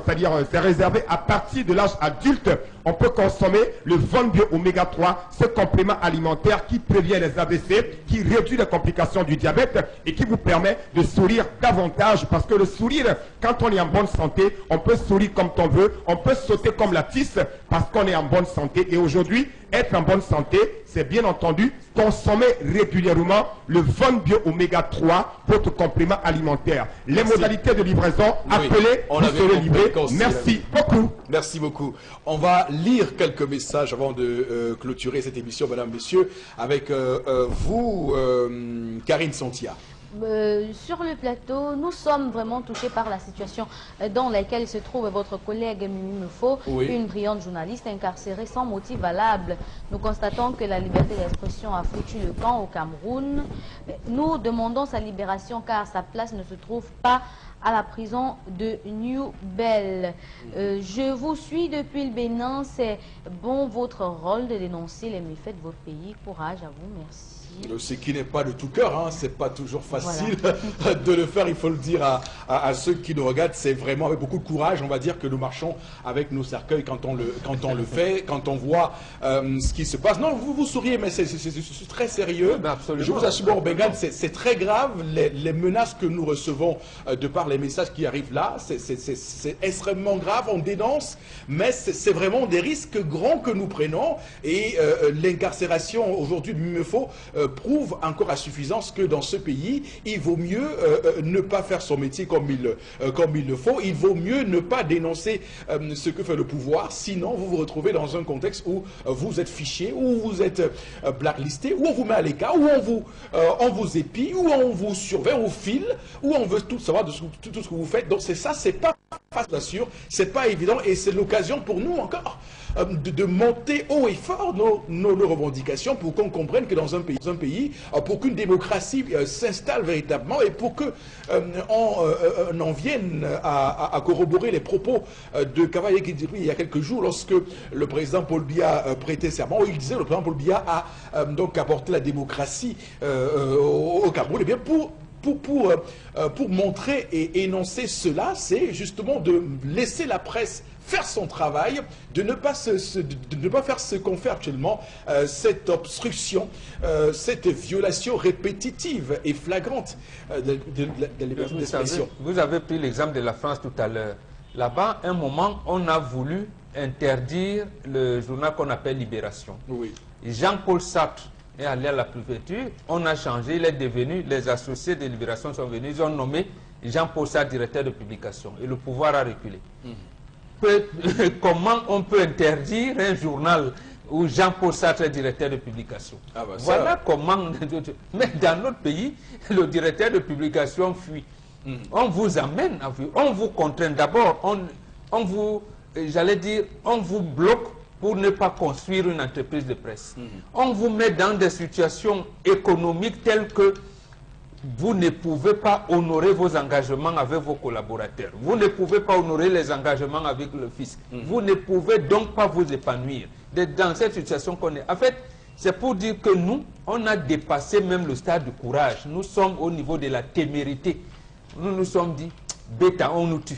c'est réservé à partir de l'âge adulte. On peut consommer le Von Bio Oméga 3, ce complément alimentaire qui prévient les AVC, qui réduit les complications du diabète et qui vous permet de sourire davantage. Parce que le sourire, quand on est en bonne santé, on peut sourire comme on veut, on peut sauter comme la tisse parce qu'on est en bonne santé. Et aujourd'hui, être en bonne santé, c'est bien entendu consommer régulièrement le Von Bio Oméga 3, votre complément alimentaire. Les modalités de livraison, appelez, vous serez livré. Merci beaucoup. Merci beaucoup. On va lire quelques messages avant de clôturer cette émission, mesdames, messieurs, avec vous, Karine Santia. Sur le plateau, nous sommes vraiment touchés par la situation dans laquelle se trouve votre collègue Mimi Mefo, une brillante journaliste incarcérée sans motif valable. Nous constatons que la liberté d'expression a foutu le camp au Cameroun. Nous demandons sa libération car sa place ne se trouve pas à la prison de New Bell. Je vous suis depuis le Bénin. C'est bon votre rôle de dénoncer les méfaits de votre pays. Courage à vous, merci. Ce qui n'est pas de tout cœur, hein, c'est pas toujours facile de le faire, il faut le dire à ceux qui nous regardent, c'est vraiment avec beaucoup de courage, on va dire que nous marchons avec nos cercueils quand on le fait, quand on voit ce qui se passe. Non, vous souriez, mais c'est très sérieux. Absolument. Je vous assure, Bengal, c'est très grave, les menaces que nous recevons de par les messages qui arrivent là, c'est extrêmement grave, on dénonce, mais c'est vraiment des risques grands que nous prenons, et l'incarcération aujourd'hui du Mimefo prouve encore à suffisance que dans ce pays, il vaut mieux ne pas faire son métier comme il le faut. Il vaut mieux ne pas dénoncer ce que fait le pouvoir. Sinon, vous vous retrouvez dans un contexte où vous êtes fiché, où vous êtes blacklisté, où on vous met à l'écart, où on vous épie, où on vous surveille, au fil, où on veut tout savoir de tout ce que vous faites. Donc c'est ça, c'est pas facile, bien sûr, c'est pas évident et c'est l'occasion pour nous encore de monter haut et fort nos revendications pour qu'on comprenne que dans un pays, pour qu'une démocratie s'installe véritablement et pour que on en vienne à corroborer les propos de Cavalier qui dit il y a quelques jours lorsque le président Paul Biya prêtait serment, il disait le président Paul Biya a donc apporté la démocratie au Cameroun, et bien pour montrer et énoncer cela, c'est justement de laisser la presse faire son travail, de ne pas faire ce qu'on fait actuellement, cette obstruction, cette violation répétitive et flagrante de la liberté d'expression. Vous avez pris l'exemple de la France tout à l'heure. Là-bas, un moment, on a voulu interdire le journal qu'on appelle Libération. Oui. Jean-Paul Sartre est allé à la préfecture, on a changé, il est devenu, les associés de Libération sont venus, ils ont nommé Jean-Paul Sartre directeur de publication et le pouvoir a reculé. Comment on peut interdire un journal où Jean-Paul Sartre est directeur de publication? Voilà comment... Mais dans notre pays, le directeur de publication fuit. On vous amène à fuir, on vous contraint. D'abord, on vous, j'allais dire, on vous bloque pour ne pas construire une entreprise de presse. On vous met dans des situations économiques telles que vous ne pouvez pas honorer vos engagements avec vos collaborateurs. Vous ne pouvez pas honorer les engagements avec le fisc. Vous ne pouvez donc pas vous épanouir. Dans cette situation qu'on est... En fait, c'est pour dire que nous, on a dépassé même le stade du courage. Nous sommes au niveau de la témérité. Nous nous sommes dit, bêta, on nous tue.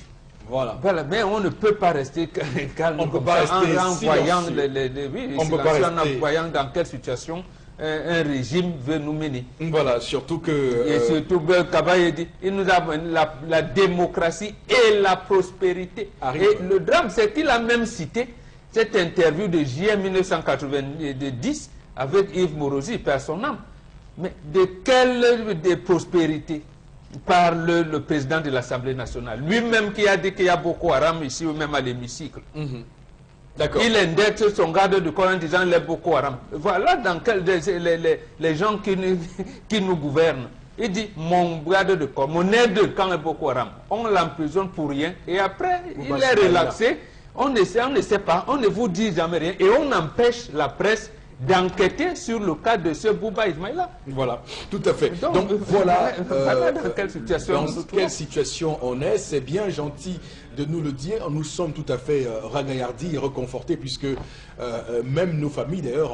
Voilà. Voilà, mais on ne peut pas rester calme On peut pas rester en voyant en voyant dans quelle situation un régime veut nous mener. Voilà, surtout que... Et surtout, Kabaye dit, il nous a la démocratie et la prospérité. Arrive. Et le drame, c'est qu'il a même cité cette interview de juillet 1990 avec Yves Morosi, père son âme. Mais de quelle prospérité parle le président de l'Assemblée nationale? Lui-même qui a dit qu'il y a Boko Haram ici ou même à l'hémicycle. D'accord. Il indexe son garde du corps en disant les Boko Haram. Voilà dans quel les gens qui nous gouvernent. Il dit mon garde de corps, mon aide de camp est Boko Haram. On l'emprisonne pour rien et après il est relaxé. On ne sait pas, on ne vous dit jamais rien et on empêche la presse d'enquêter sur le cas de ce Bouba Ismaïla. Voilà, tout à fait. Donc voilà dans quelle situation on est. C'est bien gentil de nous le dire. Nous sommes tout à fait ragaillardis et reconfortés puisque même nos familles d'ailleurs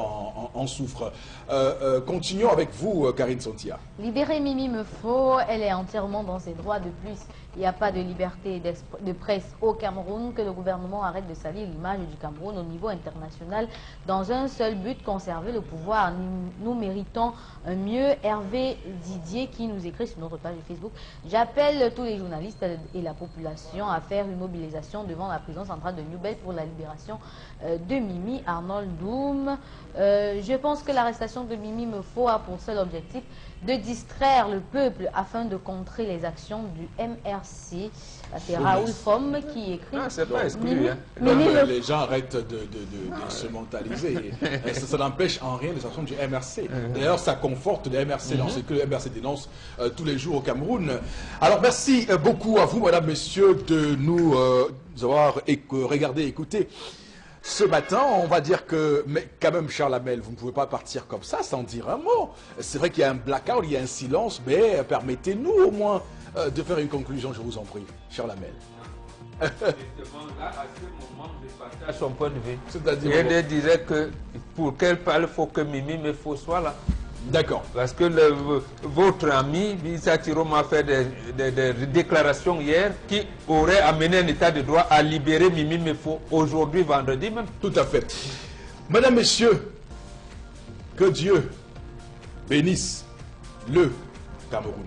en souffrent. Continuons avec vous, Karine Sontia. Libérer Mimi Mefo, elle est entièrement dans ses droits. De plus, il n'y a pas de liberté de presse au Cameroun, que le gouvernement arrête de salir l'image du Cameroun au niveau international dans un seul but, conserver le pouvoir. Nous méritons un mieux. Hervé Didier qui nous écrit sur notre page Facebook. J'appelle tous les journalistes et la population à faire une mobilisation devant la prison centrale de Newbel pour la libération de Mimi. Arnold Doum. Je pense que l'arrestation de Mimi Mefo a pour seul objectif de distraire le peuple afin de contrer les actions du MRC. C'est Raoul Fomm qui écrit. Ah, c'est pas exclu. Les gens arrêtent de se mentaliser. Ça n'empêche en rien les actions du MRC. D'ailleurs, ça conforte le MRC dans ce que le MRC dénonce tous les jours au Cameroun. Alors, merci beaucoup à vous, mesdames, messieurs, de nous avoir regardé, écouté. Ce matin, on va dire que, mais quand même, Charles Hamel, vous ne pouvez pas partir comme ça sans dire un mot. C'est vrai qu'il y a un blackout, il y a un silence, mais permettez-nous au moins de faire une conclusion, je vous en prie, Charles Hamel. Justement, là, à ce moment, je partage son point de vue. C'est-à-dire, il disait que pour qu'elle parle, il faut que Mimi Mefo soit là. D'accord. Parce que votre ami, Issa Thiro, m'a fait des déclarations hier qui auraient amené un état de droit à libérer Mimi Mefo aujourd'hui, vendredi même. Tout à fait. Mesdames, Messieurs, que Dieu bénisse le Cameroun.